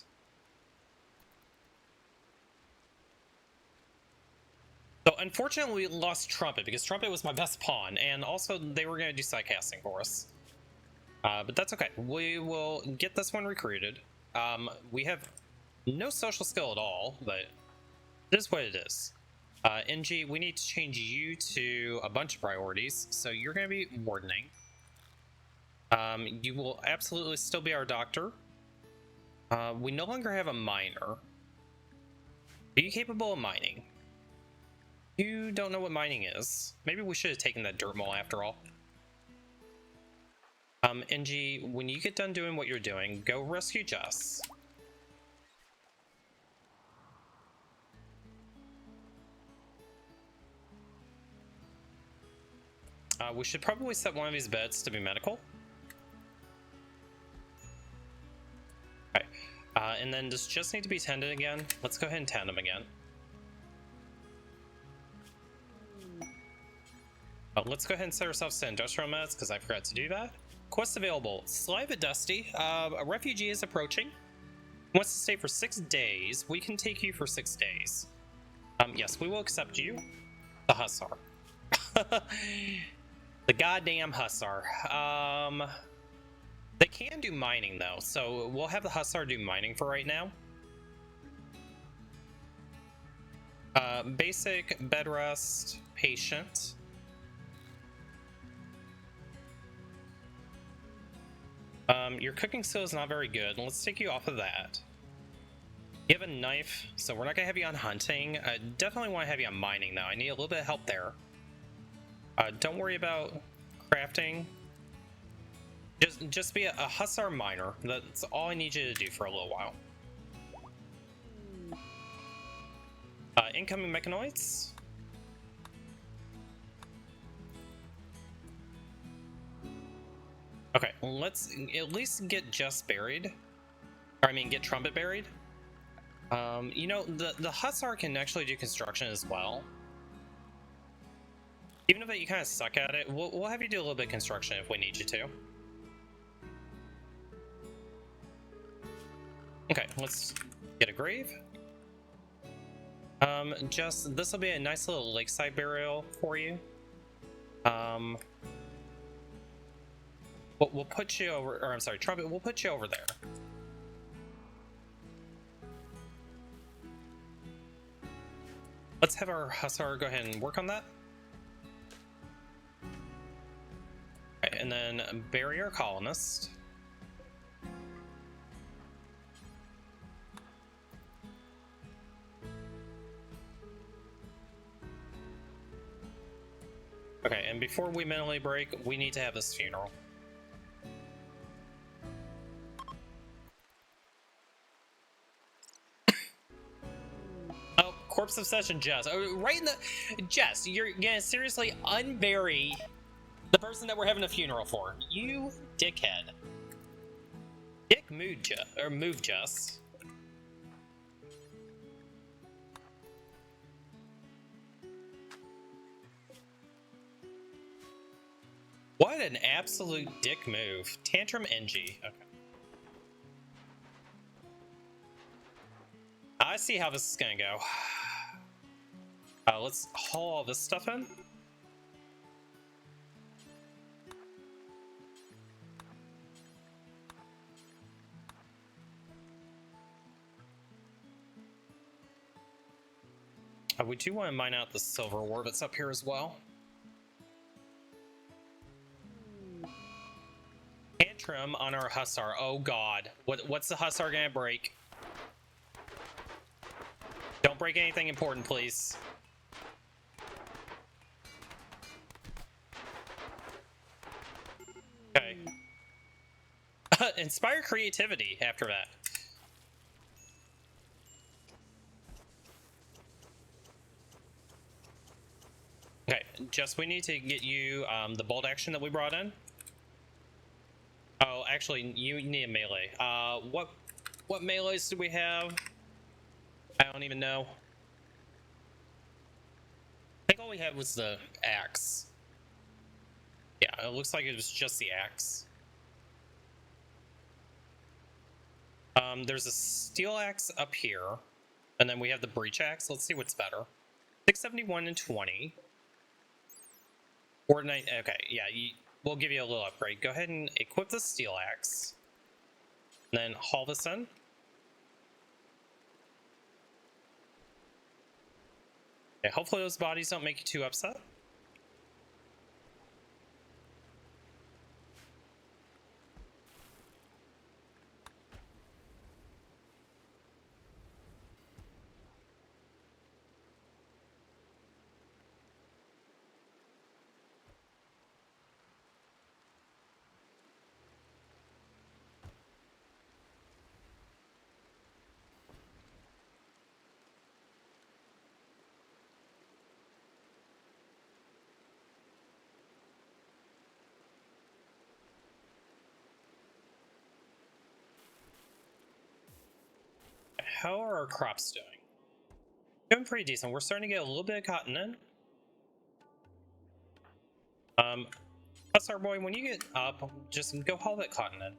So unfortunately we lost Trumpet because Trumpet was my best pawn, and also they were going to do side casting for us. But that's okay. We will get this one recruited. We have no social skill at all, but it is what it is. NG, we need to change you to a bunch of priorities, so you're going to be wardening. You will absolutely still be our doctor. We no longer have a miner. Are you capable of mining? You don't know what mining is. Maybe we should have taken that dirt mole after all. NG, when you get done doing what you're doing, go rescue Jess. We should probably set one of these beds to be medical. Okay. And then does Jess need to be tended again? Let's go ahead and tend him again. Let's go ahead and set ourselves to industrial meds because I forgot to do that. Quest available. Saliva Dusty. A refugee is approaching. Wants to stay for 6 days. We can take you for 6 days. Yes, we will accept you. The Hussar. The goddamn Hussar. They can do mining though, so we'll have the Hussar do mining for right now. Basic, bed rest, patient. Your cooking skill is not very good. Let's take you off of that. You have a knife, so we're not gonna have you on hunting. I definitely want to have you on mining though. I need a little bit of help there. Don't worry about crafting. Just be a Hussar miner. That's all I need you to do for a little while. Incoming mechanoids. Okay, let's at least get Jess buried. Or I mean, get Trumpet buried. You know, the Hussar can actually do construction as well. Even if you kind of suck at it, we'll have you do a little bit of construction if we need you to. Okay, let's get a grave. Just this will be a nice little lakeside burial for you. We'll put you over, or I'm sorry, Trumpet, we'll put you over there. Let's have our Hussar go ahead and work on that. and then barrier colonist. Okay, and before we mentally break, we need to have this funeral. Oh, corpse obsession, Jess. Oh, right in the... Jess, you're gonna seriously unbury the person that we're having a funeral for. You dickhead. Dick move, Jess. What an absolute dick move. Tantrum NG. Okay. I see how this is gonna go. Let's haul all this stuff in. We do want to mine out the silver ore that's up here as well. Tantrum on our Hussar. Oh god. What's the Hussar gonna break? Don't break anything important, please. Okay. Inspire creativity after that. Okay, Jess, we need to get you the bolt action that we brought in. Oh, actually, you need a melee. What melees do we have? I don't even know. I think all we had was the axe. Yeah, it looks like it was just the axe. There's a steel axe up here, and then we have the breach axe. Let's see what's better. 671 and 20. Coordinate. Okay, yeah, we'll give you a little upgrade. Go ahead and equip the steel axe. And then haul this in. Yeah, hopefully those bodies don't make you too upset. How are our crops doing? Doing pretty decent. We're starting to get a little bit of cotton in. Hussar boy, when you get up, just go haul that cotton in.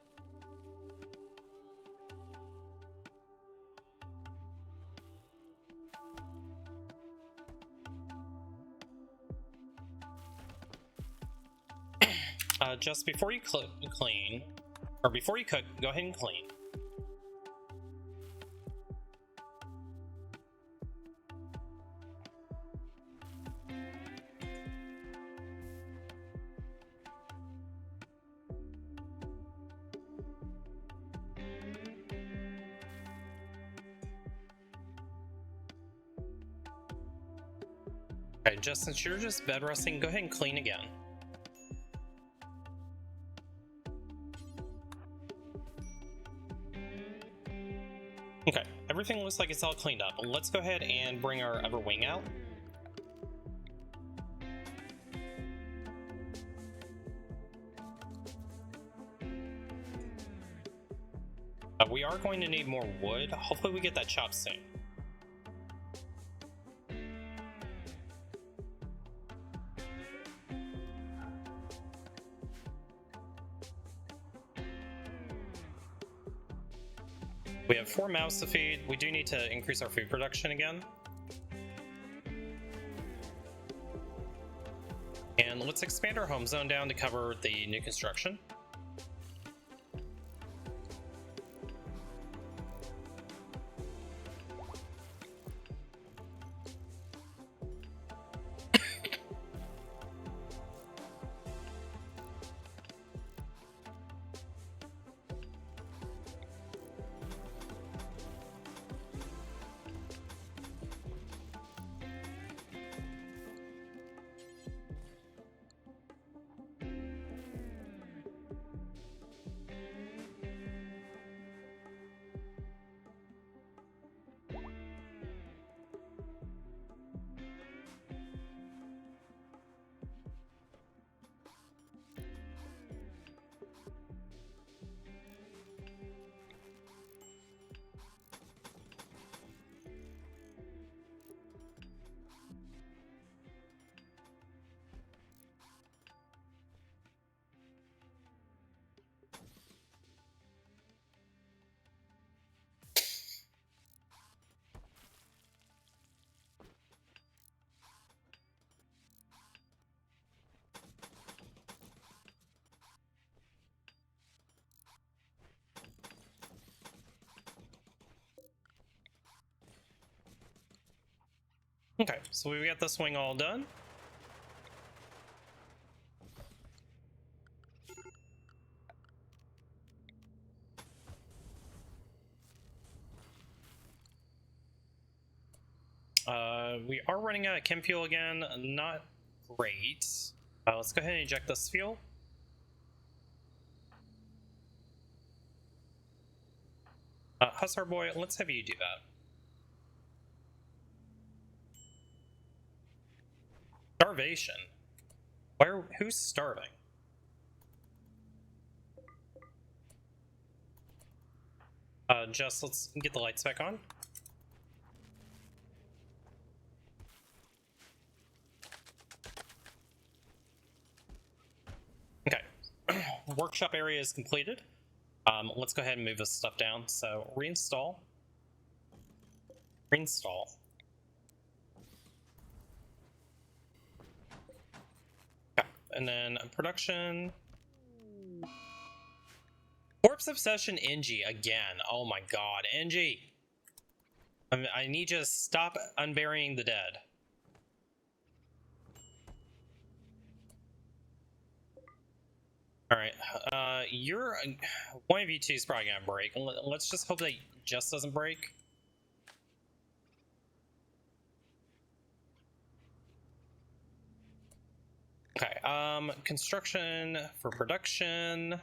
Just before you clean, or before you cook, go ahead and clean. Okay, just since you're just bed resting, go ahead and clean again. Okay, everything looks like it's all cleaned up. Let's go ahead and bring our other wing out. We are going to need more wood. Hopefully we get that chopped soon. We have 4 mouths to feed. We do need to increase our food production again. And let's expand our home zone down to cover the new construction. Okay, so we got this wing all done. We are running out of chem fuel again. Not great. Let's go ahead and eject this fuel. Hussar boy, let's have you do that. Starvation. Who's starving? Just let's get the lights back on. Okay, workshop area is completed. Let's go ahead and move this stuff down. So reinstall. Reinstall. Okay, and then production. Corpse Obsession NG again. Oh my god, NG. I need you to stop unburying the dead. Alright, one of you two is probably gonna break. Let's just hope that just doesn't break. Okay, construction for production.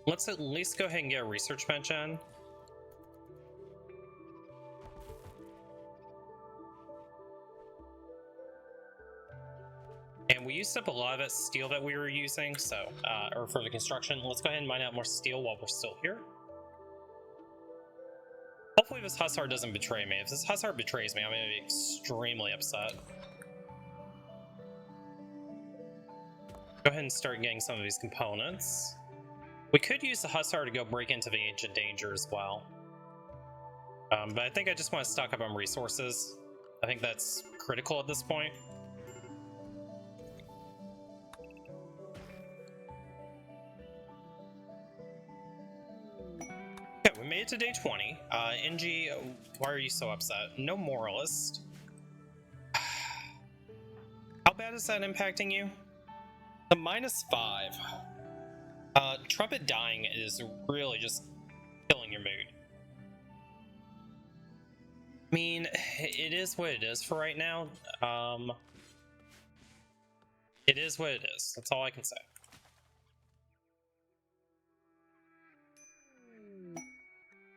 Let's at least go ahead and get a research bench in. And we used up a lot of that steel that we were using, so, or for the construction. Let's go ahead and mine out more steel while we're still here. Hopefully this Hussar doesn't betray me. If this Hussar betrays me, I'm gonna be extremely upset. Go ahead and start getting some of these components. We could use the Hussar to go break into the Ancient Danger as well. But I think I just want to stock up on resources. I think that's critical at this point. Okay, we made it to day 20. NG, why are you so upset? No moralist. How bad is that impacting you? The -5. Trumpet dying is really just killing your mood. I mean, it is what it is for right now. It is what it is. That's all I can say.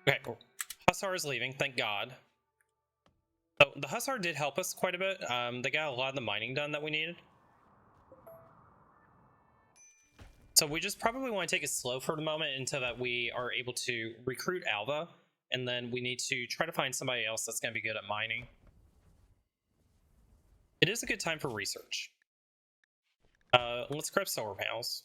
Okay, Hussar is leaving, thank God. So the Hussar did help us quite a bit. They got a lot of the mining done that we needed. So we just probably want to take it slow for the moment until that we are able to recruit Alva, and then we need to try to find somebody else that's going to be good at mining. It is a good time for research. Let's grab solar panels.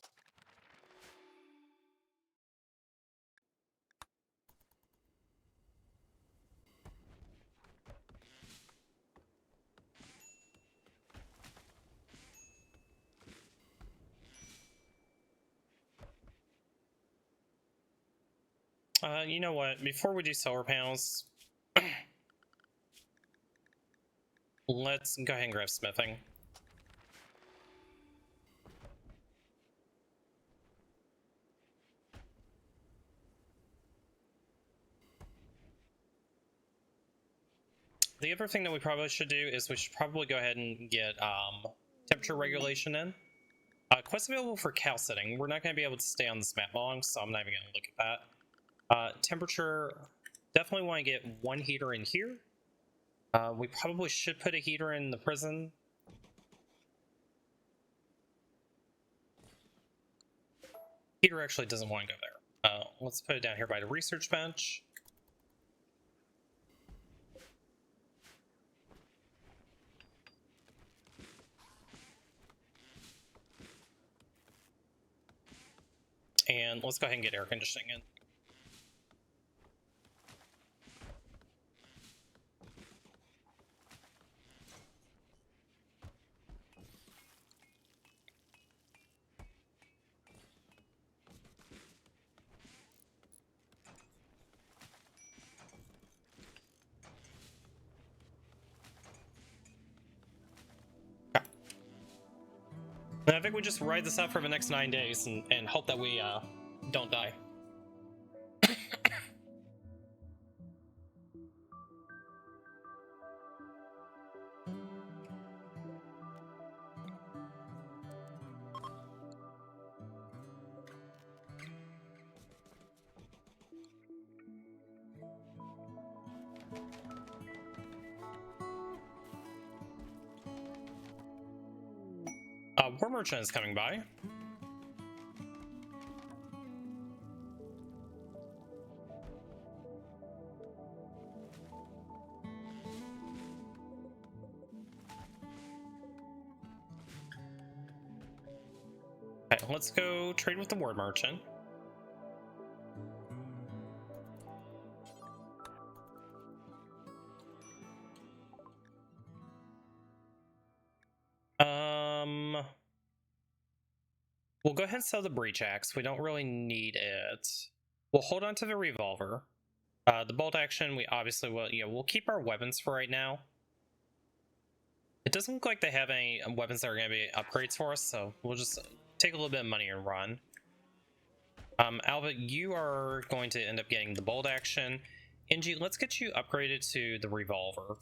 You know what? Before we do solar panels, let's go ahead and grab smithing. The other thing that we probably should do is we should probably go ahead and get temperature regulation in. Quest available for cow sitting. We're not going to be able to stay on this map long, so I'm not even going to look at that. Temperature, definitely want to get one heater in here. We probably should put a heater in the prison. Heater actually doesn't want to go there. Let's put it down here by the research bench. And let's go ahead and get air conditioning in. And I think we just ride this out for the next 9 days and hope that we don't die. War merchant is coming by. Okay, let's go trade with the war merchant. We'll go ahead and sell the breach axe. We don't really need it. We'll hold on to the revolver. The bolt action, we obviously will. Yeah, we'll keep our weapons for right now. It doesn't look like they have any weapons that are going to be upgrades for us, so we'll just take a little bit of money and run. Alva, you are going to end up getting the bolt action. NG, let's get you upgraded to the revolver.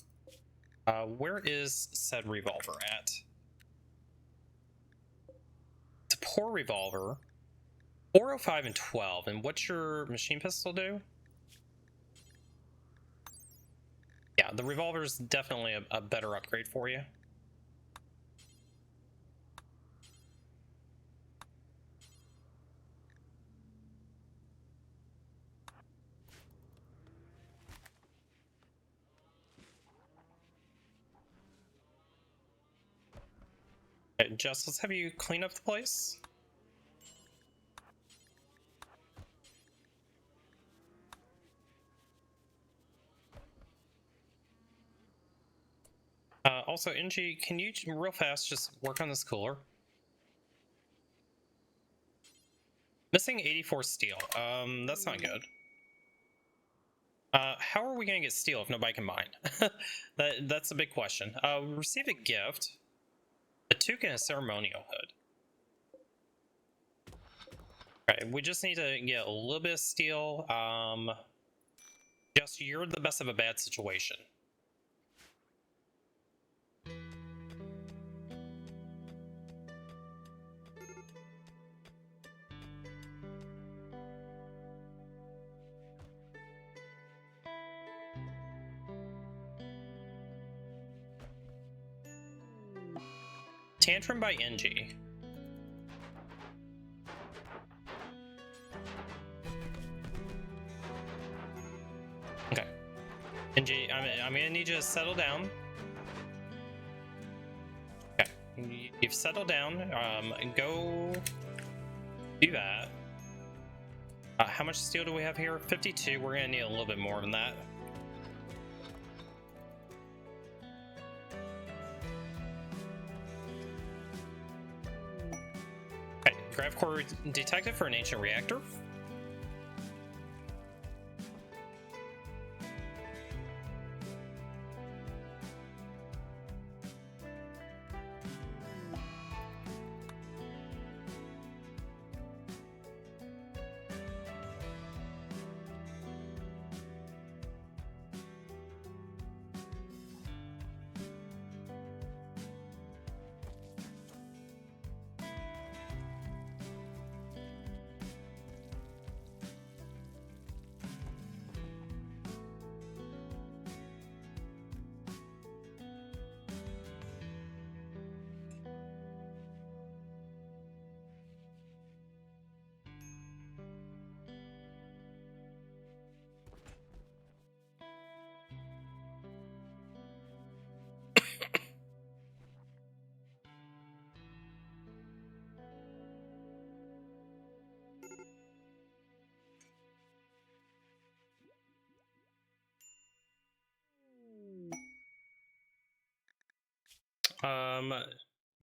Where is said revolver at? It's a poor revolver. 405 and 12. And what's your machine pistol do? Yeah, the revolver is definitely a better upgrade for you. Okay, Jess, let's have you clean up the place. Also, NG, can you real fast just work on this cooler? Missing 84 steel. That's not good. How are we gonna get steel if nobody can mine? That's a big question. We receive a gift. A toque and a ceremonial hood. Alright, we just need to get a little bit of steel. Just you're the best of a bad situation. Tantrum by NG. Okay. NG, I'm gonna need you to settle down. Okay. You've settled down. Go do that. How much steel do we have here? 52. We're gonna need a little bit more than that. Grav core detected for an ancient reactor.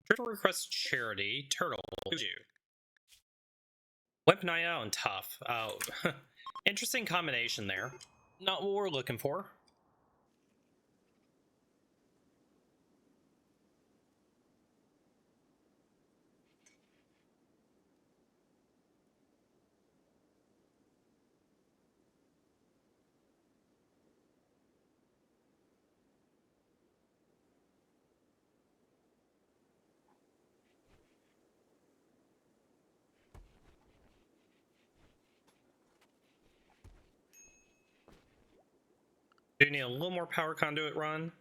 Turtle request charity. Turtle, would you? Wimp night out and tough. Oh, interesting combination there. Not what we're looking for. Do need a little more power conduit run.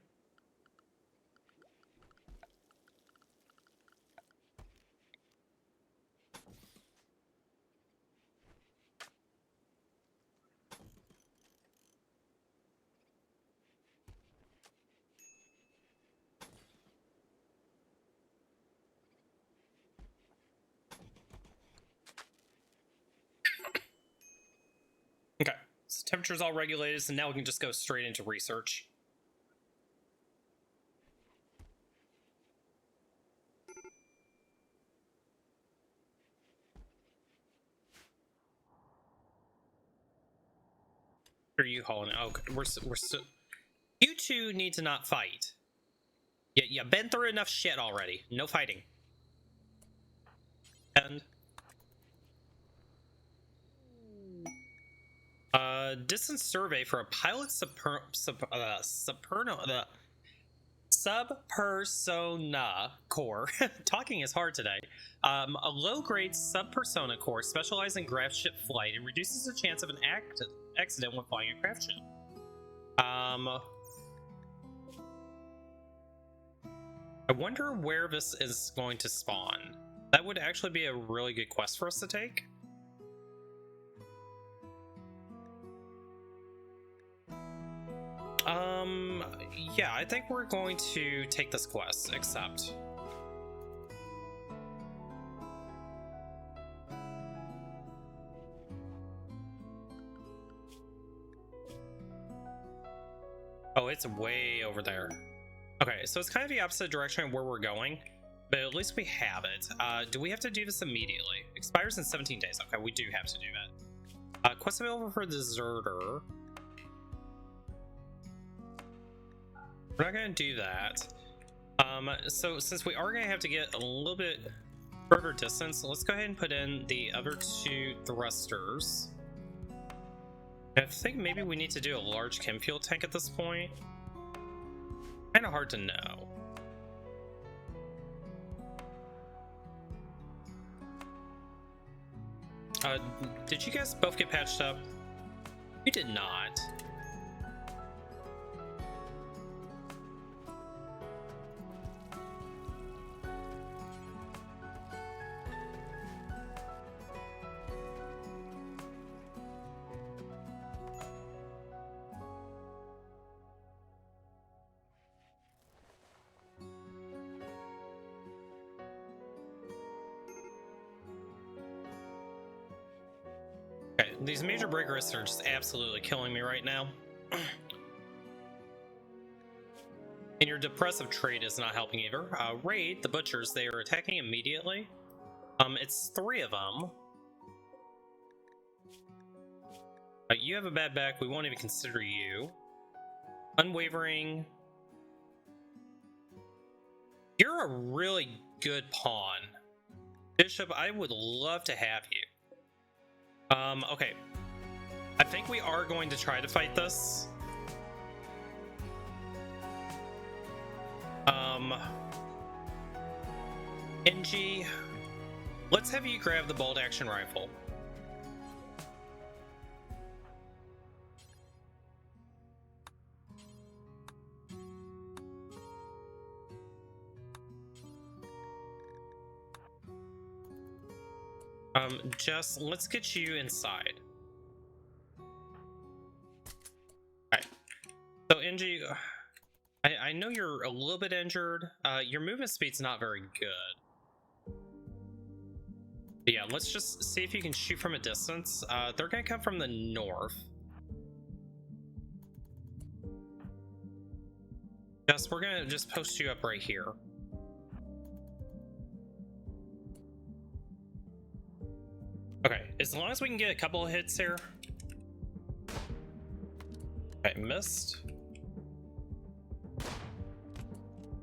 Okay, so temperature's all regulated, so now we can just go straight into research. Are you hauling? Oh, we're still. You two need to not fight. You've been through enough shit already. No fighting. And distance survey for a pilot subpersona core. Talking is hard today. A low-grade subpersona core specializes in Gravship flight and reduces the chance of an accident when flying a craft ship. I wonder where this is going to spawn. That would actually be a really good quest for us to take. Yeah, I think we're going to take this quest, except... Oh, it's way over there. Okay, so it's kind of the opposite direction of where we're going, but at least we have it. Do we have to do this immediately? Expires in 17 days. Okay, we do have to do that. Quest available for Deserter. We're not going to do that. So since we are going to have to get a little bit further distance, let's go ahead and put in the other two thrusters. I think maybe we need to do a large chem fuel tank at this point. Kind of hard to know. Did you guys both get patched up? You did not. Okay, these major break risks are just absolutely killing me right now. And your depressive trait is not helping either. Raid, the butchers, they are attacking immediately. It's 3 of them. You have a bad back, we won't even consider you. Unwavering. You're a really good pawn. Bishop, I would love to have you. Okay. I think we are going to try to fight this. NG, let's have you grab the bolt action rifle. Jess, let's get you inside. Alright. So, NG, I know you're a little bit injured. Your movement speed's not very good. But yeah, let's just see if you can shoot from a distance. They're gonna come from the north. Jess, we're gonna just post you up right here. Okay, as long as we can get a couple of hits here. Okay, missed.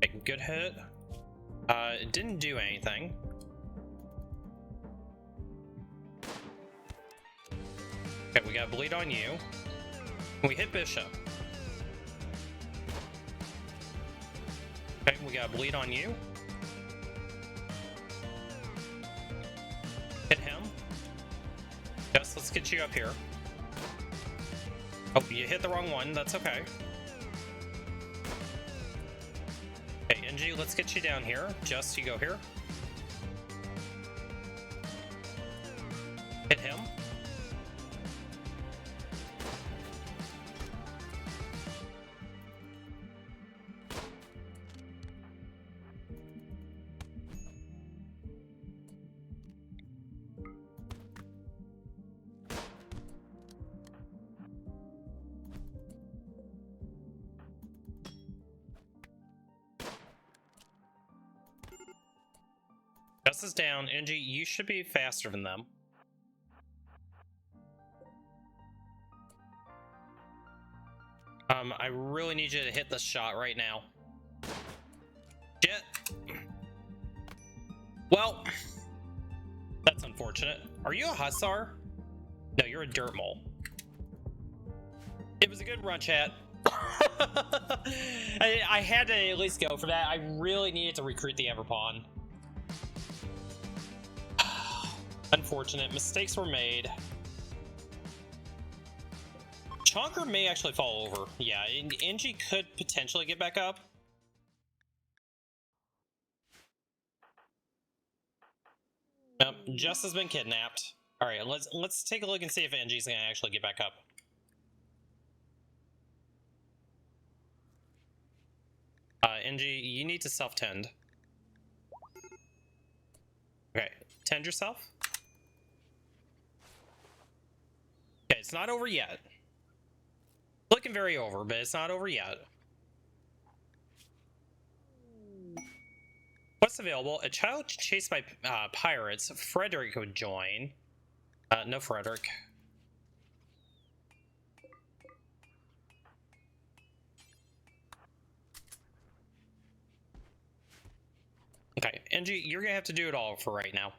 Okay, good hit. It didn't do anything. Okay, we got bleed on you. We hit Bishop. Okay, we got bleed on you. Hit him. Yes, let's get you up here. Oh, you hit the wrong one. That's okay. Okay, NG, let's get you down here. Just you go here. Hit him. Gus is down. NG, you should be faster than them. I really need you to hit the shot right now. Shit. Well, that's unfortunate. Are you a hussar? No, you're a dirt mole. It was a good run, chat. I had to at least go for that. I really needed to recruit the Everpawn. Unfortunate. Mistakes were made. Chonker may actually fall over. Yeah, NG could potentially get back up. Jess has been kidnapped. All right, let's take a look and see if NG's gonna actually get back up. NG, you need to self-tend. Okay, tend yourself. Okay, it's not over yet. Looking very over, but it's not over yet. What's available? A child chased by pirates. Frederick would join. No Frederick. Okay, NG, you're gonna have to do it all for right now.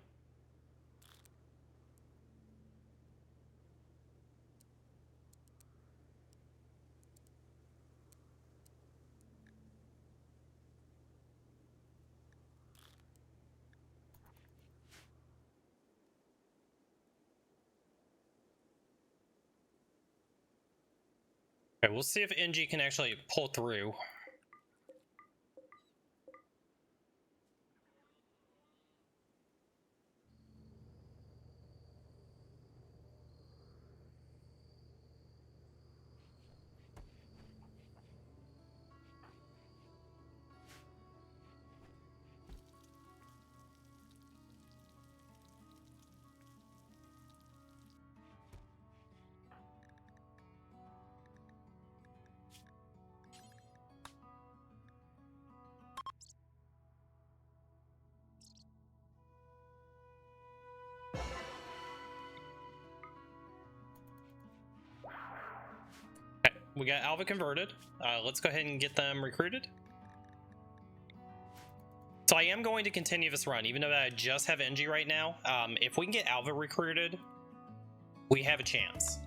Okay, we'll see if NG can actually pull through. We got Alva converted. Let's go ahead and get them recruited. So I am going to continue this run, even though I just have NG right now. If we can get Alva recruited, we have a chance.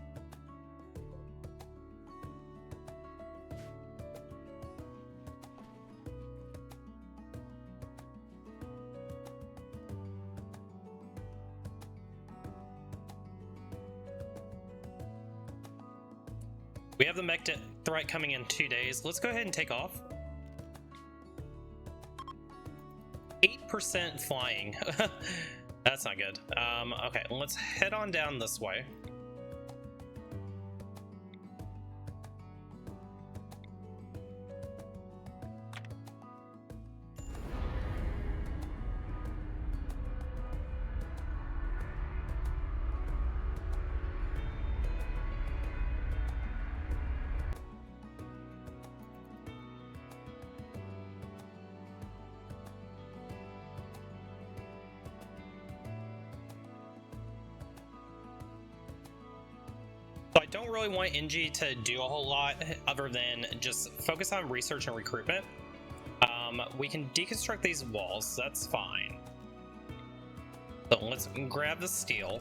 We have the mech threat coming in 2 days. Let's go ahead and take off. 8% flying. That's not good. Okay, let's head on down this way. So I don't really want NG to do a whole lot other than just focus on research and recruitment. We can deconstruct these walls, that's fine. So let's grab the steel.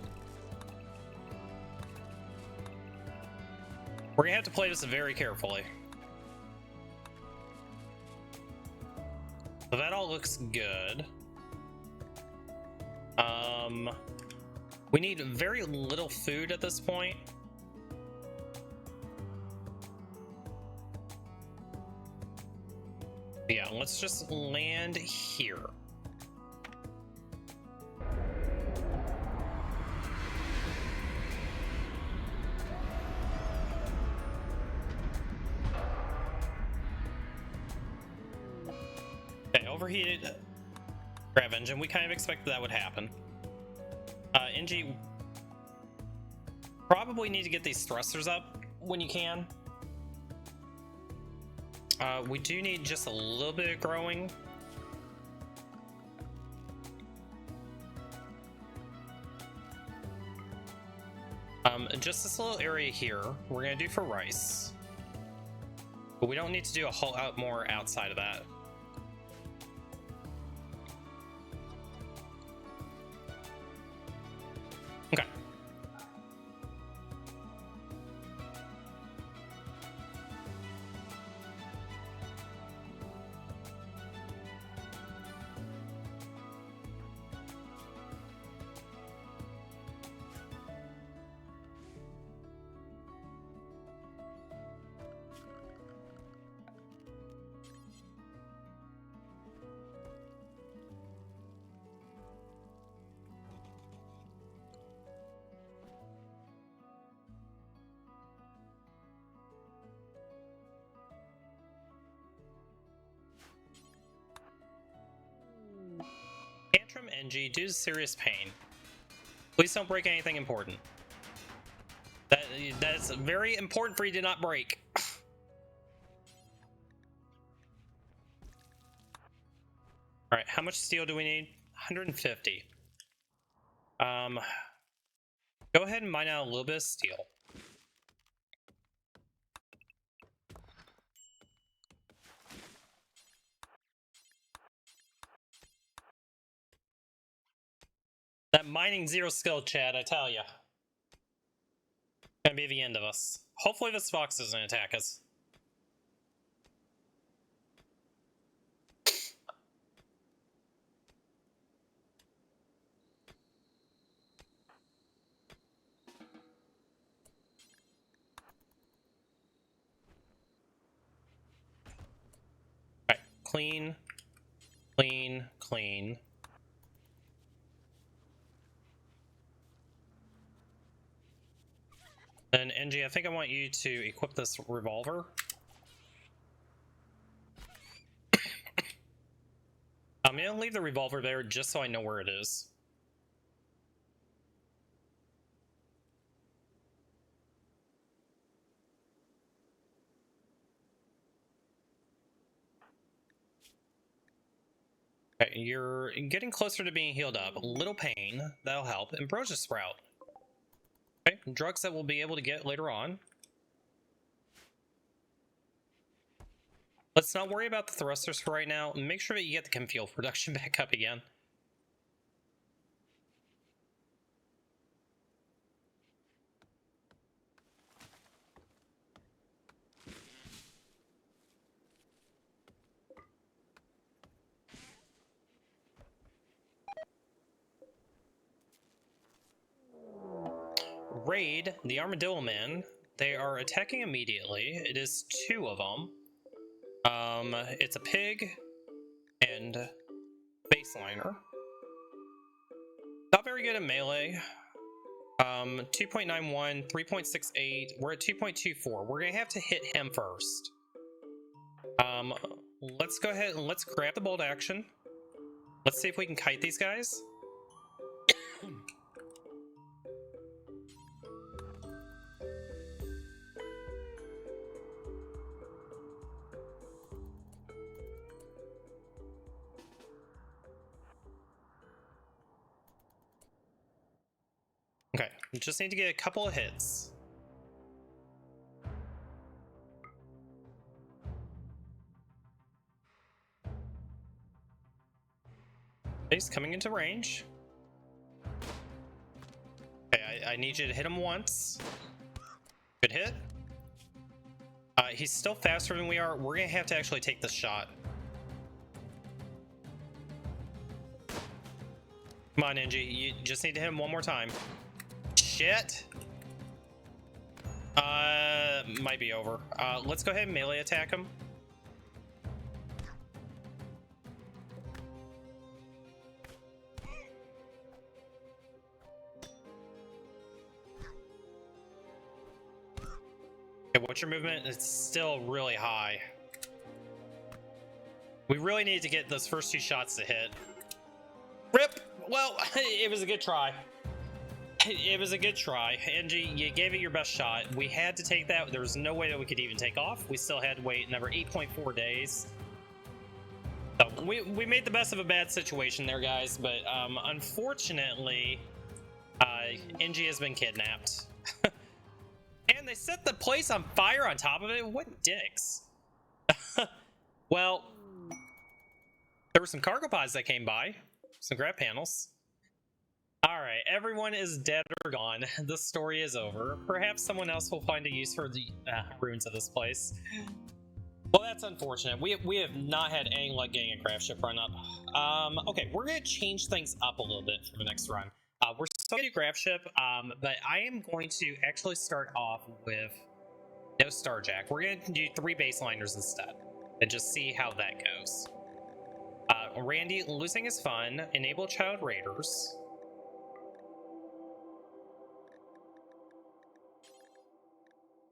We're gonna have to play this very carefully. So that all looks good. We need very little food at this point. Yeah, let's just land here. Okay, overheated grav engine. We kind of expected that would happen. NG, probably need to get these thrusters up when you can. We do need just a little bit of growing. Just this little area here, we're gonna do for rice. But we don't need to do a whole lot more outside of that. Okay. Tantrum NG, due to serious pain. Please don't break anything important. That's very important for you to not break. All right, how much steel do we need? 150. Go ahead and mine out a little bit of steel. That mining zero skill, Chad, I tell ya. Gonna be the end of us. Hopefully this fox doesn't attack us. Alright, clean, clean, clean. And NG, I think I want you to equip this revolver. I'm gonna leave the revolver there just so I know where it is. Okay, you're getting closer to being healed up. A little pain, that'll help. Ambrosia Sprout. Okay, drugs that we'll be able to get later on. Let's not worry about the thrusters for right now. Make sure that you get the chem fuel production back up again. Raid, the Armadillo Man. They are attacking immediately. It is 2 of them. It's a pig and baseliner. Not very good at melee. 2.91, 3.68. We're at 2.24. We're gonna have to hit him first. Let's go ahead and let's grab the bolt action. Let's see if we can kite these guys. Okay, just need to get a couple of hits. He's coming into range. Okay, I need you to hit him once. Good hit. He's still faster than we are. We're gonna have to actually take this shot. Come on, NG. You just need to hit him one more time. Shit. Might be over. Let's go ahead and melee attack him. Okay, what's your movement? It's still really high. We really need to get those first 2 shots to hit. Rip! Well, it was a good try. It was a good try. Angie, you gave it your best shot. We had to take that. There was no way that we could even take off. We still had to wait another 8.4 days. So we made the best of a bad situation there, guys. But unfortunately, Angie has been kidnapped. And they set the place on fire on top of it? What dicks. Well, there were some cargo pods that came by. Some grab panels. Alright, everyone is dead or gone. The story is over. Perhaps someone else will find a use for the ruins of this place. Well, that's unfortunate. We have not had any luck getting a Gravship Run up. Okay, we're going to change things up a little bit for the next run. We're still going to do Gravship, but I am going to actually start off with no Starjack. We're going to do 3 baseliners instead, and just see how that goes. Randy, losing is fun. Enable child raiders.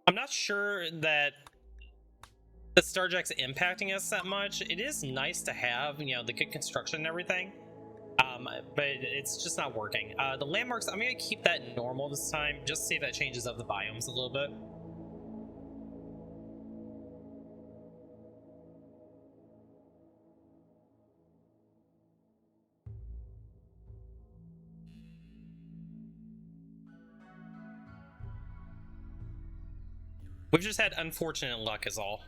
I'm not sure that the Starjack's impacting us that much. It is nice to have, you know, the good construction and everything, but it's just not working. The landmarks, I'm going to keep that normal this time, just to see if that changes up the biomes a little bit. We've just had unfortunate luck is all.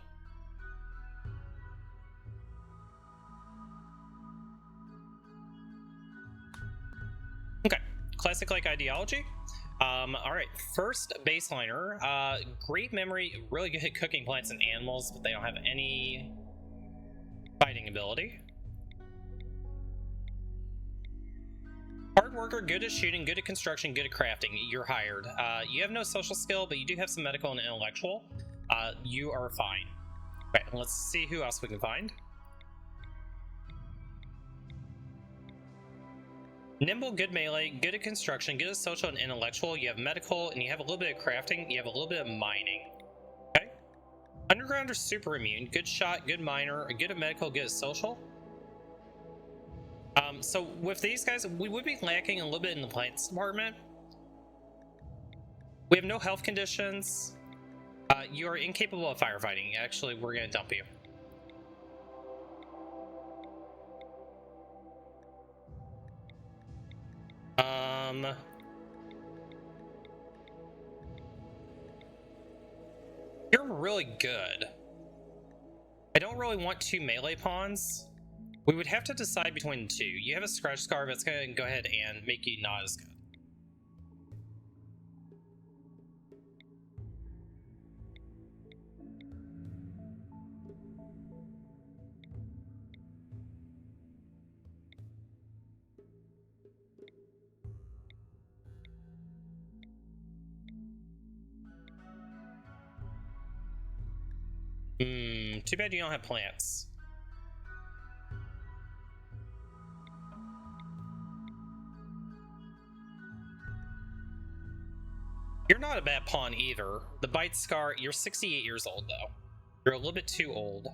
Okay, classic-like ideology. All right, first baseliner. Great memory, really good at cooking plants and animals, but they don't have any fighting ability. Hard worker, good at shooting, good at construction, good at crafting. You're hired. You have no social skill, but you do have some medical and intellectual. You are fine. Okay, let's see who else we can find. Nimble, good melee, good at construction, good at social and intellectual. You have medical, and you have a little bit of crafting. You have a little bit of mining. Okay. Underground or super immune. Good shot, good miner, good at medical, good at social. So with these guys, we would be lacking a little bit in the plants department. We have no health conditions. You are incapable of firefighting. Actually, we're going to dump you. You're really good. I don't really want 2 melee pawns. We would have to decide between the 2. You have a scratch scar, but it's going to go ahead and make you not as good. Too bad you don't have plants. You're not a bad pawn either. The bite scar, you're 68 years old though. You're a little bit too old.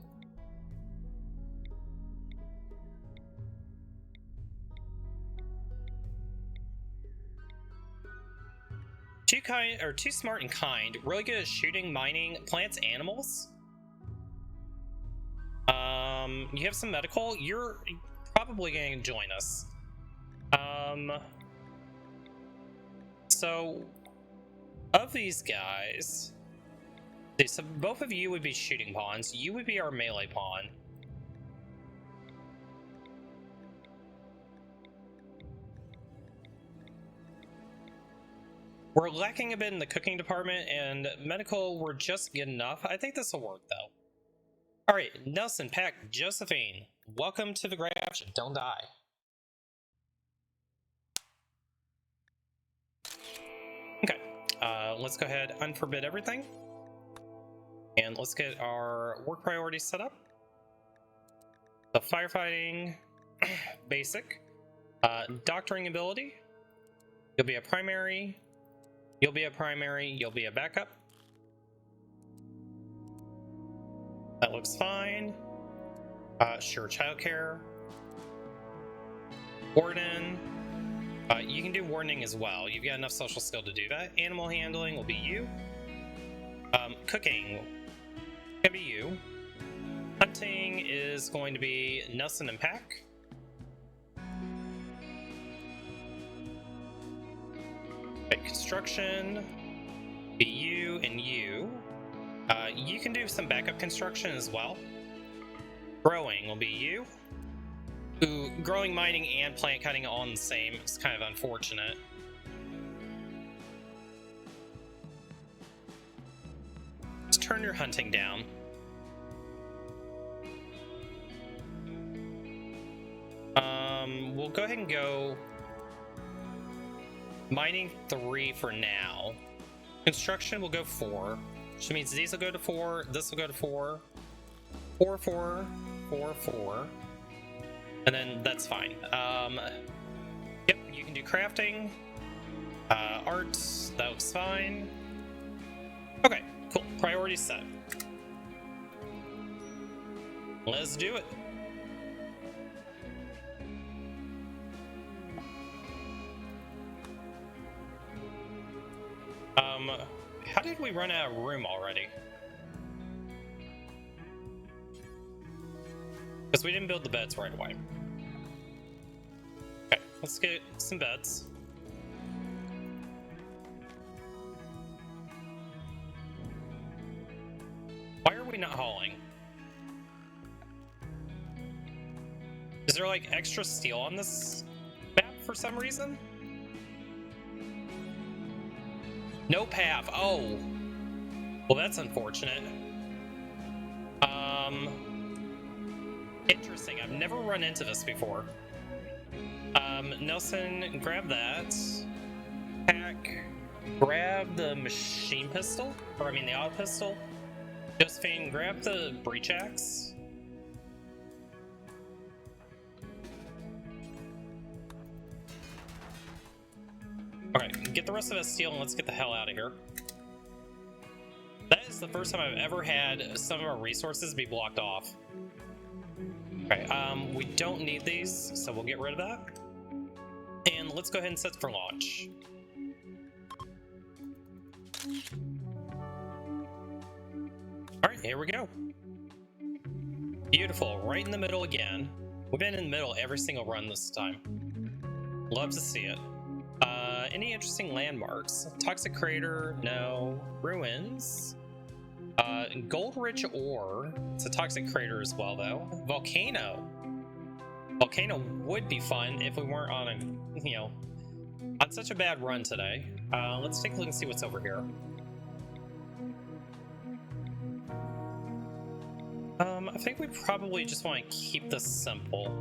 Too smart and kind. Really good at shooting, mining, plants, animals. You have some medical. You're probably going to join us. So of these guys, so both of you would be shooting pawns. You would be our melee pawn. We're lacking a bit in the cooking department, and medical, we're just good enough. I think this will work, though. All right, Nelson, Pack, Josephine, welcome to the Gravship. Don't die. Okay, let's go ahead, unforbid everything. And let's get our work priorities set up. So firefighting, basic. Doctoring ability. You'll be a primary. You'll be a primary. You'll be a backup. That looks fine. Sure, childcare. Warden. You can do wardening as well. You've got enough social skill to do that. Animal handling will be you. Cooking can be you. Hunting is going to be Nelson and Pack. Construction, be you and you. You can do some backup construction as well. Growing will be you. Ooh, growing, mining, and plant cutting all in the same. It's kind of unfortunate. Let's turn your hunting down. We'll go ahead and go mining 3 for now. Construction will go 4, which means these will go to 4, this will go to 4, 4, 4, 4, 4, and then that's fine. Yep, you can do crafting, art, that looks fine. Okay, cool, priorities set. Let's do it. How did we run out of room already? Because we didn't build the beds right away. Okay, let's get some beds. Why are we not hauling? Is there like extra steel on this map for some reason? No path. Oh. Well, that's unfortunate. Interesting. I've never run into this before. Nelson, grab that. Pack, grab the machine pistol. Or, I mean, the auto pistol. Josephine, grab the breach axe. Alright, get the rest of that steel and let's get the hell out of here. That is the first time I've ever had some of our resources be blocked off. Okay, we don't need these, so we'll get rid of that. And let's go ahead and set for launch. Alright, here we go. Beautiful, right in the middle again. We've been in the middle every single run this time. Love to see it. Any interesting landmarks? Toxic crater, no. Ruins. Gold-rich ore. It's a toxic crater as well, though. Volcano. Volcano would be fun if we weren't on a, you know, on such a bad run today. Let's take a look and see what's over here. I think we probably just want to keep this simple.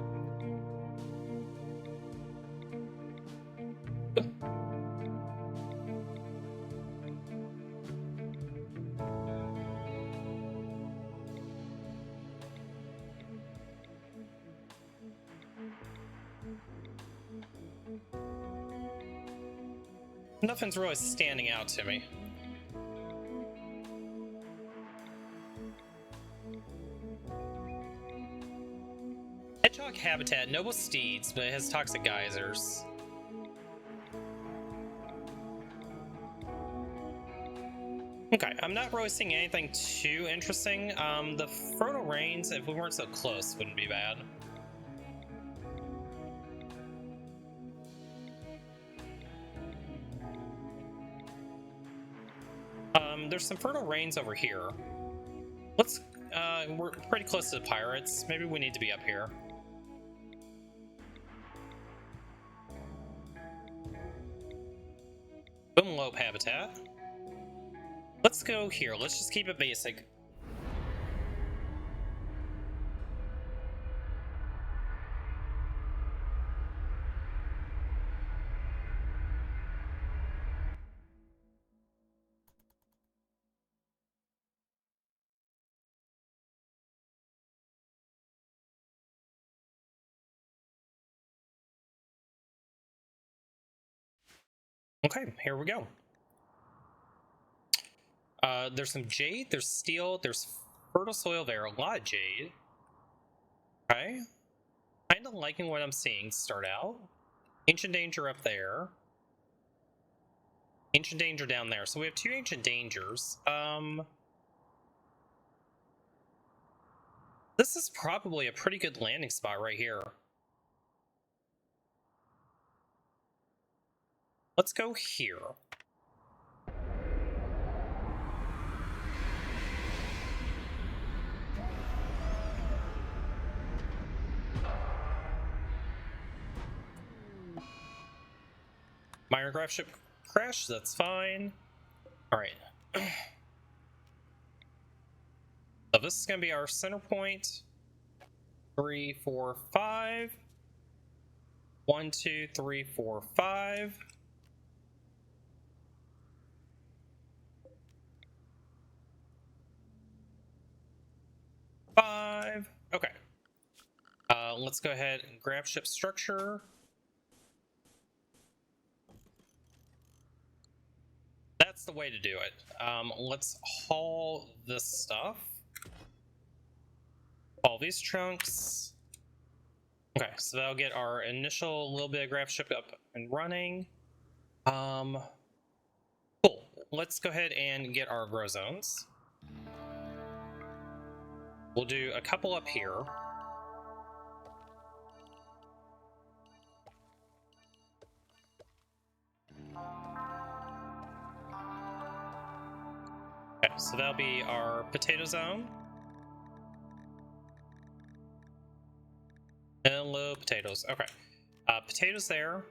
Nothing's really standing out to me. Hedgehog habitat, noble steeds, but it has toxic geysers. Okay, I'm not really seeing anything too interesting. The fertile rains, if we weren't so close, wouldn't be bad. There's some fertile rains over here. Let's, we're pretty close to the pirates. Maybe we need to be up here. Boom, lope habitat. Let's go here. Let's just keep it basic. Okay, here we go. There's some jade, there's steel, there's Fertile soil there, a lot of jade. Okay. Kind of liking what I'm seeing to start out. Ancient danger up there. Ancient danger down there. So we have 2 ancient dangers. This is probably a pretty good landing spot right here. Let's go here. Minor Gravship crash, that's fine. Alright. So this is going to be our center point. 3, 4, 5. 1, 2, 3, 4, 5. Okay. Let's go ahead and grab ship structure. That's the way to do it. Let's haul this stuff. All these trunks. Okay, so that'll get our initial little bit of Gravship up and running. Cool. Let's go ahead and get our grow zones. We'll do a couple up here. Okay, so that'll be our potato zone. Hello, potatoes. Okay. Potatoes there.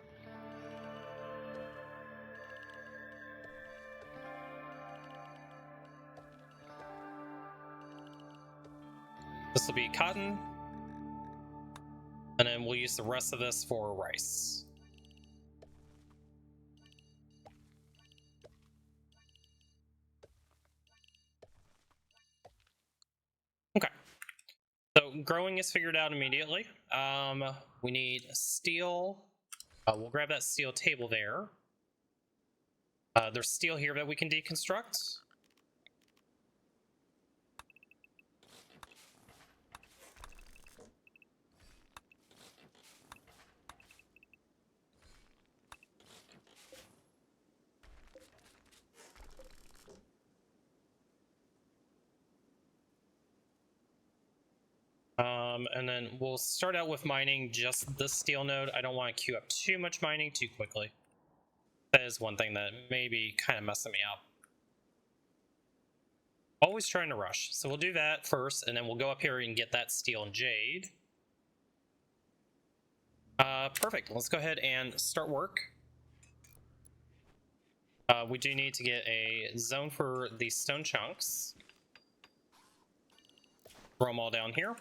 This will be cotton. And then we'll use the rest of this for rice. Okay. So growing is figured out immediately. We need steel. We'll grab that steel table there. There's steel here that we can deconstruct. And then we'll start out with mining just this steel node. I don't want to queue up too much mining too quickly. That is one thing that may be kind of messing me up. Always trying to rush. So we'll do that first, and then we'll go up here and get that steel and jade. Perfect. Let's go ahead and start work. We do need to get a zone for these stone chunks. Throw them all down here.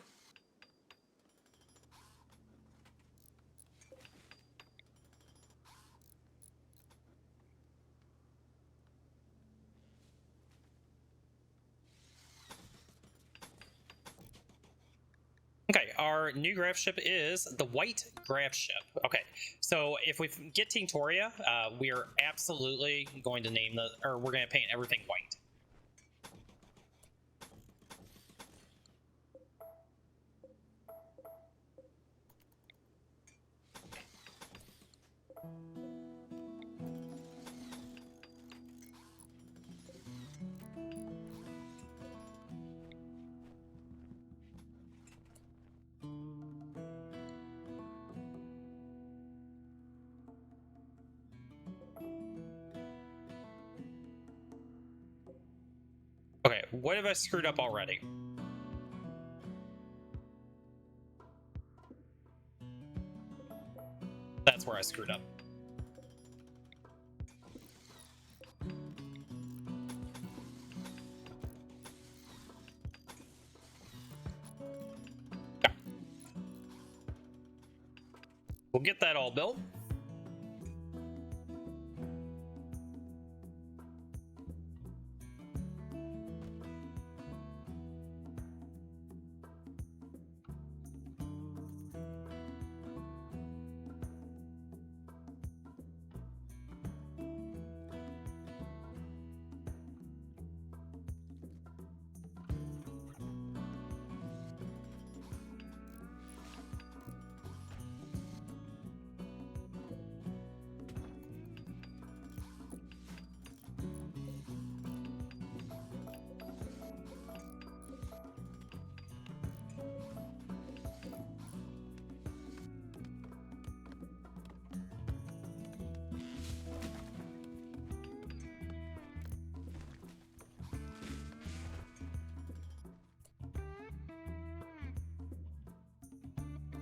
Okay, our new Gravship is the White Gravship. Okay, so if we get Tinctoria, we are absolutely going to name the, or we're going to paint everything white. Okay, what have I screwed up already? That's where I screwed up. Okay. We'll get that all built.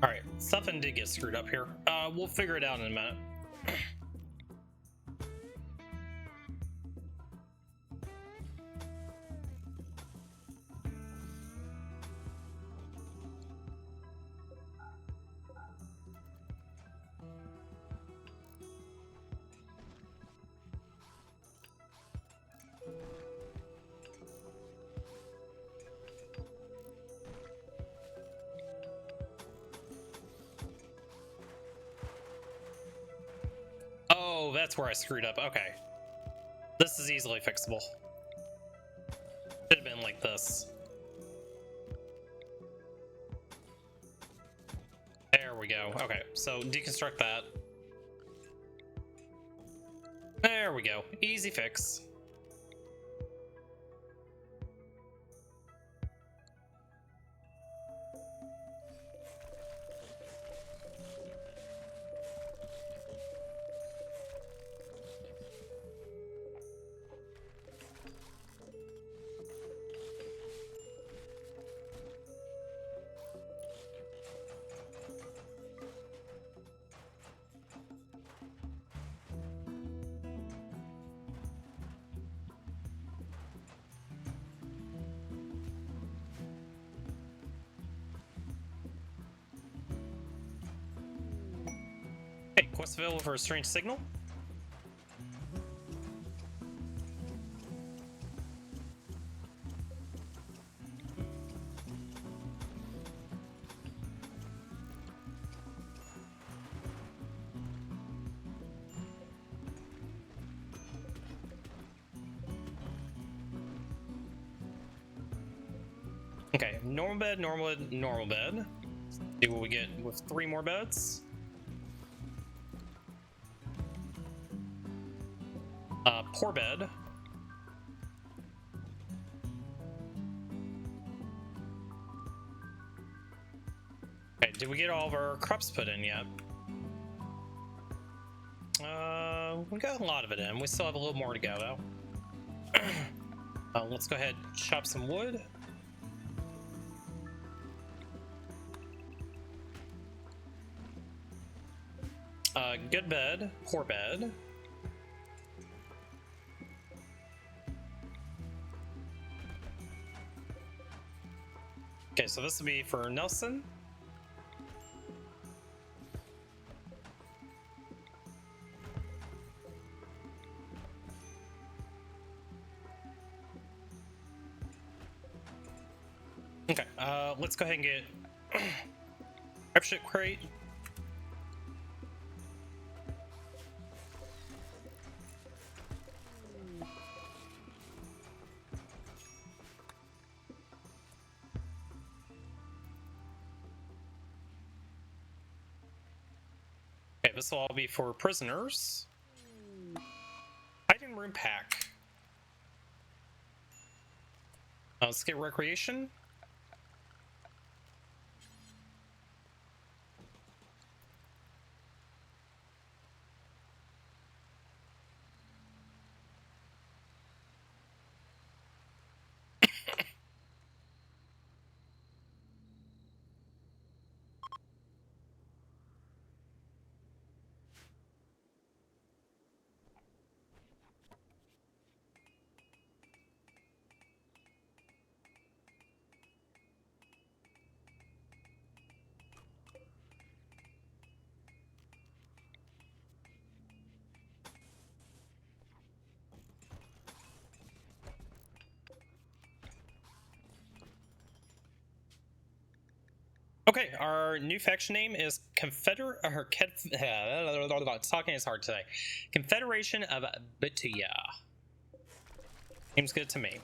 All right, something did get screwed up here. We'll figure it out in a minute. Oh, that's where I screwed up. Okay. This is easily fixable. Should have been like this. There we go. Okay, so deconstruct that. There we go. Easy fix. Hey, quest available for a strange signal? Okay, normal bed, normal bed, normal bed. See what we get with 3 more beds. Poor bed. Okay, did we get all of our crops put in yet? We got a lot of it in. We still have a little more to go though. Let's go ahead and chop some wood. Good bed, poor bed. Okay, so this will be for Nelson. Okay, let's go ahead and get Gravship crate. Okay, this will all be for prisoners. Hiding room pack. Let's get recreation. Okay, our new faction name is talking is hard today. Confederation of Bituya. Seems good to me.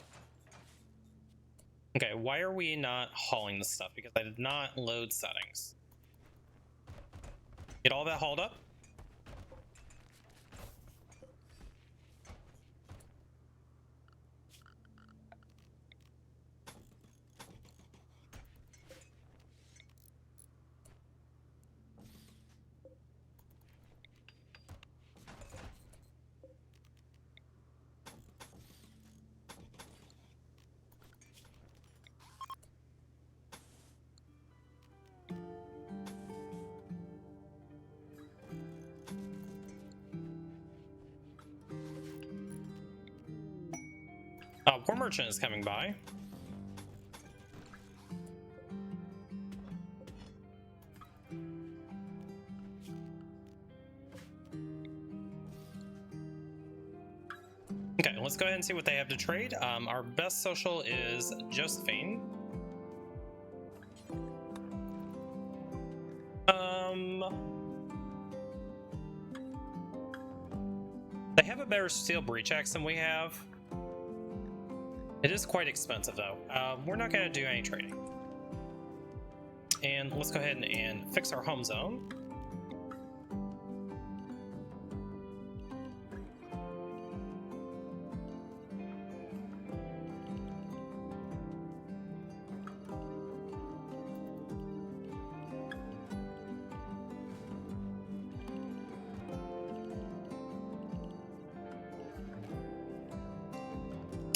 Okay, why are we not hauling this stuff? Because I did not load settings. Get all that hauled up? War merchant is coming by. Okay, let's go ahead and see what they have to trade. Our best social is Josephine. They have a better steel breach axe than we have. It is quite expensive though. We're not going to do any trading. And let's go ahead and fix our home zone.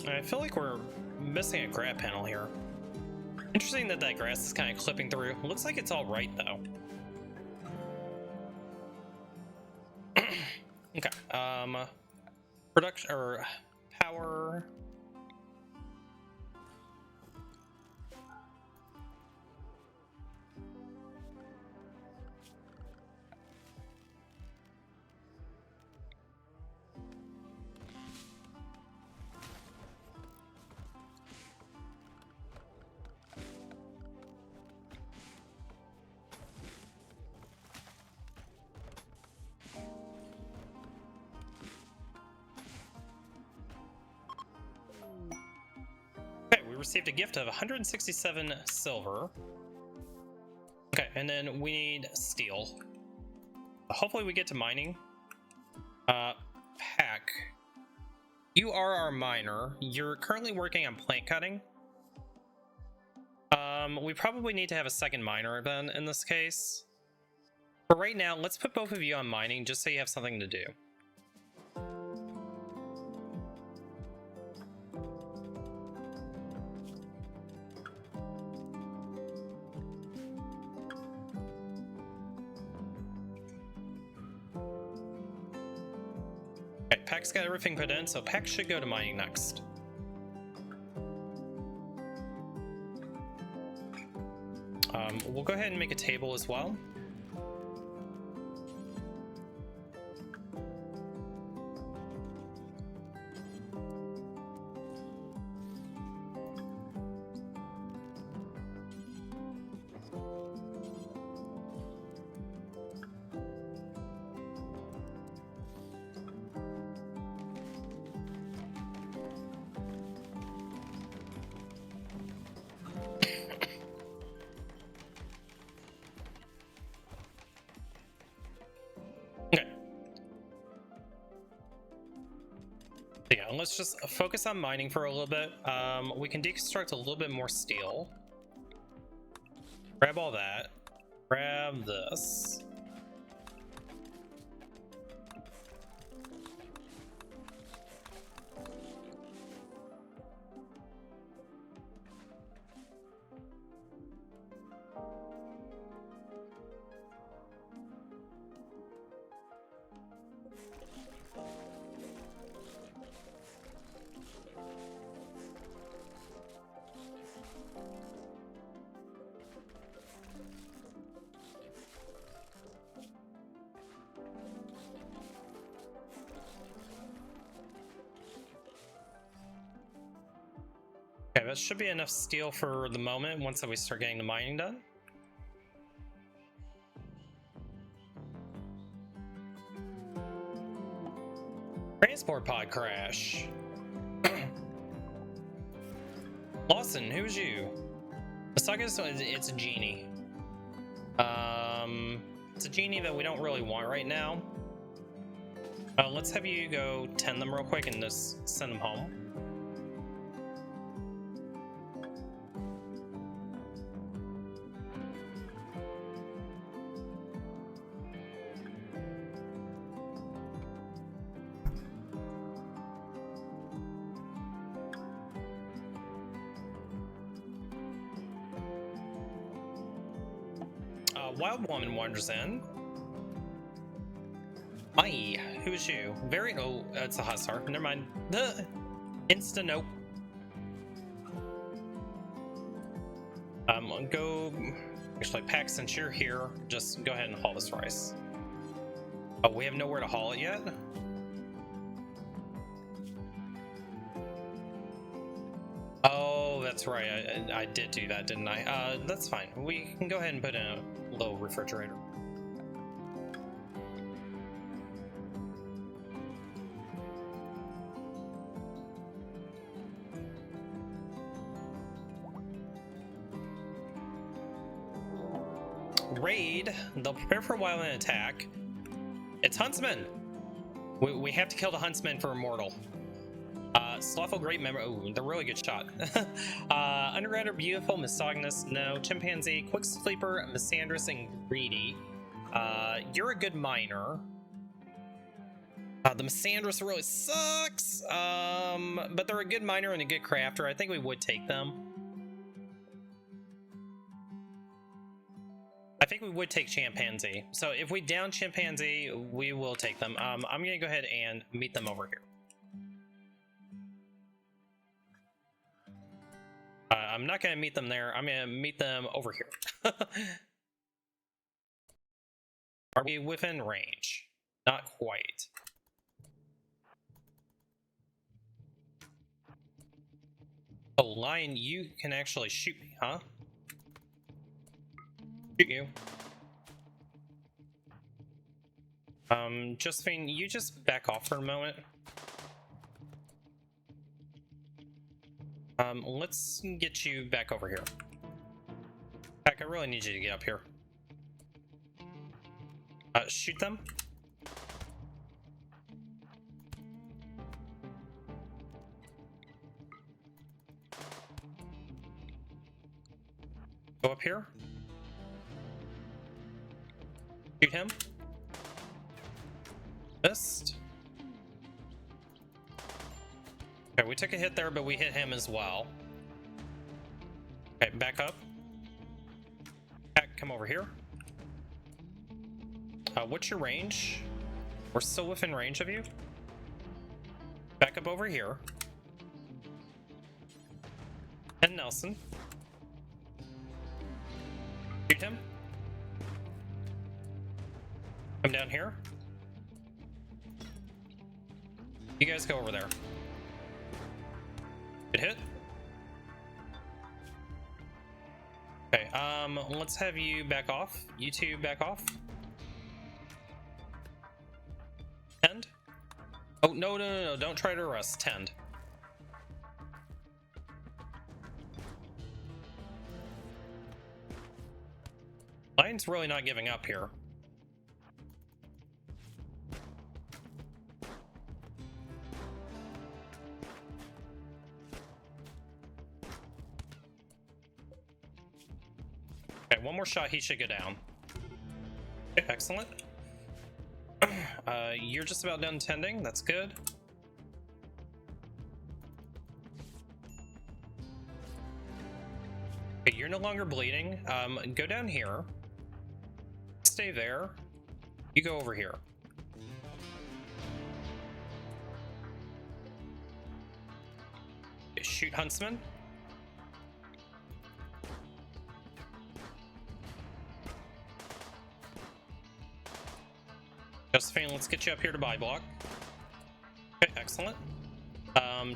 I feel like we're missing a grab panel here. Interesting that that grass is kind of clipping through. Looks like it's all right though. Okay. Production or power. Received a gift of 167 silver. Okay, and then we need steel. Hopefully we get to mining. Pack. You are our miner. You're currently working on plant cutting. We probably need to have a second miner then in this case. For right now, let's put both of you on mining just so you have something to do. Pack's got everything put in, so Pack should go to mining next. We'll go ahead and make a table as well. Yeah, let's just focus on mining for a little bit. We can deconstruct a little bit more steel. Grab all that. Grab this. Okay, that should be enough steel for the moment once we start getting the mining done. Transport pod crash. Lawson, who's you? Asaga's, it's a genie. It's a genie that we don't really want right now. Let's have you go tend them real quick and just send them home. Wild woman wanders in. Hi, who is you? Oh, it's a Hussar. Never mind. The insta nope. Go. Actually, Pack, since you're here, just go ahead and haul this rice. Oh, we have nowhere to haul it yet? Oh, that's right. I did do that, didn't I? That's fine. We can go ahead and put in a little refrigerator. Raid. They'll prepare for a while and attack. It's huntsmen. We have to kill the huntsmen for immortal. Slothful, great member. Oh, they're really good shot. Undergrader, beautiful, misogynist, no. Chimpanzee, quick sleeper, misandrous, and greedy. You're a good miner. The misandrous really sucks. But they're a good miner and a good crafter. I think we would take them. I think we would take chimpanzee. So if we down chimpanzee, we will take them. I'm gonna go ahead and meet them over here. I'm not gonna meet them there. I'm gonna meet them over here. Are we within range? Not quite. Oh, lion, you can actually shoot me, huh? Shoot you. Josephine, you just back off for a moment. Let's get you back over here. Heck, I really need you to get up here. Shoot them. Go up here. Shoot him. Missed. Okay, we took a hit there, but we hit him as well. Okay, back up. Back, come over here. What's your range? We're still within range of you. Back up over here. And Nelson. Shoot him. Come down here. You guys go over there. Good hit. Okay, let's have you back off. You two back off. Tend. Oh, no, don't try to arrest. Tend. Lion's really not giving up here. Okay, one more shot, he should go down. Okay, excellent. You're just about done tending, that's good. Okay, you're no longer bleeding. Go down here. Stay there. You go over here. Okay, shoot Huntsman. Josephine, let's get you up here to buy block. Okay, excellent.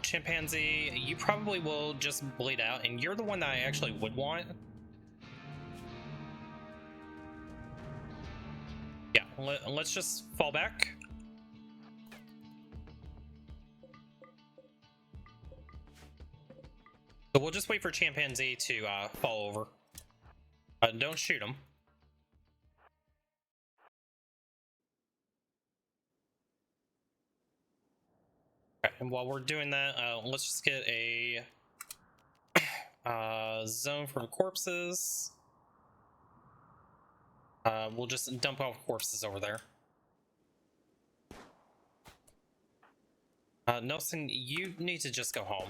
Chimpanzee, you probably will just bleed out, and you're the one that I actually would want. Yeah, let's just fall back. So we'll just wait for Chimpanzee to fall over. Don't shoot him. Okay, and while we're doing that, let's just get a zone from corpses. We'll just dump off corpses over there. Nelson, you need to just go home.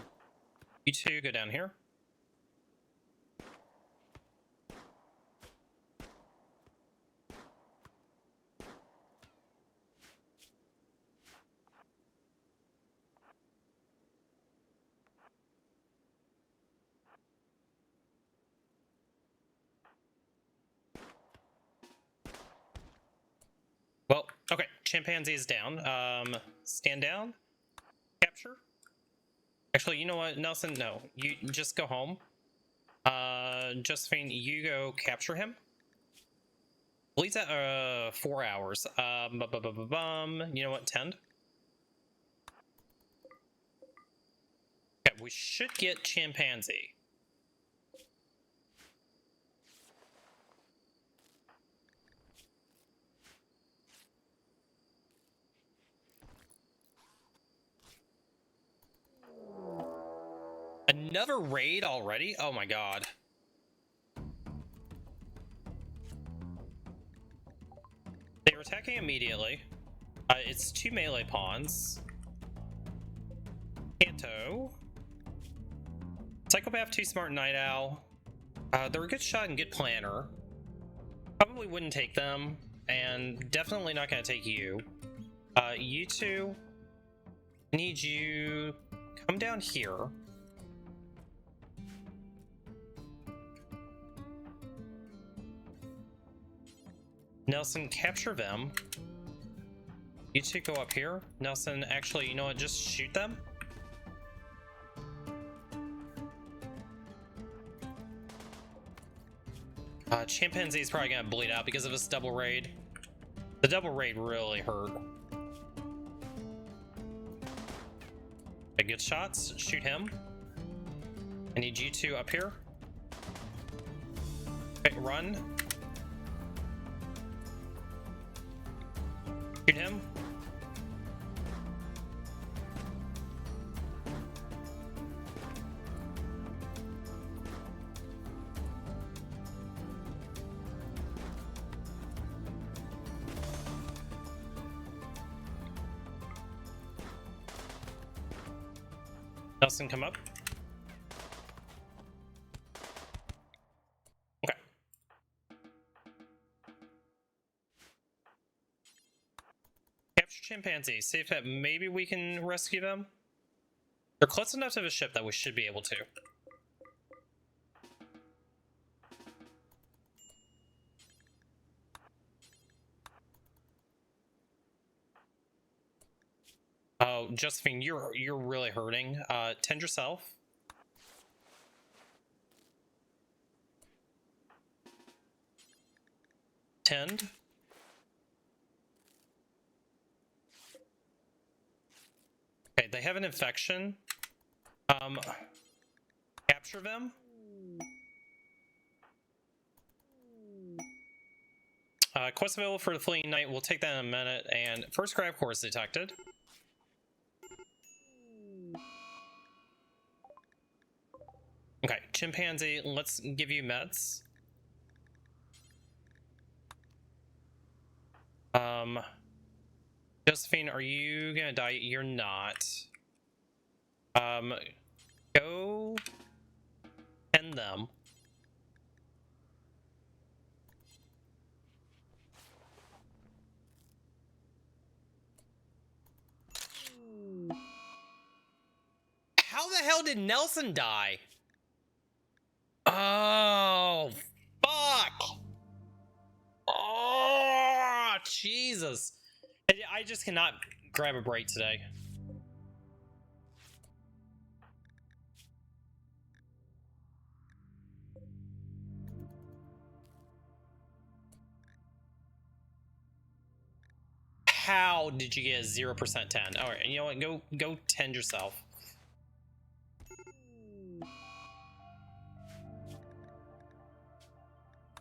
You two go down here. Well, okay, chimpanzee is down. Stand down. Capture. Actually, you know what, Nelson? No, you just go home. Josephine, you go capture him. Bleeds at 4 hours. You know what? Tend. Okay, we should get chimpanzee. Another raid already? Oh my god. They were attacking immediately. It's 2 melee pawns. Kanto. Psychopath, 2 smart night owl. They're a good shot and good planner. Probably wouldn't take them, and definitely not gonna take you. You two, need you come down here. Nelson, capture them. You two go up here. Nelson, actually, you know what? Just shoot them. Chimpanzee's probably gonna bleed out because of this double raid. The double raid really hurt. Okay, good shots. Shoot him. I need you two up here. Okay, run. Shoot him. Nelson, come up. Okay. Capture chimpanzee. See if that maybe we can rescue them. They're close enough to the ship that we should be able to. Oh, Josephine, you're really hurting. Tend yourself. Tend. Okay, they have an infection. Capture them. Quest available for the fleeing knight. We'll take that in a minute. And first grab course detected. Okay, chimpanzee, let's give you meds. Josephine, are you gonna die? You're not. Go end them. How the hell did Nelson die? Oh, fuck. Oh, Jesus. I just cannot grab a break today. How did you get a 0% 10? All right, you know what? Go tend yourself.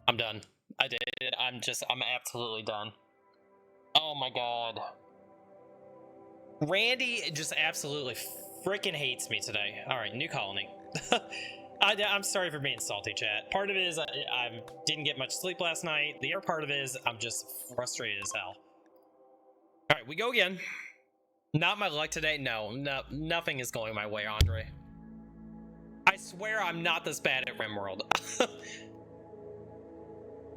I'm done. I did it. I'm absolutely done. Oh my god. Randy just absolutely freaking hates me today. All right, new colony. I'm sorry for being salty, chat. Part of it is I didn't get much sleep last night. The other part of it is I'm just frustrated as hell. All right, we go again. Not my luck today. No, nothing is going my way, Andre. I swear I'm not this bad at RimWorld.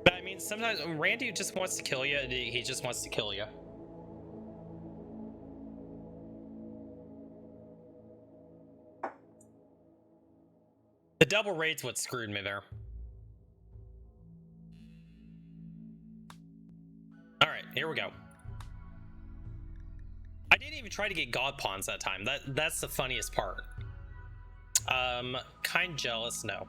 But I mean, sometimes Randy just wants to kill you. He just wants to kill you. The double raid's what screwed me there. All right, here we go. didn't even try to get god pawns that time. That's the funniest part. Kind jealous, no.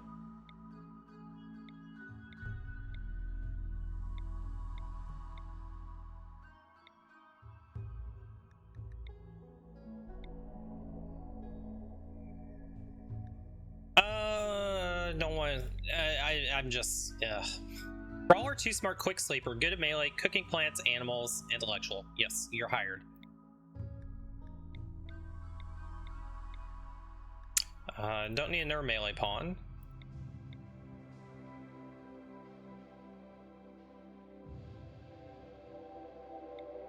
Don't want. I'm just. Yeah. Brawler, too smart, quick sleeper, good at melee, cooking plants, animals, intellectual. Yes, you're hired. Don't need another melee pawn.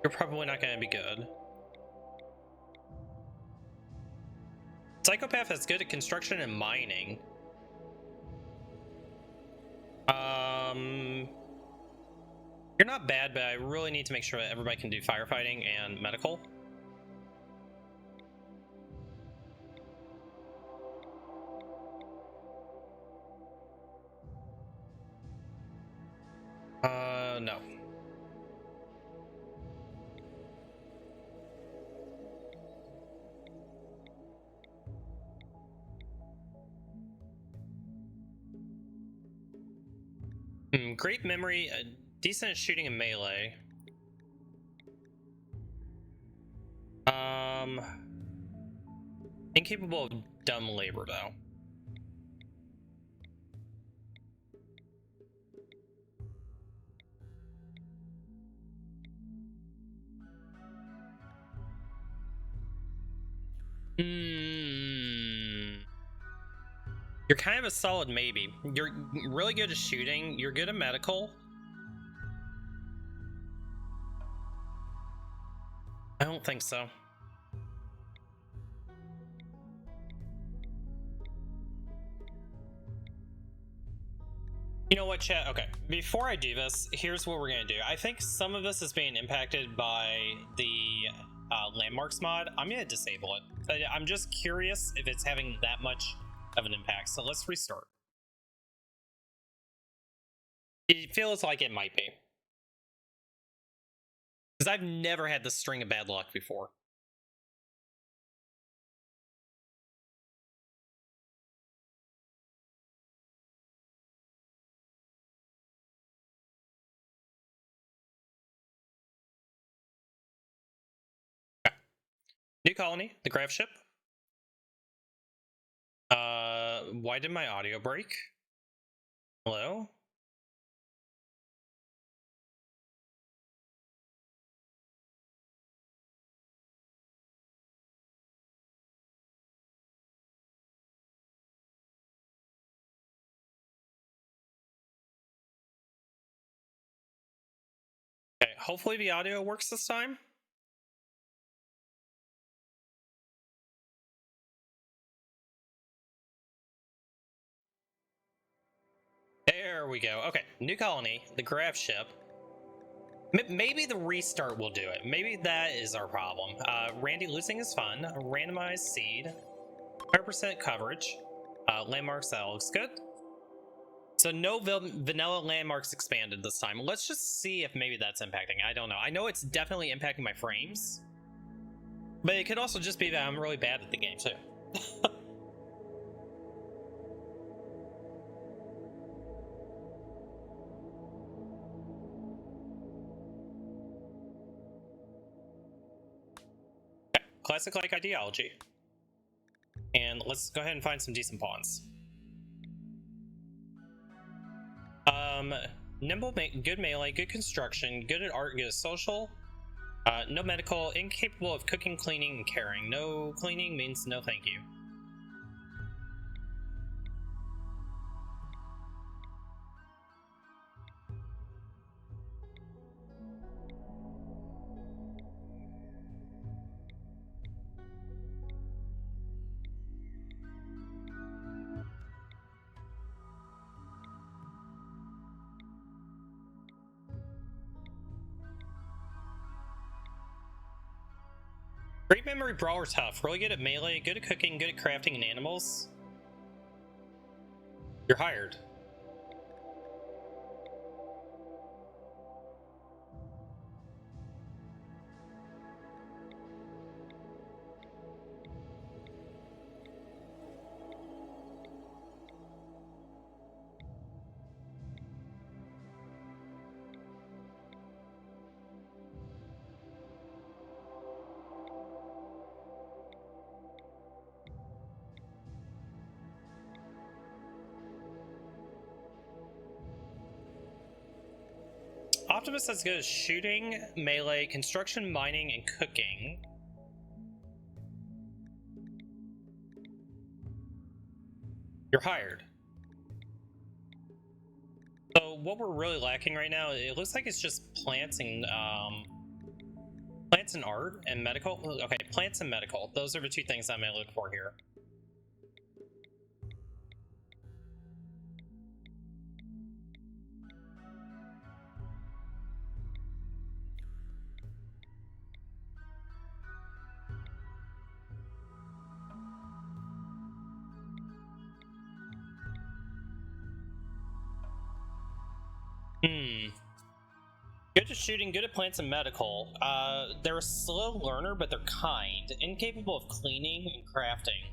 You're probably not going to be good. Psychopath is good at construction and mining. You're not bad, but I really need to make sure that everybody can do firefighting and medical. No. Great memory, decent at shooting and melee. Incapable of dumb labor, though. You're kind of a solid maybe. You're really good at shooting. You're good at medical. I don't think so. You know what, chat? Okay, before I do this, here's what we're gonna do. I think some of this is being impacted by the landmarks mod. I'm gonna disable it. I'm just curious if it's having that much of an impact. So let's restart. It feels like it might be. Because I've never had this string of bad luck before. Okay. New colony, the Gravship. Why did my audio break? Hello? Okay, hopefully the audio works this time. There we go. Okay, new colony, the Gravship. Maybe the restart will do it. Maybe that is our problem. Randy losing is fun. Randomized seed. 100% coverage. Landmarks, that looks good. So no vanilla landmarks expanded this time. Let's just see if maybe that's impacting. I don't know. I know it's definitely impacting my frames. But it could also just be that I'm really bad at the game too. Classic-like ideology. And let's go ahead and find some decent pawns. Nimble, good melee, good construction, good at art, good at social. No medical, incapable of cooking, cleaning, and caring. No cleaning means no thank you. Great memory, brawler, tough. Really good at melee, good at cooking, good at crafting and animals. You're hired. Optimus is good at shooting, melee, construction, mining, and cooking. You're hired. So what we're really lacking right now, it looks like it's just plants and art and medical. Okay, plants and medical. Those are the two things I'm gonna look for here. Good at shooting, good at plants and medical. They're a slow learner, but they're kind. Incapable of cleaning and crafting.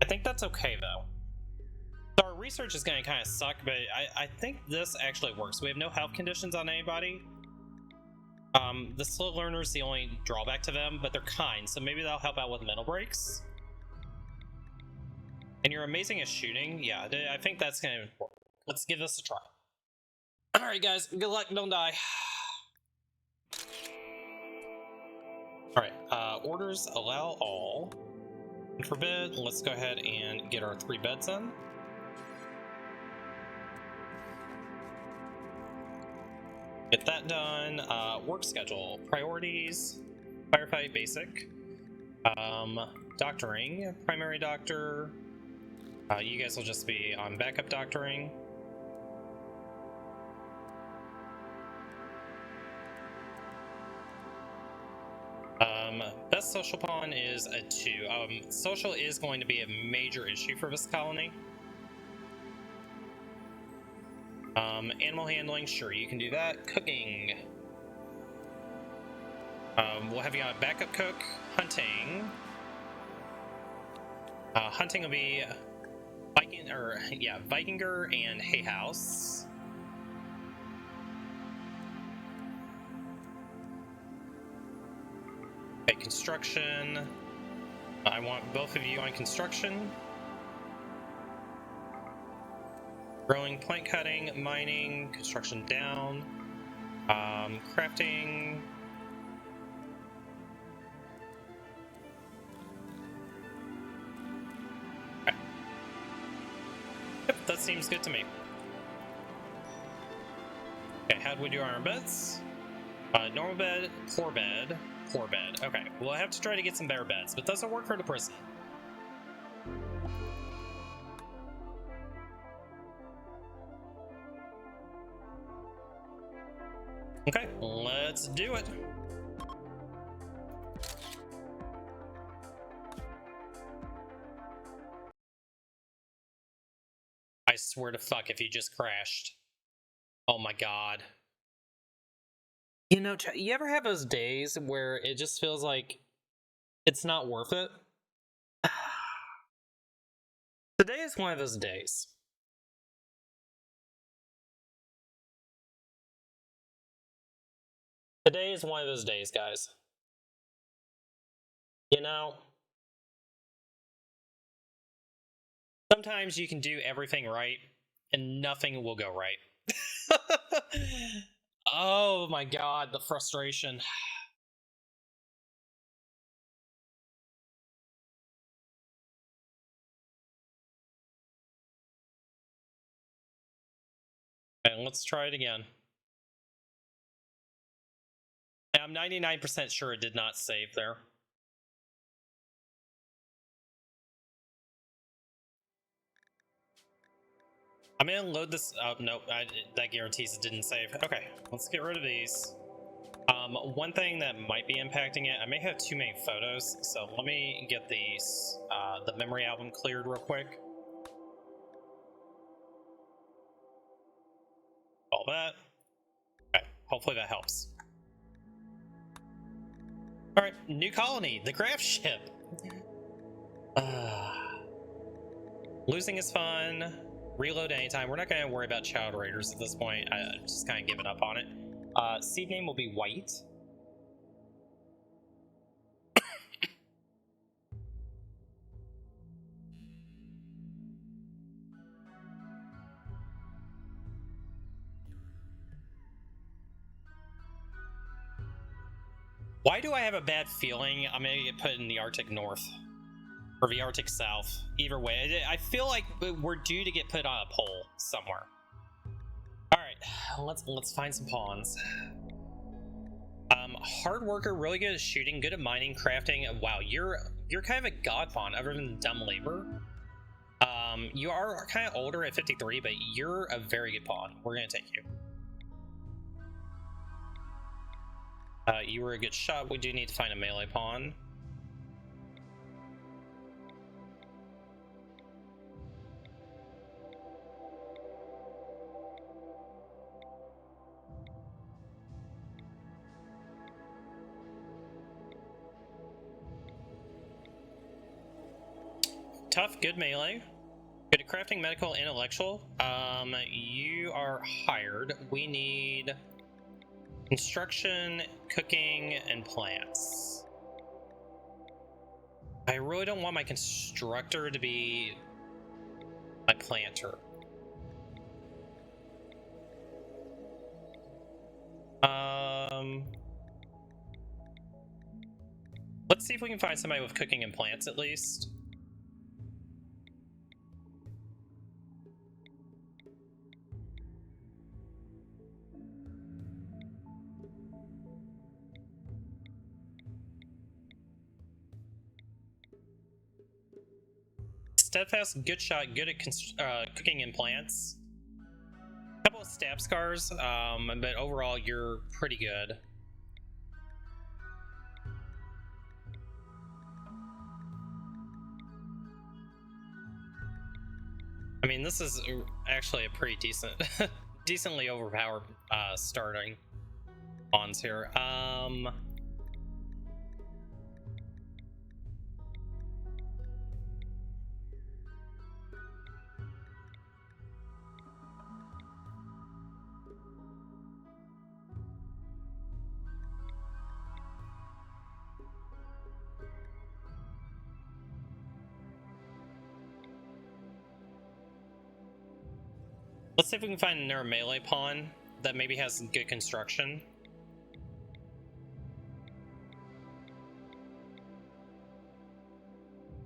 I think that's okay, though. So our research is going to kind of suck, but I think this actually works. We have no health conditions on anybody. The slow learner is the only drawback to them, but they're kind, so maybe that'll help out with mental breaks. And you're amazing at shooting. Yeah, I think that's going to work. Let's give this a try. Alright, guys. Good luck. Don't die. Alright, orders allow all. And forbid, let's go ahead and get our 3 beds in. Get that done. Work schedule. Priorities. Firefight basic. Doctoring. Primary doctor. You guys will just be on backup doctoring. Best social pawn is a 2. Social is going to be a major issue for this colony. Animal handling, sure, you can do that. Cooking. We'll have you on backup cook. Hunting. Hunting will be Vikinger and Hay House. Okay, construction. I want both of you on construction. Growing, plant cutting, mining, construction down. Crafting. Okay. Yep, that seems good to me. Okay, how do we do on our beds? Normal bed, poor bed, poor bed. Okay, we'll have to try to get some better beds, but those will work for the prison. Okay, let's do it. I swear to fuck if you just crashed. Oh my god. You know, you ever have those days where it just feels like it's not worth it? Today is one of those days. Today is one of those days, guys. You know, sometimes you can do everything right and nothing will go right. Oh my god, the frustration. And let's try it again. I'm 99% sure it did not save there. I'm gonna load this up. Nope, that guarantees it didn't save. Okay, let's get rid of these. One thing that might be impacting it, I may have too many photos, so let me get these, the memory album cleared real quick. All that. Okay, hopefully that helps. Alright, new colony, the Gravship. Losing is fun. Reload anytime. We're not going to worry about child raiders at this point. I'm just kind of giving up on it. Seed name will be White. Why do I have a bad feeling I'm gonna get put in the Arctic North? Or the Arctic South. Either way, I feel like we're due to get put on a pole somewhere. Alright, let's find some pawns. Hard worker, really good at shooting, good at mining, crafting. Wow, you're kind of a god pawn other than dumb labor. You are kind of older at 53, but you're a very good pawn. We're gonna take you. You were a good shot. We do need to find a melee pawn. Tough, good melee. Good at crafting, medical, intellectual. You are hired. We need construction, cooking, and plants. I really don't want my constructor to be my planter. Let's see if we can find somebody with cooking and plants at least. Steadfast, good shot, good at cooking and plants. A couple of stab scars, but overall you're pretty good. I mean, this is actually a pretty decently overpowered starting pawns here. Let's see if we can find another melee pawn that maybe has good construction.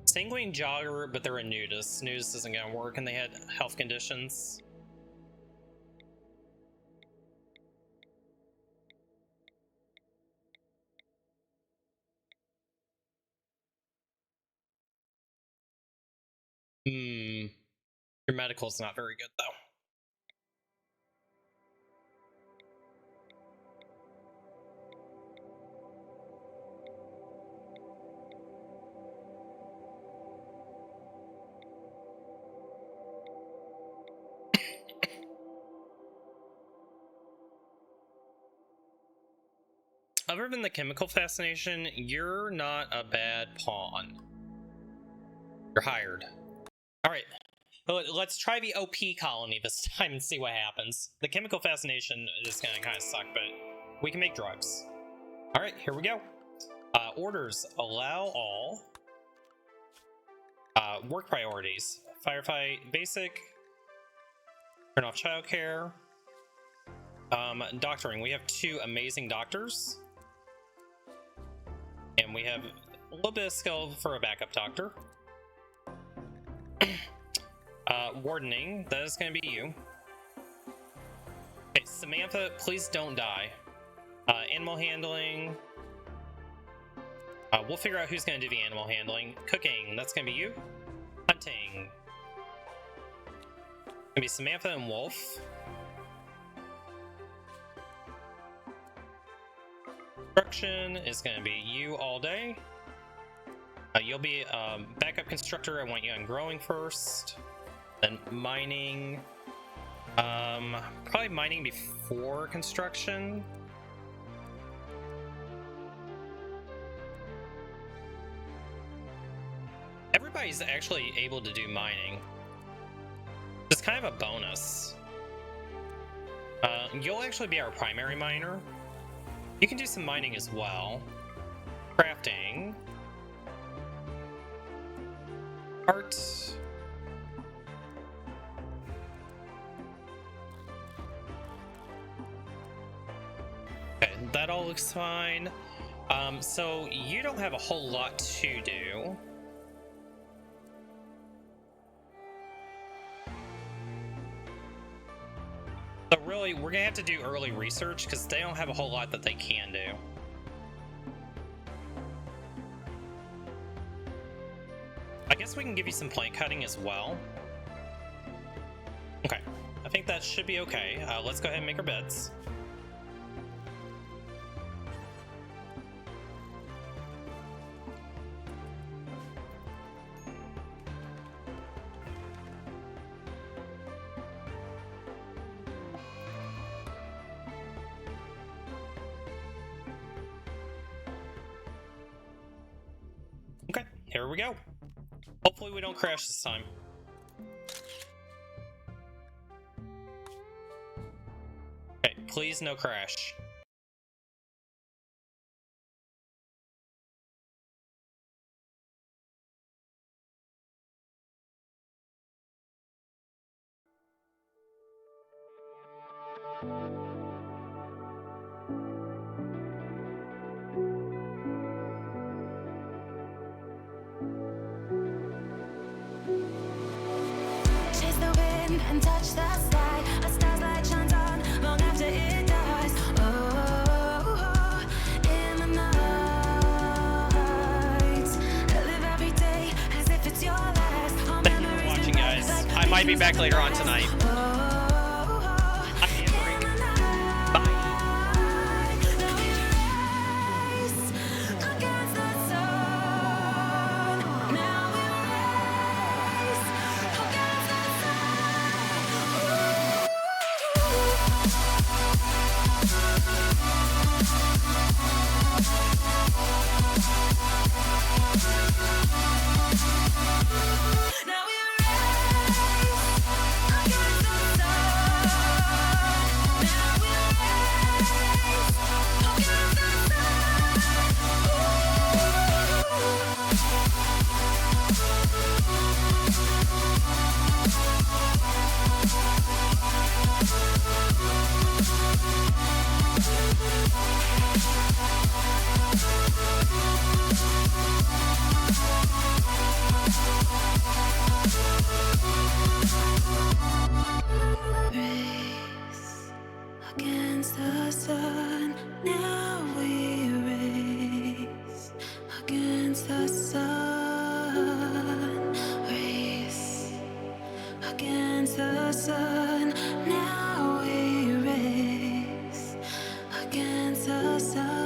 Sanguine Jogger, but they're a nudist. Nudist isn't gonna work, and they had health conditions. Your medical's not very good, though. Other than the chemical fascination, you're not a bad pawn. You're hired. Alright, let's try the OP colony this time and see what happens. The chemical fascination is gonna kind of suck, but we can make drugs. Alright, here we go. Orders, allow all. Work priorities, firefight basic. Turn off childcare. Doctoring, we have 2 amazing doctors. And we have a little bit of skill for a backup doctor. Wardening, that is going to be you. Okay, Samantha, please don't die. Animal handling. We'll figure out who's going to do the animal handling. Cooking, that's going to be you. Hunting. Going to be Samantha and Wolf. Construction is going to be you all day. You'll be backup constructor. I want you on growing first. Then mining. Probably mining before construction. Everybody's actually able to do mining. It's kind of a bonus. You'll actually be our primary miner. You can do some mining as well. Crafting. Art. Okay, that all looks fine. So you don't have a whole lot to do. So really, we're gonna have to do early research because they don't have a whole lot that they can do. I guess we can give you some plant cutting as well. Okay, I think that should be okay. Let's go ahead and make our beds. Okay, here we go. Hopefully we don't crash this time. Okay, please no crash. Chase the wind and touch the sky. A star's light shines on long after it dies. Oh, in the night. I live every day as if it's your last. Thank you for watching, guys. I might be back later on tonight. Against the sun, now we race. Against the sun, race. Against the sun, now we race. Against the sun.